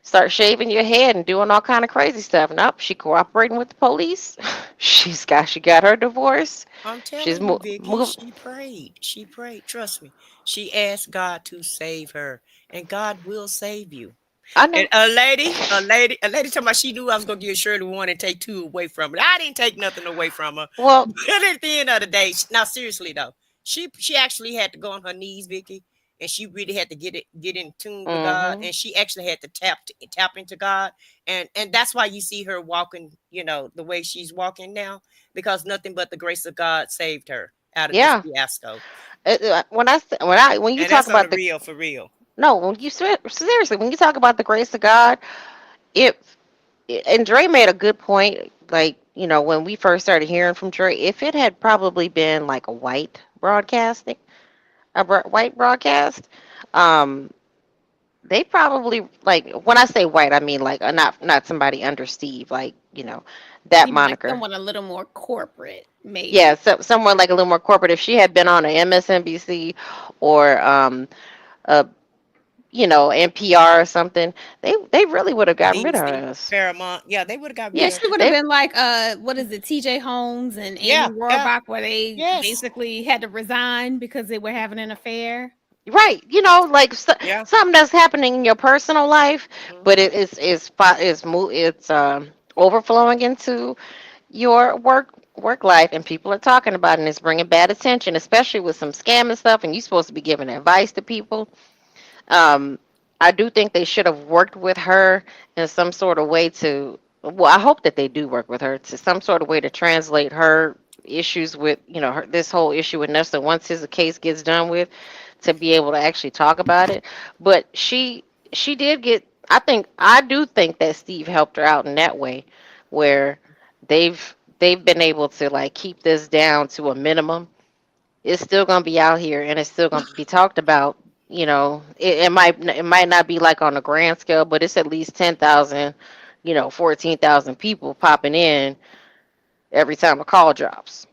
Speaker 7: start shaving your head and doing all kind of crazy stuff. Nope, she cooperating with the police. She got her divorce.
Speaker 8: I'm
Speaker 7: She's
Speaker 8: telling you, Vicky,
Speaker 7: moved.
Speaker 8: she prayed. She prayed. Trust me. She asked God to save her, and God will save you.
Speaker 7: I
Speaker 8: And
Speaker 7: know.
Speaker 8: a lady told me she knew I was gonna give Shirley one and take two away from her. I didn't take nothing away from her.
Speaker 7: Well,
Speaker 8: But at the end of the day, now seriously though, she actually had to go on her knees, Vicky, and she really had to get in tune with God,
Speaker 7: hmm
Speaker 8: and she actually had to tap into God, and that's why you see her walking, the way she's walking now, because nothing but the grace of God saved her out of this
Speaker 7: yeah.
Speaker 8: fiasco,
Speaker 7: When you
Speaker 8: and
Speaker 7: talk
Speaker 8: that's on
Speaker 7: about
Speaker 8: the real for real.
Speaker 7: no, seriously, when you talk about the grace of God, it and Dre made a good point. Like, when we first started hearing from Dre, if it had probably been like a white broadcast, um, they probably like when I say white, I mean like not somebody under Steve, like that
Speaker 9: You mean like
Speaker 7: moniker.
Speaker 9: someone a little more corporate, maybe?
Speaker 7: Yeah, so someone like a little more corporate. If she had been on a MSNBC or a NPR or something, they really would have gotten rid of
Speaker 8: BBC,
Speaker 7: us.
Speaker 8: Paramount. Yeah, they would have got
Speaker 9: Yeah,
Speaker 8: rid of
Speaker 9: she
Speaker 8: her.
Speaker 9: would have
Speaker 7: They
Speaker 9: been like what is it, TJ Holmes and Amy
Speaker 8: Yeah, yeah,
Speaker 9: Rohrbach, where they
Speaker 8: yes,
Speaker 9: basically had to resign because they were having an affair.
Speaker 7: right, like
Speaker 8: yeah.
Speaker 7: something that's happening in your personal life, but
Speaker 8: Hmm.
Speaker 7: it's overflowing into your work life, and people are talking about it, and it's bringing bad attention, especially with some scam and stuff, and you're supposed to be giving advice to people. um I do think they should have worked with her in some sort of way to, well, I hope that they do work with her to some sort of way to translate her issues with, this whole issue with Nessa once his case gets done with, to be able to actually talk about it. But she did get, I do think that Steve helped her out in that way, where they've been able to like keep this down to a minimum. It's still gonna be out here and it's still gonna be talked about. It might not be like on a grand scale, but it's at least 10,000, 14,000 people popping in every time a call drops.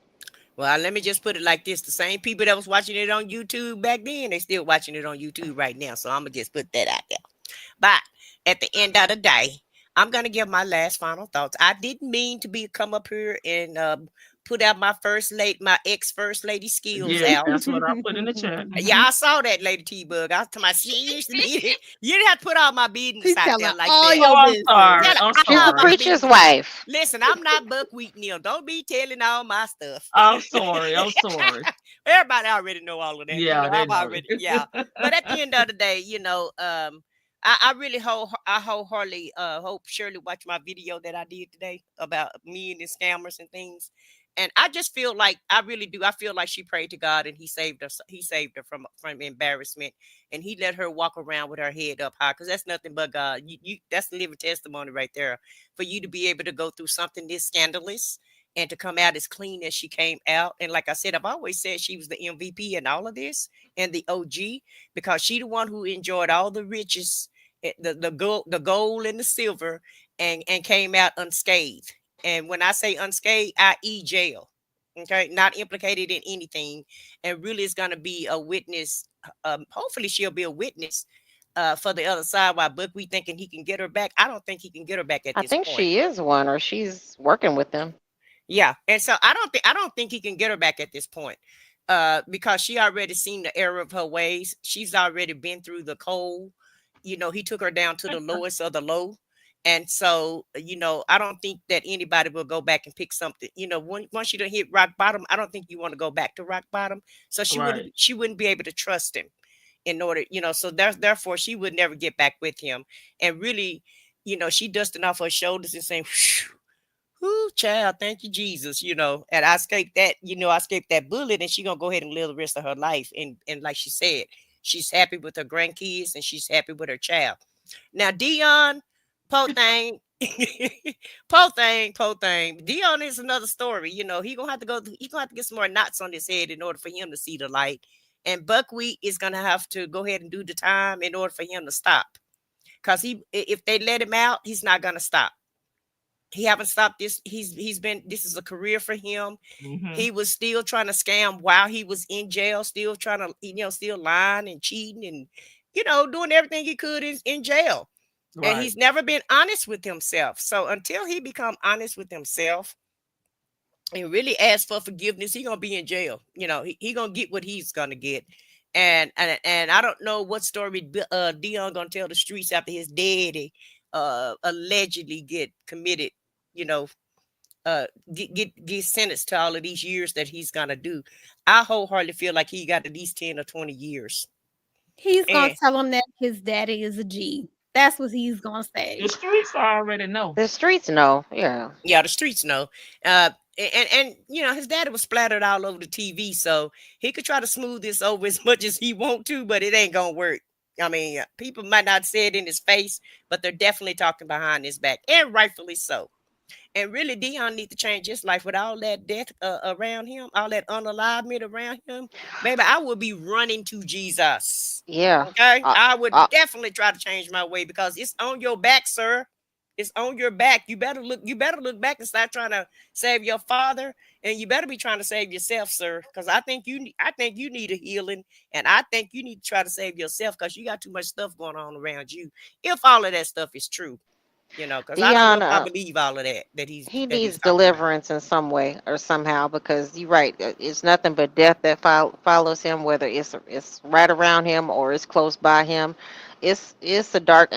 Speaker 8: Well, let me just put it like this: the same people that was watching it on YouTube back then, they still watching it on YouTube right now. So I'm gonna just put that out there. But at the end of the day, I'm gonna give my last final thoughts. I didn't mean to come up here and put out my ex first lady skills
Speaker 2: Yes,
Speaker 8: out.
Speaker 2: that's what I put in the chat.
Speaker 8: Yeah, I saw that, Lady T Bug. I was talking about she used to be. You didn't have to put all my business
Speaker 9: She's
Speaker 8: out
Speaker 9: telling
Speaker 8: there like
Speaker 9: all
Speaker 8: that.
Speaker 2: Oh,
Speaker 9: your
Speaker 2: I'm
Speaker 9: business.
Speaker 2: sorry.
Speaker 8: Yeah,
Speaker 2: I'm
Speaker 8: I
Speaker 7: She's the
Speaker 8: know my
Speaker 2: sorry.
Speaker 7: preacher's
Speaker 8: business.
Speaker 7: wife.
Speaker 8: Listen, I'm not Buckwheat Neil. Don't be telling all my stuff.
Speaker 2: I'm sorry. I'm sorry.
Speaker 8: Everybody already know all of that.
Speaker 2: Yeah, they
Speaker 8: I'm
Speaker 2: know.
Speaker 8: already, yeah. But at the end of the day, I really wholeheartedly hope Shirley watched my video that I did today about me and the scammers and things. And I just feel like I really do. I feel like she prayed to God and He saved her. He saved her from embarrassment, and He let her walk around with her head up high. Because that's nothing but God. That's the living testimony right there for you to be able to go through something this scandalous and to come out as clean as she came out. And like I said, I've always said she was the MVP in all of this and the OG, because she the one who enjoyed all the riches, the gold and the silver, and came out unscathed. And when I say unscathed, i.e. jail. Okay, not implicated in anything, and really is going to be a witness. Hopefully, she'll be a witness for the other side. While Buckwheat thinking he can get her back, I don't think he can get her back at
Speaker 7: I
Speaker 8: this
Speaker 7: think
Speaker 8: point.
Speaker 7: she is one, or she's working with them.
Speaker 8: Yeah, and so I don't think he can get her back at this point, because she already seen the error of her ways. She's already been through the cold. He took her down to the lowest of the low, and so I don't think that anybody will go back and pick something. Once you don't hit rock bottom, I don't think you want to go back to rock bottom. So she
Speaker 2: Right.
Speaker 8: wouldn't she wouldn't be able to trust him in order, so therefore she would never get back with him. And really, she dusting off her shoulders and saying, "Ooh, child, thank you, Jesus." And I escaped that bullet, and she gonna go ahead and live the rest of her life. And like she said, she's happy with her grandkids and she's happy with her child. Now, Dion, po thing, po thing. Dion is another story. He gonna have to get some more knots on his head in order for him to see the light. And Buckwheat is gonna have to go ahead and do the time in order for him to stop. Cause if they let him out, he's not gonna stop. He haven't stopped this. This is a career for him.
Speaker 2: Hmm.
Speaker 8: He was still trying to scam while he was in jail, still trying to, still lying and cheating and, doing everything he could in jail. And
Speaker 2: Right.
Speaker 8: he's never been honest with himself. So until he become honest with himself and really ask for forgiveness, he gonna be in jail. He gonna get what he's gonna get. And I don't know what story Dion gonna tell the streets after his daddy allegedly get committed, you know, get sentenced to all of these years that he's gonna do. I wholeheartedly feel like he got at least 10 or 20 years.
Speaker 9: He's gonna
Speaker 8: And
Speaker 9: tell him that his daddy is a G. That's what he's gonna
Speaker 2: The
Speaker 9: say.
Speaker 2: streets already know.
Speaker 7: The streets know. Yeah.
Speaker 8: yeah, the streets know. And his daddy was splattered all over the TV, so he could try to smooth this over as much as he want to, but it ain't gonna work. I mean, people might not say it in his face, but they're definitely talking behind his back, and rightfully so. And really, Dion need to change his life with all that death around him, all that unalivement around him. Baby, I would be running to Jesus.
Speaker 7: Yeah.
Speaker 8: Okay, I would definitely try to change my way because it's on your back, sir. It's on your back. You better look. You better look back and start trying to save your father, and you better be trying to save yourself, sir. Because I think you need a healing, and I think you need to try to save yourself because you got too much stuff going on around you. If all of that stuff is true. Because I don't know if I believe all of that
Speaker 7: he needs deliverance in some way or somehow, because you're right. It's nothing but death that follows him, whether it's right around him or it's close by him. It's a dark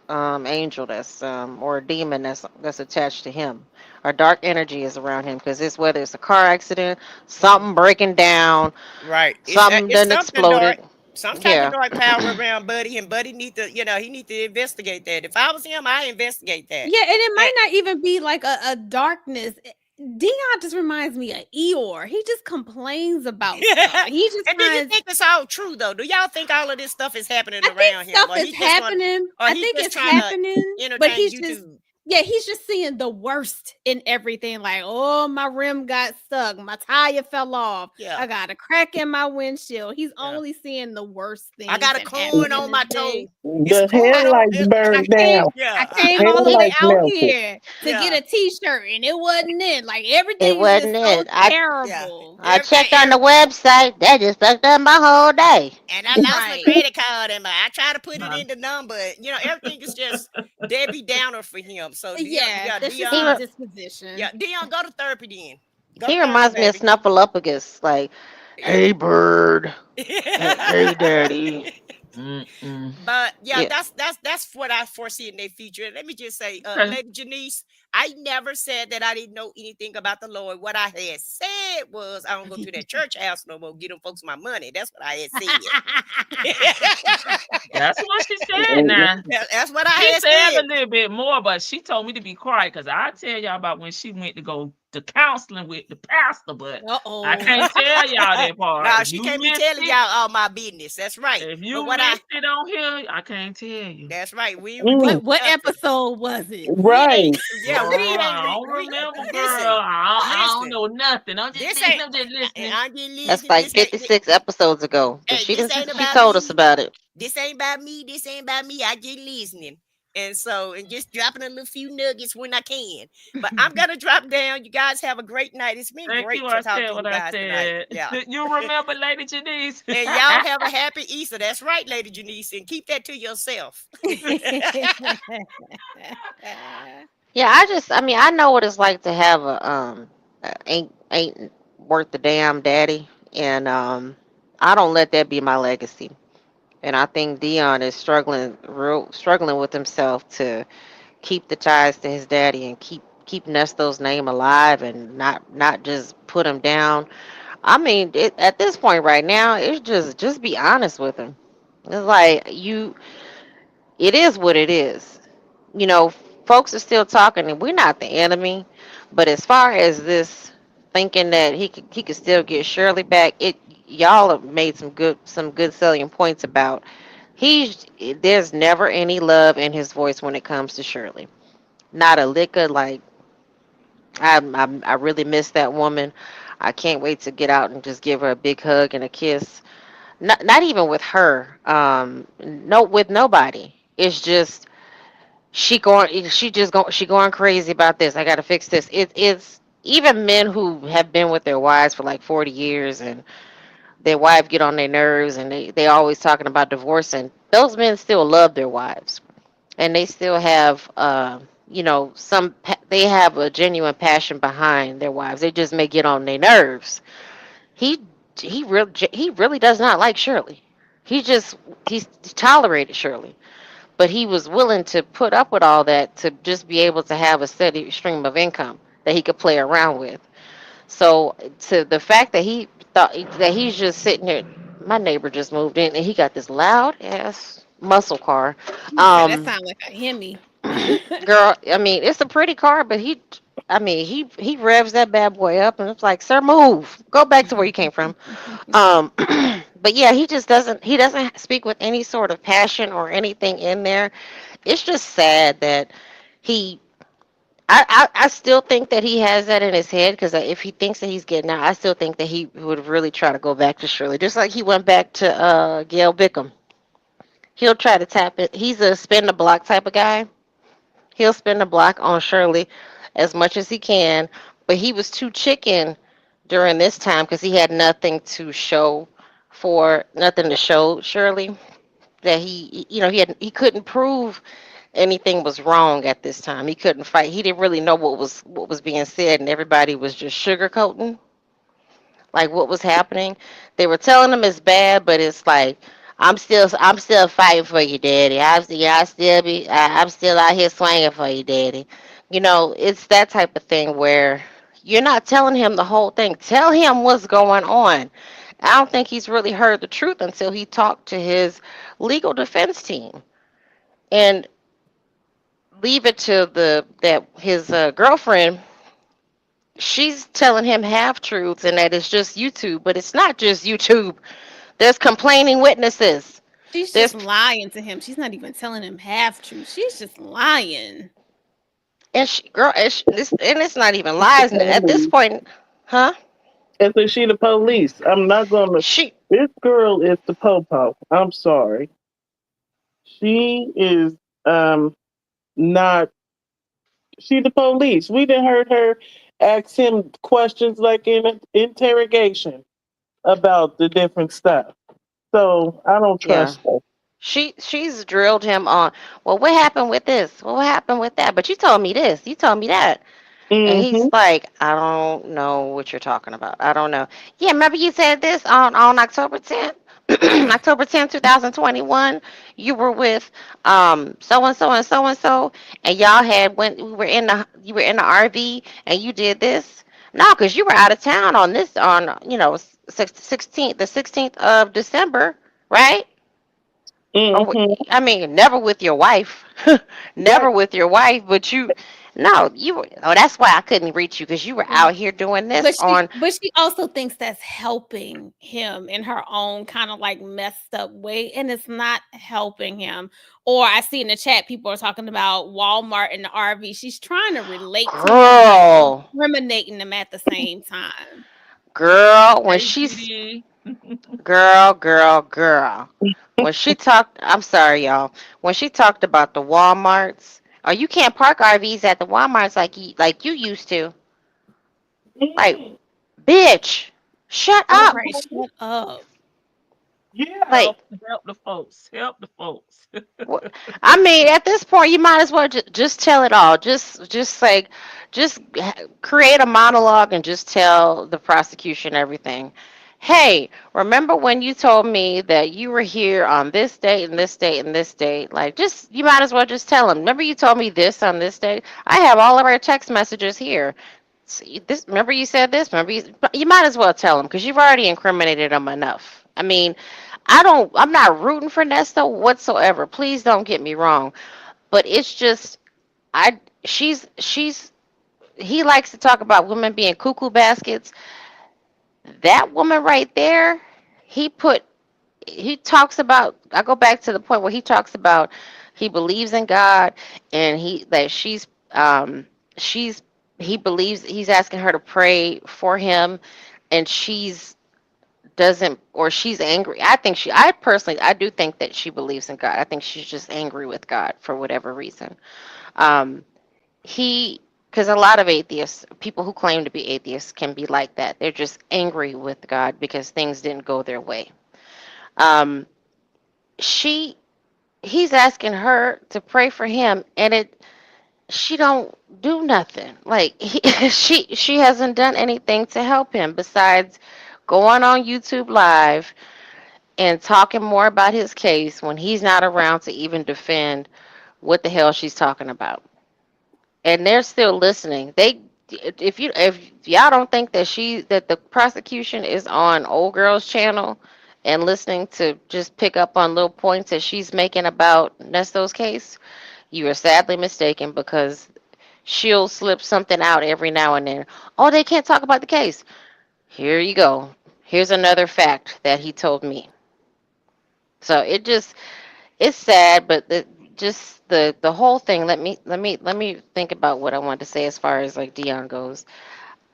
Speaker 7: angel that's or a demon that's attached to him. Or dark energy is around him, because it's whether it's a car accident, something breaking down,
Speaker 8: right,
Speaker 7: something done exploded.
Speaker 8: Some type of dark power around Buddy, and Buddy need to, he need to investigate that. If I was him, I investigate that.
Speaker 9: Yeah, and it might not even be like a darkness. Dion just reminds me of Eeyore. He just complains about stuff. He just
Speaker 8: and do you think it's all true though? Do y'all think all of this stuff is happening around him?
Speaker 9: Stuff is happening. I think it's happening, but he's just. Yeah, he's just seeing the worst in everything. Like, oh, my rim got stuck. My tire fell off. Yeah. I got a crack in my windshield. He's only seeing the worst things.
Speaker 8: I got a corn on my toe.
Speaker 10: The headlights burned down.
Speaker 9: I came all the way out here to get a T-shirt, and it wasn't it. Like, everything was so terrible.
Speaker 7: I checked on the website. That just fucked up my whole day.
Speaker 8: And I lost my credit card, and I tried to put it in the number. Everything is just Debbie Downer for him. So Dion,
Speaker 9: that's just his disposition.
Speaker 8: Yeah, Dion, go to therapy then.
Speaker 7: He reminds me of Snuffleupagus, like, hey bird, hey daddy.
Speaker 8: But that's what I foresee in their future. Let me just say, Lady Janice, I never said that I didn't know anything about the Lord. What I had said was I don't go to that church house no more. Get them folks my money. That's what I had
Speaker 2: said. That's what she said. Now
Speaker 8: that's what I had said.
Speaker 2: She said a little bit more, but she told me to be quiet because I tell y'all about when she went to go to counseling with the pastor, but I can't tell y'all that part.
Speaker 8: No, she can't be telling y'all all my business. That's right.
Speaker 2: If you missed it on here, I can't tell you.
Speaker 8: That's right.
Speaker 9: What episode was it?
Speaker 10: Right.
Speaker 8: Yeah,
Speaker 2: I don't remember, girl. I don't know nothing. I'm just
Speaker 7: listening. That's like 56 episodes ago. She told us about it.
Speaker 8: This ain't about me. This ain't about me. I just listening. And just dropping a little few nuggets when I can. But I'm gonna drop down. You guys have a great night. It's been great to talk to you guys tonight. Yeah.
Speaker 2: You remember, Lady Janice?
Speaker 8: And y'all have a happy Easter. That's right, Lady Janice, and keep that to yourself.
Speaker 7: Yeah, I know what it's like to have a ain't worth the damn daddy, and I don't let that be my legacy. And I think Dion is struggling with himself to keep the ties to his daddy and keep Nesto's name alive and not just put him down. I mean, at this point right now, it's just be honest with him. It's like it is what it is. Folks are still talking, and we're not the enemy. But as far as this thinking that he could still get Shirley back, y'all have made some good selling points about there's never any love in his voice when it comes to Shirley. Not a lick of like, I really miss that woman. I can't wait to get out and just give her a big hug and a kiss. Not even with her. With nobody. It's just she going crazy about this. I got to fix this. It's even men who have been with their wives for like 40 years and their wife get on their nerves and they always talking about divorcing. Those men still love their wives, and they still have they have a genuine passion behind their wives. They just may get on their nerves. He really does not like Shirley. He's tolerated Shirley, but he was willing to put up with all that to just be able to have a steady stream of income that he could play around with. So to the fact that he thought that he's just sitting here, my neighbor just moved in and he got this loud ass muscle car.
Speaker 9: That sounds like a Hemi.
Speaker 7: Girl, I mean, it's a pretty car, but he revs that bad boy up and it's like, sir, move, go back to where you came from. But yeah, he doesn't speak with any sort of passion or anything in there. It's just sad that I still think that he has that in his head because if he thinks that he's getting out, I still think that he would really try to go back to Shirley, just like he went back to Gail Bickham. He'll try to tap it. He's a spin the block type of guy. He'll spin the block on Shirley as much as he can, but he was too chicken during this time because he had nothing to show Shirley that he couldn't prove anything was wrong at this time. He couldn't fight. He didn't really know what was being said, and everybody was just sugarcoating like what was happening. They were telling him it's bad, but it's like I'm still fighting for you, Daddy. I'm still out here swinging for you, Daddy. It's that type of thing where you're not telling him the whole thing. Tell him what's going on. I don't think he's really heard the truth until he talked to his legal defense team and leave it to that his girlfriend. She's telling him half truths and that it's just YouTube, but it's not just YouTube. There's complaining witnesses.
Speaker 9: She's
Speaker 7: There's
Speaker 9: just lying to him. She's not even telling him half truth. She's just lying.
Speaker 7: and she, girl, it's not even lies at this point, huh?
Speaker 10: And so she the police. I'm not gonna.
Speaker 7: She
Speaker 10: This girl is the popo. I'm sorry. She is not. She the police. We didn't heard her ask him questions like in an interrogation about the different stuff. So I don't
Speaker 7: yeah.
Speaker 10: trust her.
Speaker 7: She's drilled him on. Well, what happened with this? Well, what happened with that? But you told me this. You told me that. And he's
Speaker 10: Mm-hmm.
Speaker 7: like, I don't know what you're talking about. I don't know. Yeah, remember you said this on October 10th? October 10th, 2021. You were with so and so and so and so, and y'all had went. You were in the RV, and you did this. No, because you were out of town on 16th, the 16th of December, right? Or
Speaker 10: Mm-hmm.
Speaker 7: I mean, never with your wife, never
Speaker 10: Right.
Speaker 7: with your wife, but no, you were. Oh, that's why I couldn't reach you because you were out here doing this
Speaker 9: But she
Speaker 7: on.
Speaker 9: but she also thinks that's helping him in her own kind of like messed up way, and it's not helping him. Or I see in the chat people are talking about Walmart and the RV. She's trying to relate to him, but
Speaker 7: Girl,
Speaker 9: incriminating him at the same time.
Speaker 7: girl, when
Speaker 2: Hey,
Speaker 7: she's
Speaker 2: Judy.
Speaker 7: girl, when she talked. I'm sorry, y'all. When she talked about the WalMarts, or you can't park RVs at the WalMarts like you used to. Like,
Speaker 10: Mm.
Speaker 7: bitch, shut up.
Speaker 9: Right, shut up.
Speaker 10: Yeah.
Speaker 7: Like,
Speaker 2: Help the folks. Help the folks.
Speaker 7: I mean, at this point, you might as well just tell it all. Just create a monologue and just tell the prosecution everything. Hey, remember when you told me that you were here on this date and this date and this date? Like, you might as well just tell them. Remember you told me this on this date? I have all of our text messages here. See, remember you said this? You might as well tell them because you've already incriminated them enough. I mean, I'm not rooting for Nesto whatsoever. Please don't get me wrong. But it's just, I, she's, he likes to talk about women being cuckoo baskets. That woman right there, he put, he talks about, I go back to the point where he talks about he believes in God and she's, he believes, he's asking her to pray for him and she's angry. I personally, I do think that she believes in God. I think she's just angry with God for whatever reason. Um, because a lot of atheists, people who claim to be atheists, can be like that. They're just angry with God because things didn't go their way. Um, she, he's asking her to pray for him, and she don't do nothing. Like she hasn't done anything to help him besides going on YouTube Live and talking more about his case when he's not around to even defend what the hell she's talking about. And they're still listening. If y'all don't think that the prosecution is on old girl's channel and listening to just pick up on little points that she's making about Nesto's case, you are sadly mistaken because she'll slip something out every now and then. Oh, they can't talk about the case. Here you go. Here's another fact that he told me. So it's sad, but just the whole thing. Let me think about what I want to say as far as like Dion goes.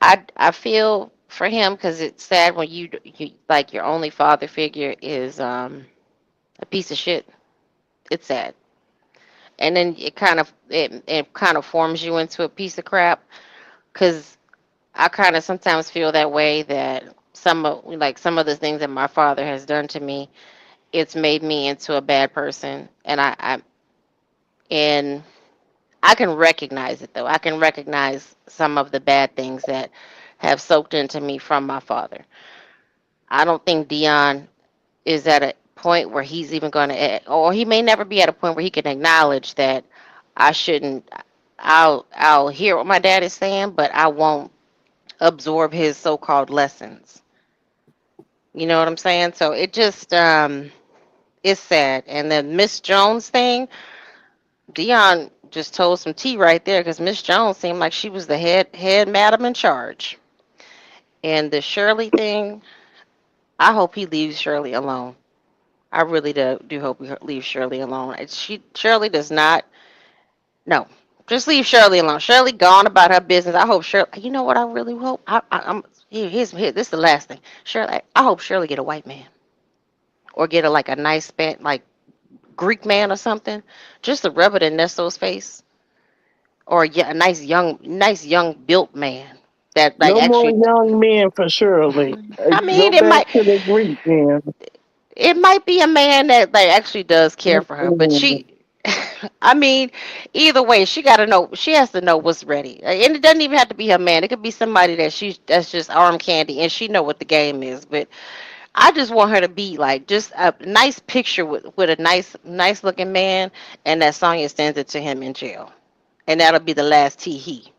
Speaker 7: I feel for him because it's sad when you like your only father figure is a piece of shit. It's sad, and then it kind of forms you into a piece of crap. Because I kind of sometimes feel that way that some of the things that my father has done to me, it's made me into a bad person, and I can recognize it though. I can recognize some of the bad things that have soaked into me from my father. I don't think Dion is at a point where he's even going to, or he may never be at a point where he can acknowledge that I shouldn't. I'll hear what my dad is saying, but I won't absorb his so-called lessons. You know what I'm saying? So it just it's sad. And the Miss Jones thing, Dion just told some tea right there because Miss Jones seemed like she was the head madam in charge. And the Shirley thing, I hope he leaves Shirley alone. I really do hope he leaves Shirley alone. Shirley does not. No, just leave Shirley alone. Shirley gone about her business. I hope Shirley. You know what? I really hope. This is the last thing. Shirley. I hope Shirley get a white man or get a nice like Greek man or something, just to rub it in Nesto's face, or yeah, a nice young built man that like
Speaker 10: No more
Speaker 7: actually.
Speaker 10: young men for Shirley.
Speaker 7: I
Speaker 10: Go
Speaker 7: mean, it
Speaker 10: back
Speaker 7: might.
Speaker 10: to the Greek man.
Speaker 7: It might be a man that like actually does care for her, but
Speaker 10: Mm-mm.
Speaker 7: she I mean, either way, she got to know. She has to know what's ready, and it doesn't even have to be her man. It could be somebody that's just arm candy, and she know what the game is. But I just want her to be like just a nice picture with a nice looking man, and that Sonya sends it to him in jail, and that'll be the last tea he.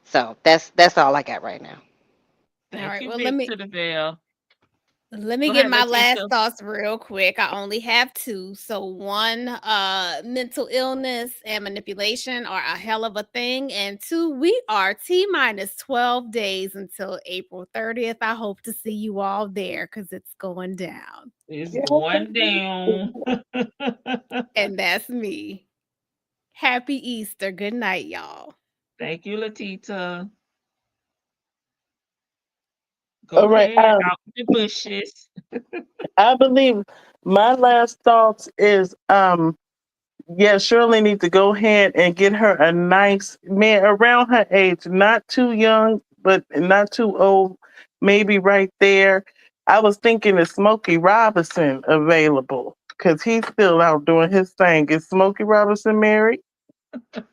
Speaker 7: So that's all I got right now.
Speaker 9: All
Speaker 2: Thank
Speaker 9: right.
Speaker 2: you,
Speaker 9: Well,
Speaker 2: Big to the Veil.
Speaker 9: let me
Speaker 2: Go
Speaker 9: get
Speaker 2: ahead,
Speaker 9: my last
Speaker 2: Letitia.
Speaker 9: thoughts real quick. I only have two. So one, mental illness and manipulation are a hell of a thing. And two, we are T minus 12 days until April 30th. I hope to see you all there because it's going down.
Speaker 2: It's going down.
Speaker 9: And that's me. Happy Easter. Good night, y'all.
Speaker 2: Thank you, Latita.
Speaker 10: All
Speaker 2: Go
Speaker 10: right.
Speaker 2: ahead, out the bushes.
Speaker 10: I believe my last thoughts is yeah, Shirley needs to go ahead and get her a nice man around her age, not too young, but not too old, maybe right there. I was thinking of Smokey Robinson available because he's still out doing his thing. Is Smokey Robinson married?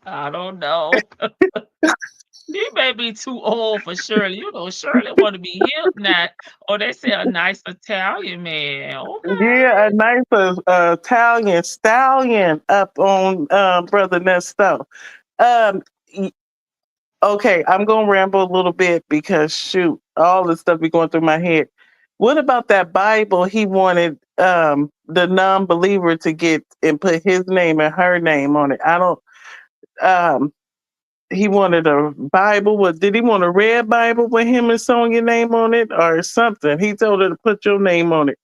Speaker 2: I don't know. You may be too old for Shirley. You know, Shirley want to be hip now. Or they say a nice Italian man. Okay.
Speaker 10: Yeah, a nice Italian stallion up on Brother Nesto. Um, y- okay, I'm gonna ramble a little bit because shoot, all the stuff be going through my head. What about that Bible he wanted the non-believer to get and put his name and her name on it? I don't um he wanted a Bible. What did he want, a red Bible with him and Sonia name on it or something? He told her to put your name on it.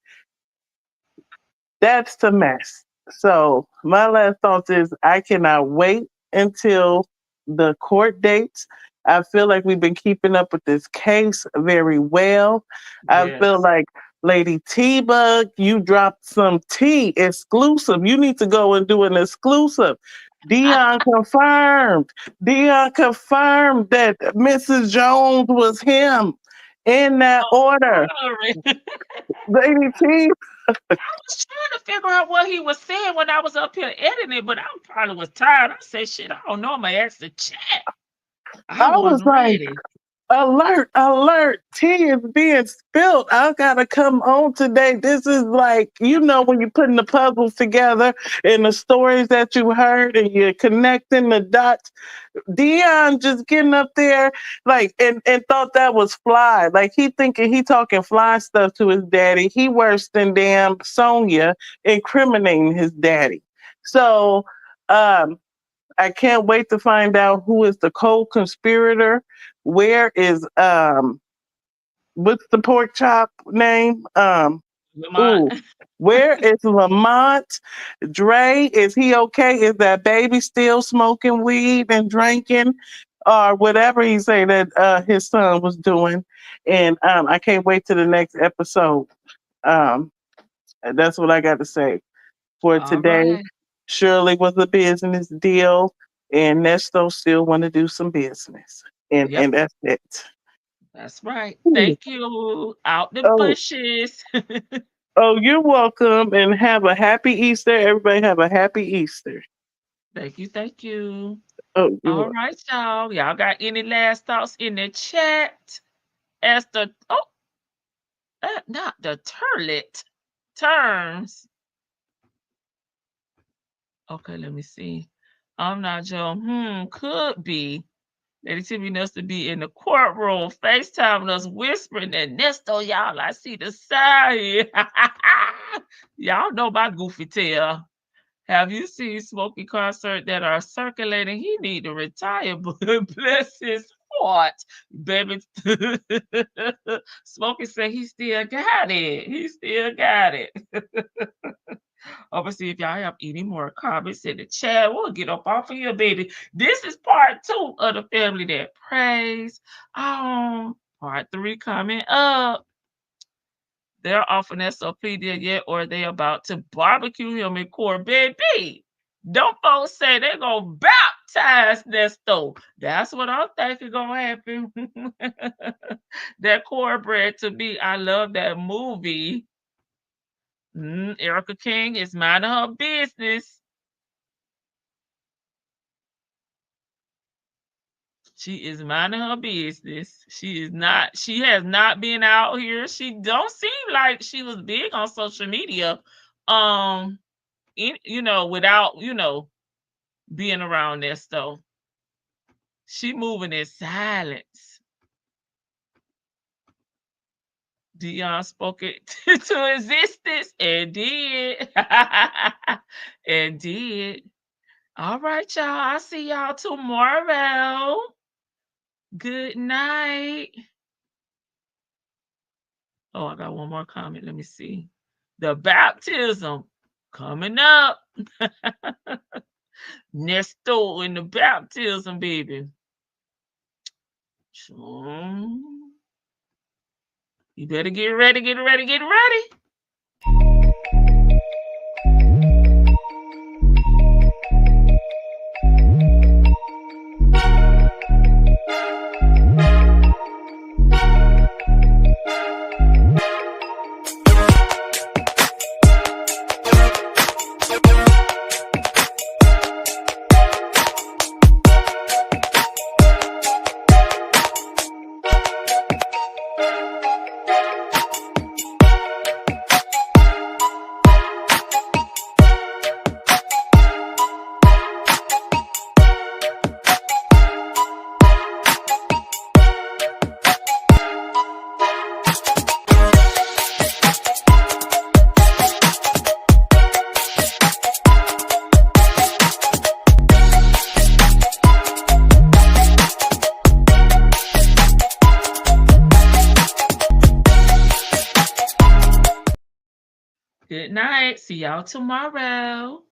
Speaker 10: That's the mess. So my last thoughts is I cannot wait until the court dates. I feel like we've been keeping up with this case very well. I feel
Speaker 2: Yes.
Speaker 10: like Lady T Bug, you dropped some tea exclusive. You need to go and do an exclusive. Dion confirmed. Dion confirmed that Mrs. Jones was him in that
Speaker 2: Oh,
Speaker 10: order.
Speaker 2: glory.
Speaker 10: Lady T.
Speaker 2: I was trying to figure out what he was saying when I was up here editing it, but I probably was tired. I said, shit, I don't know. I'm going to ask the chat. I
Speaker 10: I was
Speaker 2: wasn't
Speaker 10: like,
Speaker 2: ready.
Speaker 10: alert, alert, tea is being spilled. I gotta come on today. This is like, when you're putting the puzzles together and the stories that you heard and you're connecting the dots. Dion just getting up there like and thought that was fly. Like he thinking he talking fly stuff to his daddy. He worse than damn Sonia incriminating his daddy. So I can't wait to find out who is the co-conspirator. Where is what's the pork chop name? Ooh, where is Lamont? Dre, is he okay? Is that baby still smoking weed and drinking or whatever he say that his son was doing? And I can't wait to the next episode. That's what I got to say for today.
Speaker 2: Right.
Speaker 10: Shirley was a business deal, and Nesto still want to do some business. And that's it.
Speaker 2: That's right. Thank you. Out the bushes.
Speaker 10: Oh, you're welcome, and have a happy Easter. Everybody have a happy Easter.
Speaker 2: Thank you. Thank you.
Speaker 10: Oh,
Speaker 2: all right, y'all. Y'all got any last thoughts in the chat? As the not the turlet terms. Okay, let me see. I'm not Joe. Could be. Lady Tiffany knows to be in the courtroom, FaceTiming us, whispering that Nesto, y'all, I see the sign. Y'all know my goofy tail. Have you seen Smokey concert that are circulating? He need to retire, but bless his heart, baby. Smokey said he still got it. He still got it. Obviously, if y'all have any more comments in the chat, we'll get up off of here, baby. This is part 2 of the family that prays. Part 3 coming up. They're off an SOP there yet, or they about to barbecue him in court, baby. Don't folks say they're gonna baptize Nesto. That's what I'm thinking gonna happen. That cornbread to me, I love that movie. Erica King is minding her business. She is minding her business. She has not been out here. She don't seem like she was big on social media. Without, being around this though. She moving in silence. Dion spoke it to existence and did. And did. All right, y'all. I'll see y'all tomorrow. Good night. Oh, I got one more comment. Let me see. The baptism coming up. Nesto in the baptism, baby. You better get ready, get ready, get ready. Good night. See y'all tomorrow.